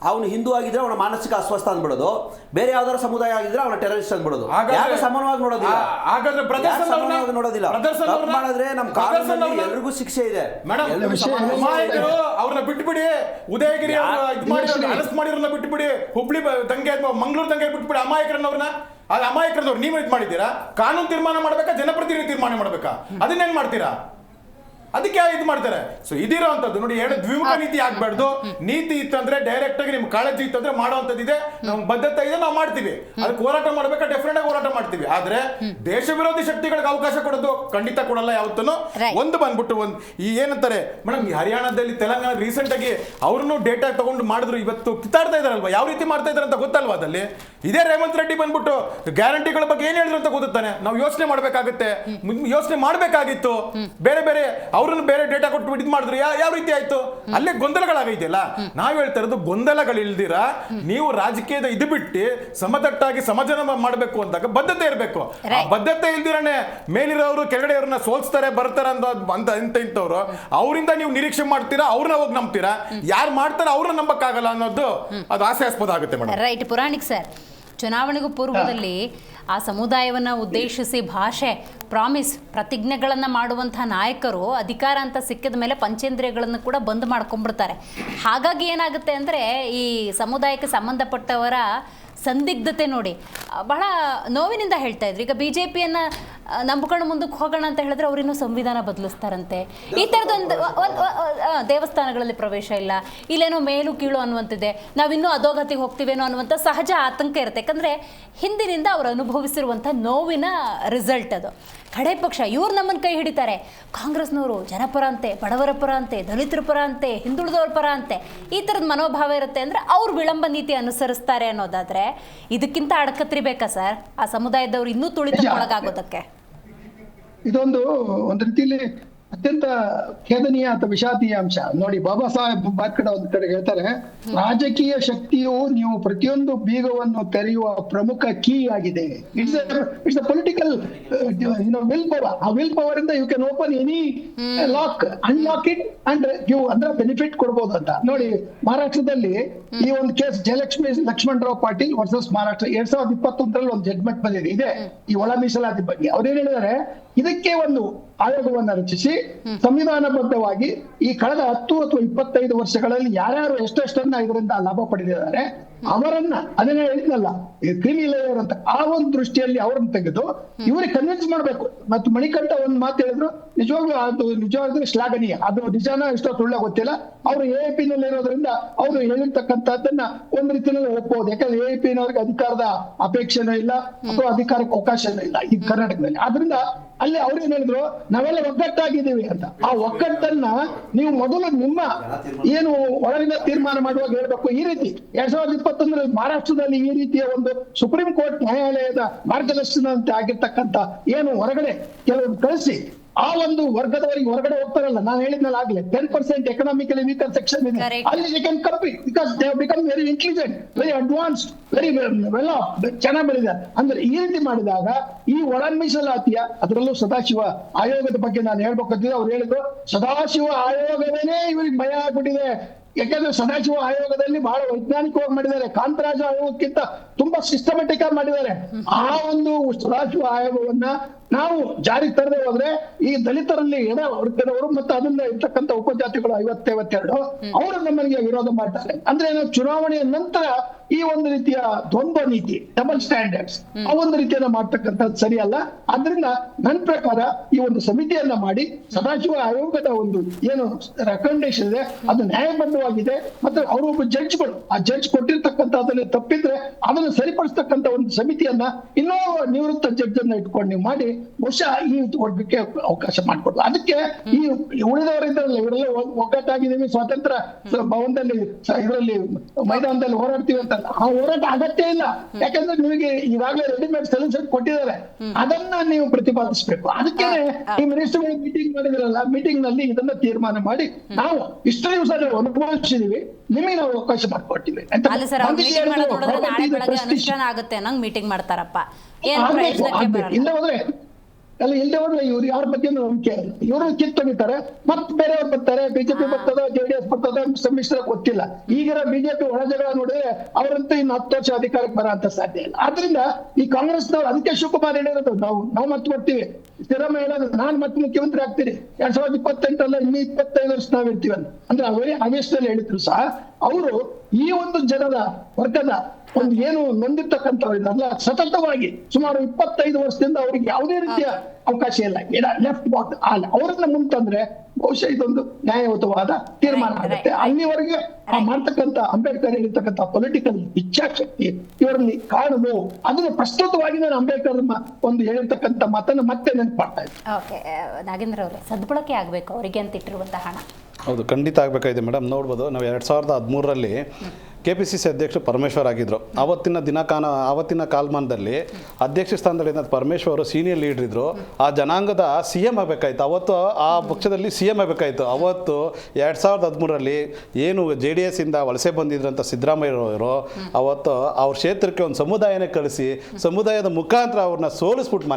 ಅವನು ಹಿಂದೂ ಆಗಿದ್ರೆ ಅವನ ಮಾನಸಿಕ ಅಸ್ವಸ್ಥ ಅಂದ್ಬಿಡೋದು, ಬೇರೆ ಯಾವ್ದಾರ ಸಮುದಾಯ ಆಗಿದ್ರೆ ಅವನ ಟೆರರಿಸ್ಟ್ ಅಂದ್ಬಿಡೋದು. ಯಾಕೆ ಸಮಾನವಾಗಿ ನೋಡೋದಿಲ್ಲ? ಹಾಗಾದ್ರೆ ಸಮಾನವಾಗಿ ನೋಡೋದಿಲ್ಲ. ತಪ್ಪು ಮಾಡಿದ್ರೆ ನಮ್ಮ ಕಾನೂನಲ್ಲಿ ಎಲ್ರಿಗೂ ಶಿಕ್ಷೆ ಇದೆ. ಅಮಾಯಕರು ಅವ್ರನ್ನ ಬಿಟ್ಬಿಡಿ, ಉದಯಗಿರಿ ಅರೆಸ್ಟ್ ಮಾಡಿರೋನ್ನ ಬಿಟ್ಬಿಡಿ, ಹುಬ್ಳಿ ದಂಗೆ ಮಂಗಳೂರು ದಂಗೆ ಬಿಟ್ಬಿಡಿ ಅಮಾಯಕರನ್ನವ್ರನ್ನ. ಆಗ ಅಮಾಯಕರದವ್ರು ನೀವು ಇದು ಮಾಡಿದ್ದೀರಾ? ಕಾನೂನು ತೀರ್ಮಾನ ಮಾಡ್ಬೇಕಾ, ಜನಪ್ರತಿನಿಧಿ ತೀರ್ಮಾನ ಮಾಡ್ಬೇಕಾ? ಅದನ್ನೇನ್ ಮಾಡ್ತೀರಾ? ಅದಕ್ಕೆ ಇದು ಮಾಡ್ತಾರೆ. ಸೊ ಇದಿರೋಂಥದ್ದು ನೋಡಿ, ಎರಡು ದ್ವಿಮುಖ ನೀತಿ ಆಗ್ಬಾರ್ದು. ನೀತಿ ಇತ್ತಂದ್ರೆ ಡೈರೆಕ್ಟ್ ಆಗಿ ನಿಮ್ ಕಾಳಜಿ ಇತ್ತಂದ್ರೆ ಮಾಡುವಂತದ್ದಿದೆ, ನಮ್ಗೆ ಬದ್ಧತೆ ಇದೆ, ನಾವು ಮಾಡ್ತೀವಿ. ಅದಕ್ಕೆ ಹೋರಾಟ ಮಾಡ್ಬೇಕಾ, ಡೆಫಿನೆಟ್ ಆಗಿ ಹೋರಾಟ ಮಾಡ್ತೀವಿ. ಆದ್ರೆ ದೇಶ ವಿರೋಧಿ ಶಕ್ತಿಗಳಿಗೆ ಅವಕಾಶ ಕೊಡೋದು ಖಂಡಿತ ಕೊಡಲ್ಲ ಯಾವತ್ತೂ. ಒಂದು ಬಂದ್ಬಿಟ್ಟು ಈ ಏನಂತಾರೆ ಮೇಡಮ್, ಈ ಹರಿಯಾಣದಲ್ಲಿ ತೆಲಂಗಾಣ ರೀಸೆಂಟ್ ಆಗಿ ಅವ್ರನ್ನು ಡೇಟಾ ತಗೊಂಡು ಮಾಡಿದ್ರು, ಇವತ್ತು ಕಿತ್ತಾಡ್ತಾ ಇದಾರಲ್ವಾ, ಯಾವ ರೀತಿ ಮಾಡ್ತಾ ಇದಾರೆ ಅಂತ ಗೊತ್ತಲ್ವಾ? ಅದಲ್ಲಿ ಇದೇ ರೇವಂತ್ ರೆಡ್ಡಿ ಬಂದ್ಬಿಟ್ಟು ಗ್ಯಾರಂಟಿಗಳ ಬಗ್ಗೆ ಏನ್ ಹೇಳಿದ್ರು ಅಂತ ಗೊತ್ತಾನೆ. ನಾವು ಯೋಚನೆ ಮಾಡ್ಬೇಕಾಗುತ್ತೆ, ಯೋಚನೆ ಮಾಡ್ಬೇಕಾಗಿತ್ತು. ಬೇರೆ ಬೇರೆ ಅವ್ರನ್ನ ಬೇರೆ ಡೇಟಾ ಕೊಟ್ಟು ಇದು ಮಾಡಿದ್ರು, ಯಾವ ರೀತಿ ಆಯ್ತು? ಅಲ್ಲೇ ಗೊಂದಲಗಳಾಗೈತಿಲ್ಲ. ನಾವ್ ಹೇಳ್ತಾ ಇರೋದು ಗೊಂದಲಗಳಿಲ್ದಿರ ನೀವು ರಾಜಕೀಯದ ಇದು ಬಿಟ್ಟು ಸಮತಟ್ಟಾಗಿ ಸಮಾಜನ ಮಾಡಬೇಕು ಅಂದಾಗ ಬದ್ಧತೆ ಇರಬೇಕು. ಬದ್ಧತೆ ಇಲ್ದಿರನೆ ಮೇಲಿರೋರು ಕೆಳಗಡೆ ಅವ್ರನ್ನ ಸೋಲ್ಸ್ತಾರೆ ಬರ್ತಾರೆ ಅಂತ ಇಂಥವ್ರು ಅವರಿಂದ ನೀವು ನಿರೀಕ್ಷೆ ಮಾಡ್ತೀರಾ, ಅವ್ರನ್ನ ಹೋಗಿ ನಂಬ್ತೀರಾ. ಯಾರು ಮಾಡ್ತಾರೆ ಅವ್ರನ್ನ ನಂಬಕ್ಕಾಗಲ್ಲ ಅನ್ನೋದು ಅದು ಹಾಸ್ಯಾಸ್ಪದ ಆಗುತ್ತೆ ಮೇಡಮ್. ರೈಟ್. ಪುರಾಣಿಕ್ ಸರ್, ಚುನಾವಣೆಗೂ ಪೂರ್ವದಲ್ಲಿ ಆ ಸಮುದಾಯವನ್ನು ಉದ್ದೇಶಿಸಿ ಭಾಷೆ, ಪ್ರಾಮಿಸ್, ಪ್ರತಿಜ್ಞೆಗಳನ್ನು ಮಾಡುವಂಥ ನಾಯಕರು ಅಧಿಕಾರ ಅಂತ ಸಿಕ್ಕಿದ ಮೇಲೆ ಪಂಚೇಂದ್ರಿಯಗಳನ್ನು ಕೂಡ ಬಂದ್ ಮಾಡ್ಕೊಂಡ್ಬಿಡ್ತಾರೆ. ಹಾಗಾಗಿ ಏನಾಗುತ್ತೆ ಅಂದರೆ ಈ ಸಮುದಾಯಕ್ಕೆ ಸಂಬಂಧಪಟ್ಟವರ ಸಂದಿಗ್ಧತೆ ನೋಡಿ ಬಹಳ ನೋವಿನಿಂದ ಹೇಳ್ತಾ ಇದ್ರು. ಈಗ BJPಯನ್ನು ನಂಬ್ಕೊಂಡು ಮುಂದಕ್ಕೆ ಹೋಗೋಣ ಅಂತ ಹೇಳಿದ್ರೆ ಅವರಿನ್ನೂ ಸಂವಿಧಾನ ಬದಲಿಸ್ತಾರಂತೆ. ಈ ಥರದೊಂದು ದೇವಸ್ಥಾನಗಳಲ್ಲಿ ಪ್ರವೇಶ ಇಲ್ಲ, ಇಲ್ಲೇನೋ ಮೇಲು ಕೀಳು ಅನ್ನುವಂತಿದೆ, ನಾವಿನ್ನೂ ಅಧೋಗತಿಗೆ ಹೋಗ್ತೀವೇನೋ ಅನ್ನುವಂಥ ಸಹಜ ಆತಂಕ ಇರುತ್ತೆ. ಯಾಕಂದರೆ ಹಿಂದಿನಿಂದ ಅವರು ಅನುಭವಿಸಿರುವಂಥ ನೋವಿನ ರಿಸಲ್ಟ್ ಅದು. ಕಡೆ ಪಕ್ಷ ಇವ್ರು ನಮ್ಮನ್ನು ಕೈ ಹಿಡಿತಾರೆ, ಕಾಂಗ್ರೆಸ್ನವರು ಜನಪರ ಅಂತೆ, ಬಡವರ ಪರ ಅಂತೆ, ದಲಿತರ ಪರ ಅಂತೆ, ಹಿಂದುಳಿದವ್ರ ಪರ ಅಂತೆ, ಈ ಥರದ ಮನೋಭಾವ ಇರುತ್ತೆ. ಅಂದರೆ ಅವ್ರು ವಿಳಂಬ ನೀತಿ ಅನುಸರಿಸ್ತಾರೆ ಅನ್ನೋದಾದರೆ ಇದಕ್ಕಿಂತ ಅಡಕತ್ರಿ ಬೇಕಾ ಸರ್ ಆ ಸಮುದಾಯದವ್ರು ಇನ್ನೂ ತುಳಿತಕ್ಕೊಳಗಾಗೋದಕ್ಕೆ? ಇದೊಂದು ಒಂದು ರೀತಿಯಲ್ಲಿ ಅತ್ಯಂತ ಖೇದನೀಯ ಅಥವಾ ವಿಷಾದೀಯ ಅಂಶ ನೋಡಿ. ಬಾಬಾ ಸಾಹೇಬ್ ಬಾರ್ಕಡ ಒಂದ್ ಕಡೆ ಹೇಳ್ತಾರೆ, ರಾಜಕೀಯ ಶಕ್ತಿಯು ನೀವು ಪ್ರತಿಯೊಂದು ಬೀಗವನ್ನು ತೆರೆಯುವ ಪ್ರಮುಖ ಕೀ ಆಗಿದೆ. It's a political will power. ಆ ವಿಲ್ ಪವರ್ ಇಂದ you can open any lock, unlock it and give ಅಂದ್ರೆ ಬೆನಿಫಿಟ್ ಕೊಡ್ಬೋದು ಅಂತ. ನೋಡಿ ಮಹಾರಾಷ್ಟ್ರದಲ್ಲಿ ಈ ಒಂದು ಕೇಸ್ ಜಯಲಕ್ಷ್ಮಿ ಲಕ್ಷ್ಮಣರಾವ್ ಪಾಟೀಲ್ ವರ್ಸಸ್ ಮಹಾರಾಷ್ಟ್ರ 2021 ಒಂದು ಜಡ್ಜ್ಮೆಂಟ್ ಬಂದಿದೆ ಇದೆ ಈ ಒಳ ಮೀಸಲಾತಿ ಬಗ್ಗೆ. ಅವ್ರೇನ್ ಹೇಳಿದ್ದಾರೆ, ಇದಕ್ಕೆ ಒಂದು ಆಯೋಗವನ್ನ ರಚಿಸಿ ಸಂವಿಧಾನಬದ್ಧವಾಗಿ ಈ ಕಳೆದ 10 ಅಥವಾ 25 ವರ್ಷಗಳಲ್ಲಿ ಯಾರ್ಯಾರು ಎಷ್ಟೆಷ್ಟನ್ನ ಇದರಿಂದ ಲಾಭ ಪಡೆದಿದ್ದಾರೆ ಅವರನ್ನ, ಅದನ್ನೇ ಹೇಳಿದ್ನಲ್ಲ ಕ್ರಿಮಿ ಲೇಯರ್ ಅಂತ, ಆ ಒಂದು ದೃಷ್ಟಿಯಲ್ಲಿ ಅವರನ್ನು ತೆಗೆದು ಇವರಿಗೆ ಕನ್ವಿನ್ಸ್ ಮಾಡ್ಬೇಕು. ಮತ್ತು ಮಣಿಕಂಠ ಒಂದ್ ಮಾತು ಹೇಳಿದ್ರು, ನಿಜವಾಗ್ಲೂ ಅದು ನಿಜವಾಗ್ಲೂ ಶ್ಲಾಘನೀಯ. ಅದು ನಿಜಾನ ಇಷ್ಟೋ ಸುಳ್ಳ ಗೊತ್ತಿಲ್ಲ. ಅವರು AIP ನಲ್ಲಿ ಇರೋದ್ರಿಂದ ಅವರು ಹೇಳಿರ್ತಕ್ಕಂಥದ್ದನ್ನ ಒಂದ್ ರೀತಿಯಲ್ಲಿ ಒಪ್ಪಬಹುದು. ಯಾಕಂದ್ರೆ AIP ನವರಿಗೆ ಅಧಿಕಾರದ ಅಪೇಕ್ಷೆನೂ ಇಲ್ಲ ಅಥವಾ ಅಧಿಕಾರಕ್ಕೆ ಅವಕಾಶನೂ ಇಲ್ಲ ಈ ಕರ್ನಾಟಕದಲ್ಲಿ. ಆದ್ರಿಂದ ಅಲ್ಲಿ ಅವ್ರು ಏನ್ ಹೇಳಿದ್ರು, ನಾವೆಲ್ಲ ಒಗ್ಗಟ್ಟಾಗಿದ್ದೀವಿ ಅಂತ. ಆ ಒಗ್ಗಟ್ಟನ್ನ ನೀವು ಮೊದಲು ನಿಮ್ಮ ಏನು ಒಳಗಿನ ತೀರ್ಮಾನ ಮಾಡುವಾಗ ಹೇಳ್ಬೇಕು. ಈ ರೀತಿ 2021 ಮಹಾರಾಷ್ಟ್ರದಲ್ಲಿ ಈ ರೀತಿಯ ಒಂದು ಸುಪ್ರೀಂ ಕೋರ್ಟ್ ನ್ಯಾಯಾಲಯದ ಮಾರ್ಗದರ್ಶನದಂತೆ ಆಗಿರ್ತಕ್ಕಂಥ ಏನು ಹೊರಗಡೆ ಕೆಲವರು ಕಳಿಸಿ ಆ ಒಂದು ವರ್ಗದವರಿಗೆ ಹೊರಗಡೆ ಹೋಗ್ತಾರಲ್ಲ, ನಾನು ಹೇಳಿದ್ನಲ್ಲ ಆಗ್ಲೇ 10% ಎಕನಾಮಿಕಲಿ ವೀಕರ್ ಸೆಕ್ಷನ್ ಇದೆ, ಅಲ್ಲಿ they can compete because they have become very intelligent, very advanced, very well off, ಚೆನ್ನಾಗಿ ಬೆಳೆದಿದ್ದಾರೆ. ಅಂದ್ರೆ ಈ ರೀತಿ ಮಾಡಿದಾಗ ಈ ಒಳ ಮೀಸಲಾತಿಯ, ಅದರಲ್ಲೂ ಸದಾಶಿವ ಆಯೋಗದ ಬಗ್ಗೆ ನಾನು ಹೇಳ್ಬೇಕಂತಿದ್ರೆ ಅವ್ರು ಹೇಳಿದ್ರು, ಸದಾಶಿವ ಆಯೋಗವೇನೆ ಇವ್ರಿಗೆ ಭಯ ಆಗ್ಬಿಟ್ಟಿದೆ. ಯಾಕಂದ್ರೆ ಸದಾಶಿವ ಆಯೋಗದಲ್ಲಿ ಬಹಳ ವೈಜ್ಞಾನಿಕವಾಗಿ ಮಾಡಿದ್ದಾರೆ, ಕಾಂತರಾಜ ಆಯೋಗಕ್ಕಿಂತ ತುಂಬಾ ಸಿಸ್ಟಮೆಟಿಕ್ ಆಗಿ ಮಾಡಿದ್ದಾರೆ. ಆ ಒಂದು ಸದಾಶಿವ ಆಯೋಗವನ್ನ ನಾವು ಜಾರಿ ತರದೆ ಹೋದ್ರೆ ಈ ದಲಿತರಲ್ಲಿ ಎಡ ವರ್ಗದವರು ಮತ್ತು ಅದನ್ನ ಇರ್ತಕ್ಕಂಥ ಉಪಜಾತಿಗಳು 50-52 ಅವರು ನಮ್ಮನಿಗೆ ವಿರೋಧ ಮಾಡ್ತಾರೆ. ಅಂದ್ರೆ ನಾವು ಚುನಾವಣೆಯ ನಂತರ ಈ ಒಂದು ರೀತಿಯ ದ್ವಂದ್ವ ನೀತಿ, ಡಬಲ್ ಸ್ಟ್ಯಾಂಡರ್ಡ್ಸ್, ಆ ಒಂದು ರೀತಿಯನ್ನ ಮಾಡ್ತಕ್ಕಂಥದ್ದು ಸರಿಯಲ್ಲ. ಆದ್ರಿಂದ ನನ್ನ ಪ್ರಕಾರ ಈ ಒಂದು ಸಮಿತಿಯನ್ನ ಮಾಡಿ ಸದಾಶಿವ ಆಯೋಗದ ಒಂದು ಏನು ರೆಕಮೆಂಡೇಶನ್ ಇದೆ ಅದು ನ್ಯಾಯಬದ್ಧವಾಗಿದೆ. ಮತ್ತೆ ಅವರು ಒಬ್ಬ ಜಡ್ಜ್ಗಳು, ಆ ಜಡ್ಜ್ ಕೊಟ್ಟಿರ್ತಕ್ಕಂಥದ್ದಲ್ಲಿ ತಪ್ಪಿದ್ರೆ ಅದನ್ನು ಸರಿಪಡಿಸ್ತಕ್ಕಂಥ ಒಂದು ಸಮಿತಿಯನ್ನ ಇನ್ನೂ ನಿವೃತ್ತ ಜಡ್ಜ್ ಅನ್ನ ಇಟ್ಕೊಂಡು ನೀವು ಮಾಡಿ ಬಹುಶಃ ಈ ವರ್ಗಕ್ಕೆ ಅವಕಾಶ ಮಾಡಿಕೊಡ್ಬೋದು. ಅದಕ್ಕೆ ಈ ಉಳಿದವರಿದ್ದಾರಲ್ಲ, ಇವರೆಲ್ಲ ಒಗ್ಗಟ್ಟಾಗಿದ್ದೀವಿ, ಸ್ವಾತಂತ್ರ್ಯ ಭವನದಲ್ಲಿ ಇದರಲ್ಲಿ ಮೈದಾನದಲ್ಲಿ ಹೋರಾಡ್ತೀವಿ ಅಂತ, ಆ ಹೋರಾಟ ಅಗತ್ಯ ಇಲ್ಲ. ಯಾಕಂದ್ರೆ ನಿಮಗೆ ಈಗಾಗಲೇ ರೆಡಿಮೇಡ್ ಸೊಲ್ಯೂಷನ್ ಕೊಟ್ಟಿದ್ದಾರೆ, ಅದನ್ನ ನೀವು ಪ್ರತಿಪಾದಿಸಬೇಕು. ಅದಕ್ಕೆ ಈ ಮಿನಿಸ್ಟರ್ ಮೀಟಿಂಗ್ ಮಾಡಿದ್ರಲ್ಲ, ಮೀಟಿಂಗ್ ನಲ್ಲಿ ಇದನ್ನ ತೀರ್ಮಾನ ಮಾಡಿ ನಾವು ಇಷ್ಟು ದಿವಸ ಅನುಭವಿಸಿದೀವಿ, ನಿಮಗೆ ನಾವು ಅವಕಾಶ ಮಾಡಿಕೊಡ್ತೀವಿ ಅಂತ. ಅನುಷ್ಠಾನ ಆಗುತ್ತೆ ಅನ್ನಂಗ್ ಮೀಟಿಂಗ್ ಮಾಡ್ತಾರಪ್ಪ, ಏನು ಪ್ರಯೋಜನಕ್ಕೆ ಬರಲ್ಲ. ಇಲ್ಲದೆ ಹೋದ್ರೆ ಇವ್ರು ಯಾರ ಬಗ್ಗೆ ನಂಬಿಕೆ ಇಲ್ಲ. ಇವರು ಕಿತ್ತೊಗಿತಾರೆ, ಮತ್ತೆ ಬೇರೆಯವ್ರು ಬರ್ತಾರೆ, ಬಿಜೆಪಿ ಬರ್ತದ, JDS ಬರ್ತದ, ಸಮ್ಮಿಶ್ರ ಗೊತ್ತಿಲ್ಲ. ಈಗಿರೋ ಬಿಜೆಪಿ ಒಳ ಜಗಳ ನೋಡಿದ್ರೆ ಅವರಂತೂ ಇನ್ನು 10 ವರ್ಷ ಅಧಿಕಾರಕ್ಕೆ ಬರೋ ಅಂತ ಸಾಧ್ಯ ಇಲ್ಲ. ಆದ್ರಿಂದ ಈ ಕಾಂಗ್ರೆಸ್ನವ್ರು ಅದಕ್ಕೆ ಶಿವಕುಮಾರ್ ಹೇಳಿರೋದು, ನಾವು ಮತ್ತೆ ಬರ್ತೀವಿ, ಸಿದ್ದರಾಮಯ್ಯ ಹೇಳೋದು ನಾನು ಮತ್ತೆ ಮುಖ್ಯಮಂತ್ರಿ ಆಗ್ತೀನಿ 2028 ಅಲ್ಲ ಇನ್ನು 25 ವರ್ಷ ನಾವಿರ್ತೀವಿ ಅಂತ. ಅಂದ್ರೆ ಅವರೇ ಆವೇಶದಲ್ಲಿ ಹೇಳಿದ್ರು ಸಹ ಅವರು ಈ ಒಂದು ಜನರ ವರ್ಗದ ಒಂದು ಏನು ನೊಂದಿರ್ತಕ್ಕಂಥವ್ರಿದ್ದಾರಲ್ಲ, ಸತತವಾಗಿ ಸುಮಾರು 25 ವರ್ಷದಿಂದ ಅವರಿಗೆ ಯಾವುದೇ ರೀತಿಯ ಅವಕಾಶ ಇಲ್ಲ, ಲೆಫ್ಟ್ ಬಾಟ್ ಅಲ್ಲ, ಅವರನ್ನ ಮುಂತಂದ್ರೆ ಬಹುಶಃ ಇದೊಂದು ನ್ಯಾಯಯುತವಾದ ತೀರ್ಮಾನ ಆಗುತ್ತೆ. ಅಲ್ಲಿವರೆಗೆ ಮಾಡ್ತಕ್ಕಂಥ ಅಂಬೇಡ್ಕರ್ ಹೇಳಿರ್ತಕ್ಕಂಥ ಪೊಲಿಟಿಕಲ್ ಇಚ್ಛಾಶಕ್ತಿ ಇವರಲ್ಲಿ ಕಾಣುದು, ಅದನ್ನು ಪ್ರಸ್ತುತವಾಗಿ ನಾನು ಅಂಬೇಡ್ಕರ್ ಒಂದು ಹೇಳಿರ್ತಕ್ಕಂಥ ಮಾತನ್ನು ಮತ್ತೆ ನೆನಪು ಮಾಡ್ತಾ ಇದ್ದೆ. ಓಕೆ, ನಾಗೇಂದ್ರ ಅವರೇ, ಸದ್ಬಳಕೆ ಆಗಬೇಕು ಅವರಿಗೆ ಅಂತ ಇಟ್ಟಿರುವಂತಹ ಹಣ. ಹೌದು, ಖಂಡಿತ ಆಗಬೇಕಾಗಿದೆ ಮೇಡಮ್. ನೋಡ್ಬೋದು, ನಾವು 2013ರಲ್ಲಿ KPCC ಅಧ್ಯಕ್ಷರು ಪರಮೇಶ್ವರ್ ಆಗಿದ್ದರು. ಆವತ್ತಿನ ಕಾಲಮಾನದಲ್ಲಿ ಅಧ್ಯಕ್ಷ ಸ್ಥಾನದಲ್ಲಿ ಪರಮೇಶ್ವರ್ ಅವರು ಸೀನಿಯರ್ ಲೀಡರ್ ಇದ್ದರು. ಆ ಜನಾಂಗದ CM ಆಗಬೇಕಾಯ್ತು, ಅವತ್ತು ಆ ಪಕ್ಷದಲ್ಲಿ CM ಆಗಬೇಕಾಯ್ತು. ಅವತ್ತು 2013ರಲ್ಲಿ ಏನು JDS ಇಂದ ವಲಸೆ ಬಂದಿದ್ರಂತ ಸಿದ್ದರಾಮಯ್ಯವರು ಅವತ್ತು ಅವ್ರ ಕ್ಷೇತ್ರಕ್ಕೆ ಒಂದು ಸಮುದಾಯನೇ ಕಳಿಸಿ ಸಮುದಾಯದ ಮುಖಾಂತರ ಅವ್ರನ್ನ ಸೋಲಿಸ್ಬಿಟ್ಟು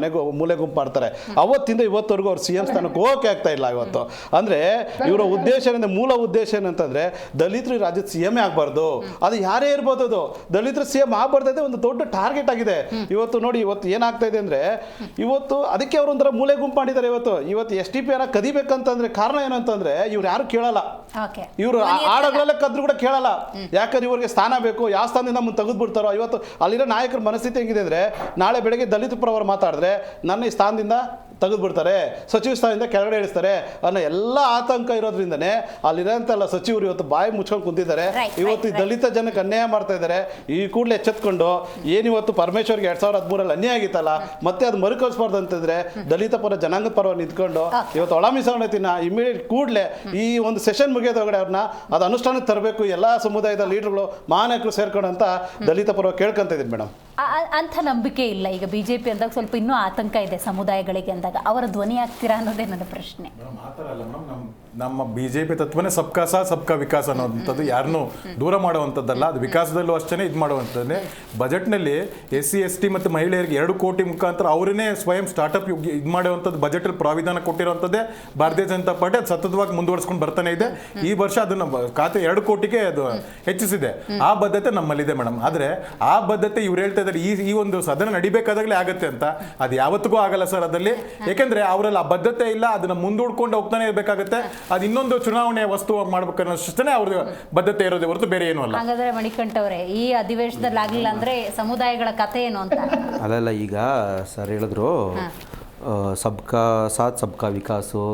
ಮೂಲೆ ಗುಂಪು ಮಾಡ್ತಾರೆ. ಅವತ್ತಿಂದ ಇವತ್ತವರೆಗೂ ಅವ್ರು CM ಸ್ಥಾನಕ್ಕೆ ಹೋಗಕ್ಕೆ ಆಗ್ತಾ ಇಲ್ಲ. ಇವತ್ತು ಅಂದರೆ ಇವರ ಉದ್ದೇಶ ಮೂಲ ಉದ್ದೇಶ ಏನಂತಂದರೆ ದಲಿತರು ರಾಜ್ಯದ CM ಆಗಬಾರ್ದು, ಅದು ಯಾರೇ ಇರ್ಬೋದು, ಅದು ದಲಿತರು CM ಆಗಬಾರ್ದು, ಒಂದು ದೊಡ್ಡ ಟಾರ್ಗೆಟ್ ಆಗಿದೆ. ಇವತ್ತು ನೋಡಿ, ಇವತ್ತು ಏನಾಗ್ತಾ ಇದೆ ಅಂದರೆ ಇವತ್ತು ಅದಕ್ಕೆ ಅವರು ಒಂಥರ ಮೂಲೆ ಗುಂಪು ಮಾಡಿದ್ದಾರೆ. ಇವತ್ತು STP ಕದಿಬೇಕಂತಂದ್ರೆ ಕಾರಣ ಏನಂತಂದ್ರೆ ಇವ್ರು ಯಾರು ಕೇಳಲ್ಲ, ಇವರು ಆಡಗಳಲ್ಲೇ ಕದ್ರು ಕೂಡ ಕೇಳಲ್ಲ. ಯಾಕಂದ್ರೆ ಇವ್ರಿಗೆ ಸ್ಥಾನ ಬೇಕು, ಯಾವ ಸ್ಥಾನದಿಂದ ಮುಂದೆ ತೆಗೆದ್ಬಿಡ್ತಾರೋ. ಇವತ್ತು ಅಲ್ಲಿರೋ ನಾಯಕರ ಮನಸ್ಥಿತಿ ಹೆಂಗಿದೆ ಅಂದರೆ, ನಾಳೆ ಬೆಳಗ್ಗೆ ದಲಿತ ಪರವರು ಮಾತಾಡಿದ್ರೆ ನನ್ನ ಈ ಸ್ಥಾನದಿಂದ ತೆಗೆದುಬಿಡ್ತಾರೆ, ಸಚಿವ ಸ್ಥಾನದಿಂದ ಕೆಳಗಡೆ ಇಳಿಸ್ತಾರೆ ಅನ್ನೋ ಎಲ್ಲ ಆತಂಕ ಇರೋದ್ರಿಂದನೇ ಅಲ್ಲಿರೋಂತೆಲ್ಲ ಸಚಿವರು ಇವತ್ತು ಬಾಯಿ ಮುಚ್ಕೊಂಡು ಕುಂತಿದ್ದಾರೆ. ಇವತ್ತು ಈ ದಲಿತ ಜನಕ್ಕೆ ಅನ್ಯಾಯ ಮಾಡ್ತಾ ಇದ್ದಾರೆ. ಈ ಕೂಡಲೇ ಎಚ್ಚೆತ್ಕೊಂಡು ಏನಿವತ್ತು ಪರಮೇಶ್ವರ್ಗೆ 2013ರಲ್ಲಿ ಅನ್ಯಾಯ ಆಗಿತ್ತಲ್ಲ, ಮತ್ತೆ ಅದು ಮರುಕಳಿಸಬಾರ್ದು ಅಂತಂದ್ರೆ ದಲಿತ ಪರ ಜನಾಂಗದ ಪರವಾಗಿ ನಿಂತ್ಕೊಂಡು ಇವತ್ತು ಒಳ ಮೀಸಲಾತಿನ ಇಮಿಡಿಯೇಟ್ ಕೂಡಲೇ ಈ ಒಂದು ಸೆಷನ್ ಮುಗಿಯೋದೊಳಗಡೆ ಅವ್ರನ್ನ ಅದು ಅನುಷ್ಠಾನಕ್ಕೆ ತರಬೇಕು, ಎಲ್ಲ ಸಮುದಾಯದ ಲೀಡರ್ಗಳು ಮಹಾನಾಯಕರು ಸೇರ್ಕೊಂಡು ಅಂತ ದಲಿತ ಪರವಾಗಿ ಕೇಳ್ಕೊಂತ ಇದ್ದೀನಿ ಮೇಡಮ್. ಅಂಥ ನಂಬಿಕೆ ಇಲ್ಲ. ಈಗ BJP ಅಂದಾಗ ಸ್ವಲ್ಪ ಇನ್ನೂ ಆತಂಕ ಇದೆ ಸಮುದಾಯಗಳಿಗೆ ಅಂದಾಗ ಅವರ ಧ್ವನಿ ಆಗ್ತೀರಾ ಅನ್ನೋದೇ ನನ್ನ ಪ್ರಶ್ನೆ. ನಮ್ಮ BJP ತತ್ವನೇ ಸಬ್ಕಾ ಸಾಥ್ ಸಬ್ಕಾ ವಿಕಾಸ್ ಅನ್ನೋವಂಥದ್ದು ಯಾರನ್ನೂ ದೂರ ಮಾಡುವಂಥದ್ದಲ್ಲ. ಅದು ವಿಕಾಸದಲ್ಲೂ ಅಷ್ಟೇ ಇದು ಮಾಡುವಂಥದ್ದೇ. ಬಜೆಟ್ನಲ್ಲಿ SC ST ಮತ್ತು ಮಹಿಳೆಯರಿಗೆ 2 ಕೋಟಿ ಮುಖಾಂತರ ಅವರನ್ನೇ ಸ್ವಯಂ ಸ್ಟಾರ್ಟಪ್ ಇದು ಮಾಡುವಂಥದ್ದು ಬಜೆಟಲ್ಲಿ ಪ್ರಾವಿಧಾನ ಕೊಟ್ಟಿರುವಂಥದ್ದೇ ಭಾರತೀಯ ಜನತಾ ಪಾರ್ಟಿ. ಅದು ಸತತವಾಗಿ ಮುಂದುವರ್ಸ್ಕೊಂಡು ಬರ್ತಾನೆ ಇದೆ. ಈ ವರ್ಷ ಅದನ್ನು ಖಾತೆ 2 ಕೋಟಿಗೆ ಅದು ಹೆಚ್ಚಿಸಿದೆ. ಆ ಬದ್ಧತೆ ನಮ್ಮಲ್ಲಿದೆ ಮೇಡಮ್. ಆದರೆ ಆ ಬದ್ಧತೆ ಇವ್ರು ಹೇಳ್ತಾ ಇದ್ದಾರೆ ಈ ಒಂದು ಸದನ ನಡಿಬೇಕಾದಾಗಲೇ ಆಗುತ್ತೆ ಅಂತ. ಅದು ಯಾವತ್ತಿಗೂ ಆಗಲ್ಲ ಸರ್ ಅದಲ್ಲಿ. ಯಾಕೆಂದ್ರೆ ಅವರಲ್ಲಿ ಆ ಬದ್ಧತೆ ಇಲ್ಲ. ಅದನ್ನ ಮುಂದೂಡ್ಕೊಂಡು ಹೋಗ್ತಾನೆ ಇರಬೇಕಾಗುತ್ತೆ. ಅದು ಇನ್ನೊಂದು ಚುನಾವಣೆ ವಸ್ತು ಮಾಡ್ಬೇಕನ್ನೋಷ್ಟೇ ಅವ್ರ ಬದ್ಧತೆ ಇರೋದೇ ಹೊರತು ಬೇರೆ ಏನೂ ಅಲ್ಲ. ಹಾಗಾದ್ರೆ ಮಣಿಕಂಠ ಅವರೇ, ಈ ಅಧಿವೇಶನದಲ್ಲಿ ಆಗಿಲ್ಲ ಅಂದ್ರೆ ಸಮುದಾಯಗಳ ಕಥೆ ಏನು ಅಂತ? ಅಲ್ಲಲ್ಲ, ಈಗ ಸರ್ ಹೇಳಿದ್ರು ಸಬ್ಕಾ ಸಾಥ್ ಸಬ್ಕಾ ವಿಕಾಸು,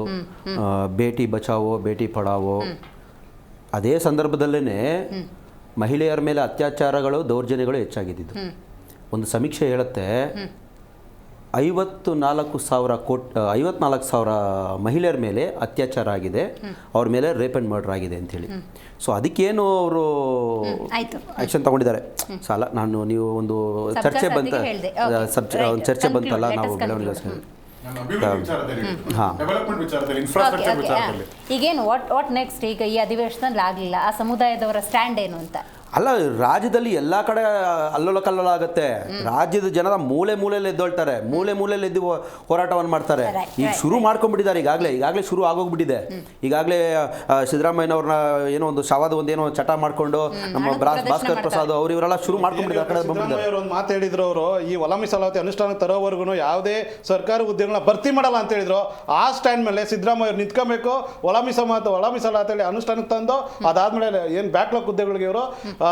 ಬೇಟಿ ಬಚಾವೋ ಬೇಟಿ ಪಡಾವೋ. ಅದೇ ಸಂದರ್ಭದಲ್ಲೇ ಮಹಿಳೆಯರ ಮೇಲೆ ಅತ್ಯಾಚಾರಗಳು ದೌರ್ಜನ್ಯಗಳು ಹೆಚ್ಚಾಗಿದ್ದು. ಒಂದು ಸಮೀಕ್ಷೆ ಹೇಳುತ್ತೆ 54,000 ಮಹಿಳೆಯರ ಮೇಲೆ ಅತ್ಯಾಚಾರ ಆಗಿದೆ, ಅವ್ರ ಮೇಲೆ ರೇಪ್ ಆ್ಯಂಡ್ ಮರ್ಡರ್ ಆಗಿದೆ ಅಂಥೇಳಿ. ಸೊ ಅದಕ್ಕೇನು ಅವರು ಆ್ಯಕ್ಷನ್ ತಗೊಂಡಿದ್ದಾರೆ. ಸಾಲ ನೀವು ಒಂದು ಚರ್ಚೆ ಬಂತಲ್ಲ ನಾವು ಬೆಳವಣಿಗೆ ಈಗೇನು ವಾಟ್ ನೆಕ್ಸ್ಟ್? ಈಗ ಈ ಅಧಿವೇಶನದಲ್ಲಿ ಆಗಲಿಲ್ಲ, ಆ ಸಮುದಾಯದವರ ಸ್ಟ್ಯಾಂಡ್ ಏನು ಅಂತ? ಅಲ್ಲ, ರಾಜ್ಯದಲ್ಲಿ ಎಲ್ಲ ಕಡೆ ಅಲ್ಲೋಲ ಕಲ್ಲೋಲ ಆಗುತ್ತೆ. ರಾಜ್ಯದ ಜನರ ಮೂಲೆಯಲ್ಲಿ ಎದ್ದೊಳ್ತಾರೆ, ಮೂಲೆಯಲ್ಲಿ ಎದ್ದು ಹೋರಾಟವನ್ನು ಮಾಡ್ತಾರೆ. ಈಗ ಶುರು ಮಾಡ್ಕೊಂಡ್ಬಿಟ್ಟಿದ್ದಾರೆ. ಈಗಾಗಲೇ ಶುರು ಆಗೋಗ್ಬಿಟ್ಟಿದೆ. ಈಗಾಗಲೇ ಸಿದ್ದರಾಮಯ್ಯನವ್ರನ್ನ ಏನೋ ಒಂದು ಶವಾದ ಒಂದೇನೋ ಚಟ ಮಾಡಿಕೊಂಡು ನಮ್ಮ ಭಾಸ್ಕರ್ ಪ್ರಸಾದ್ ಅವರು ಇವರೆಲ್ಲ ಶುರು ಮಾಡ್ಕೊಂಡ್ಬಿಟ್ಟಿದ್ದಾರೆ. ಒಂದು ಮಾತು ಹೇಳಿದ್ರು ಅವರು, ಈ ಒಳ ಮೀಸಲಾತಿ ಅನುಷ್ಠಾನ ತರೋವರೆಗೂ ಯಾವುದೇ ಸರ್ಕಾರಿ ಹುದ್ದೆಗಳನ್ನ ಭರ್ತಿ ಮಾಡಲ್ಲ ಅಂತ ಹೇಳಿದ್ರು. ಆ ಸ್ಟ್ಯಾಂಡ್ ಮೇಲೆ ಸಿದ್ದರಾಮಯ್ಯ ನಿಂತ್ಕೊಬೇಕು. ಒಳ ಮೀಸಲಾತಿ ಅನುಷ್ಠಾನಕ್ಕೆ ತಂದು ಅದಾದ್ಮೇಲೆ ಏನು ಬ್ಯಾಕ್ಲಾಗ್ ಹುದ್ದೆಗಳಿಗೆ ಇವರು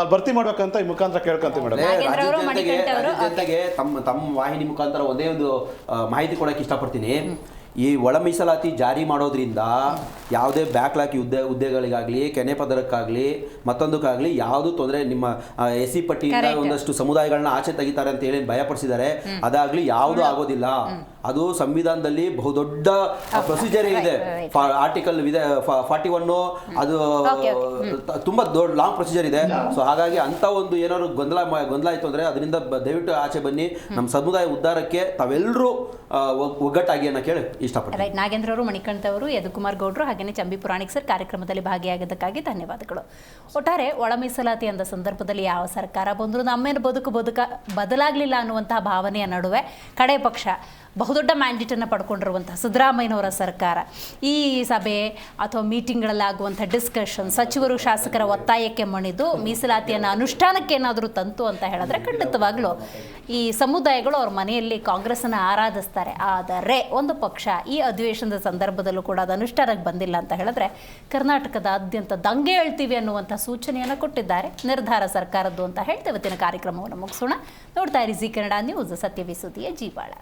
ಭರ್ತಿ ಮಾಡ್ಬೇಕಂತ ಈ ಮುಖಾಂತರ ಕೇಳ್ಕೊಂತೀವಿ ಮೇಡಮ್. ಜೊತೆಗೆ ತಮ್ಮ ವಾಹಿನಿ ಮುಖಾಂತರ ಒಂದೇ ಒಂದು ಮಾಹಿತಿ ಕೊಡಕ್ಕೆ ಇಷ್ಟಪಡ್ತೀನಿ. ಈ ಒಳ ಮೀಸಲಾತಿ ಜಾರಿ ಮಾಡೋದ್ರಿಂದ ಯಾವುದೇ ಬ್ಯಾಕ್ಲಾಗ್ ಹುದ್ದೆಗಳಿಗಾಗಲಿ, ಕೆನೆ ಪದರಕ್ಕಾಗಲಿ, ಮತ್ತೊಂದಕ್ಕಾಗಲಿ ಯಾವುದೂ ತೊಂದರೆ, ನಿಮ್ಮ SC ಪಟ್ಟಿಯಿಂದ ಒಂದಷ್ಟು ಸಮುದಾಯಗಳನ್ನ ಆಚೆ ತೆಗಿತಾರೆ ಅಂತ ಹೇಳಿ ಭಯಪಡಿಸಿದ್ದಾರೆ. ಅದಾಗಲಿ ಯಾವುದೂ ಆಗೋದಿಲ್ಲ. ಅದು ಸಂವಿಧಾನದಲ್ಲಿ ಬಹುದೊಡ್ಡ ಪ್ರೊಸೀಜರ್ ಇದೆ. ಆರ್ಟಿಕಲ್ 41 ಅದು ತುಂಬಾ ದೊಡ್ಡ ಲಾಂಗ್ ಪ್ರೊಸೀಜರ್ ಇದೆ. ಸೊ ಹಾಗಾಗಿ ಅಂತ ಒಂದು ಏನಾದ್ರು ಗೊಂದಲ ಆಯಿತು ಅಂದರೆ ಅದರಿಂದ ದಯವಿಟ್ಟು ಆಚೆ ಬನ್ನಿ. ನಮ್ಮ ಸಮುದಾಯ ಉದ್ಧಾರಕ್ಕೆ ತಾವೆಲ್ಲರೂ ಒಗ್ಗಟ್ಟಾಗಿ ಅನ್ನೋ ಕೇಳಿ ಇಷ್ಟಪಡ್ತೀನಿ. ರೈಟ್. ನಾಗೇಂದ್ರ ಅವರು, ಮಣಿಕಂಠ ಅವರು, ಯದುಕುಮಾರ್ ಗೌಡ್ರು, ಹಾಗೆಯೇ ಚಂಬಿ ಪುರಾಣಿಕ್ ಸರ್ ಕಾರ್ಯಕ್ರಮದಲ್ಲಿ ಭಾಗಿಯಾಗಿದ್ದಕ್ಕಾಗಿ ಧನ್ಯವಾದಗಳು. ಒಟ್ಟಾರೆ ಒಳ ಮೀಸಲಾತಿ ಅಂದ ಸಂದರ್ಭದಲ್ಲಿ ಯಾವ ಸರ್ಕಾರ ಬಂದರೂ ನಮ್ಮೇನು ಬದುಕು ಬದಲಾಗಲಿಲ್ಲ ಅನ್ನುವಂತಹ ಭಾವನೆಯ ನಡುವೆ ಕಡೆ ಪಕ್ಷ ಬಹುದೊಡ್ಡ ಮ್ಯಾಂಡೇಟನ್ನು ಪಡ್ಕೊಂಡಿರುವಂತಹ ಸಿದ್ದರಾಮಯ್ಯನವರ ಸರ್ಕಾರ ಈ ಸಭೆ ಅಥವಾ ಮೀಟಿಂಗ್ಗಳಲ್ಲಾಗುವಂಥ ಡಿಸ್ಕಷನ್, ಸಚಿವರು ಶಾಸಕರ ಒತ್ತಾಯಕ್ಕೆ ಮಣಿದು ಮೀಸಲಾತಿಯನ್ನು ಅನುಷ್ಠಾನಕ್ಕೆ ಏನಾದರೂ ತಂತು ಅಂತ ಹೇಳಿದ್ರೆ ಖಂಡಿತವಾಗ್ಲೂ ಈ ಸಮುದಾಯಗಳು ಅವ್ರ ಮನೆಯಲ್ಲಿ ಕಾಂಗ್ರೆಸ್ಸನ್ನು ಆರಾಧಿಸ್ತಾರೆ. ಆದರೆ ಒಂದು ಪಕ್ಷ ಈ ಅಧಿವೇಶನದ ಸಂದರ್ಭದಲ್ಲೂ ಕೂಡ ಅದು ಅನುಷ್ಠಾನಕ್ಕೆ ಬಂದಿಲ್ಲ ಅಂತ ಹೇಳಿದ್ರೆ ಕರ್ನಾಟಕದಾದ್ಯಂತ ದಂಗೆ ಹೇಳ್ತೀವಿ ಅನ್ನುವಂಥ ಸೂಚನೆಯನ್ನು ಕೊಟ್ಟಿದ್ದಾರೆ. ನಿರ್ಧಾರ ಸರ್ಕಾರದ್ದು ಅಂತ ಹೇಳ್ತೇವೆ. ಇವತ್ತಿನ ಕಾರ್ಯಕ್ರಮವನ್ನು ಮುಗಿಸೋಣ. ನೋಡ್ತಾ ಇರಿ ಜಿ ಕನ್ನಡ ನ್ಯೂಸ್, ಸತ್ಯವೇ ಸುದ್ದಿಯ ಜೀವಾಳ.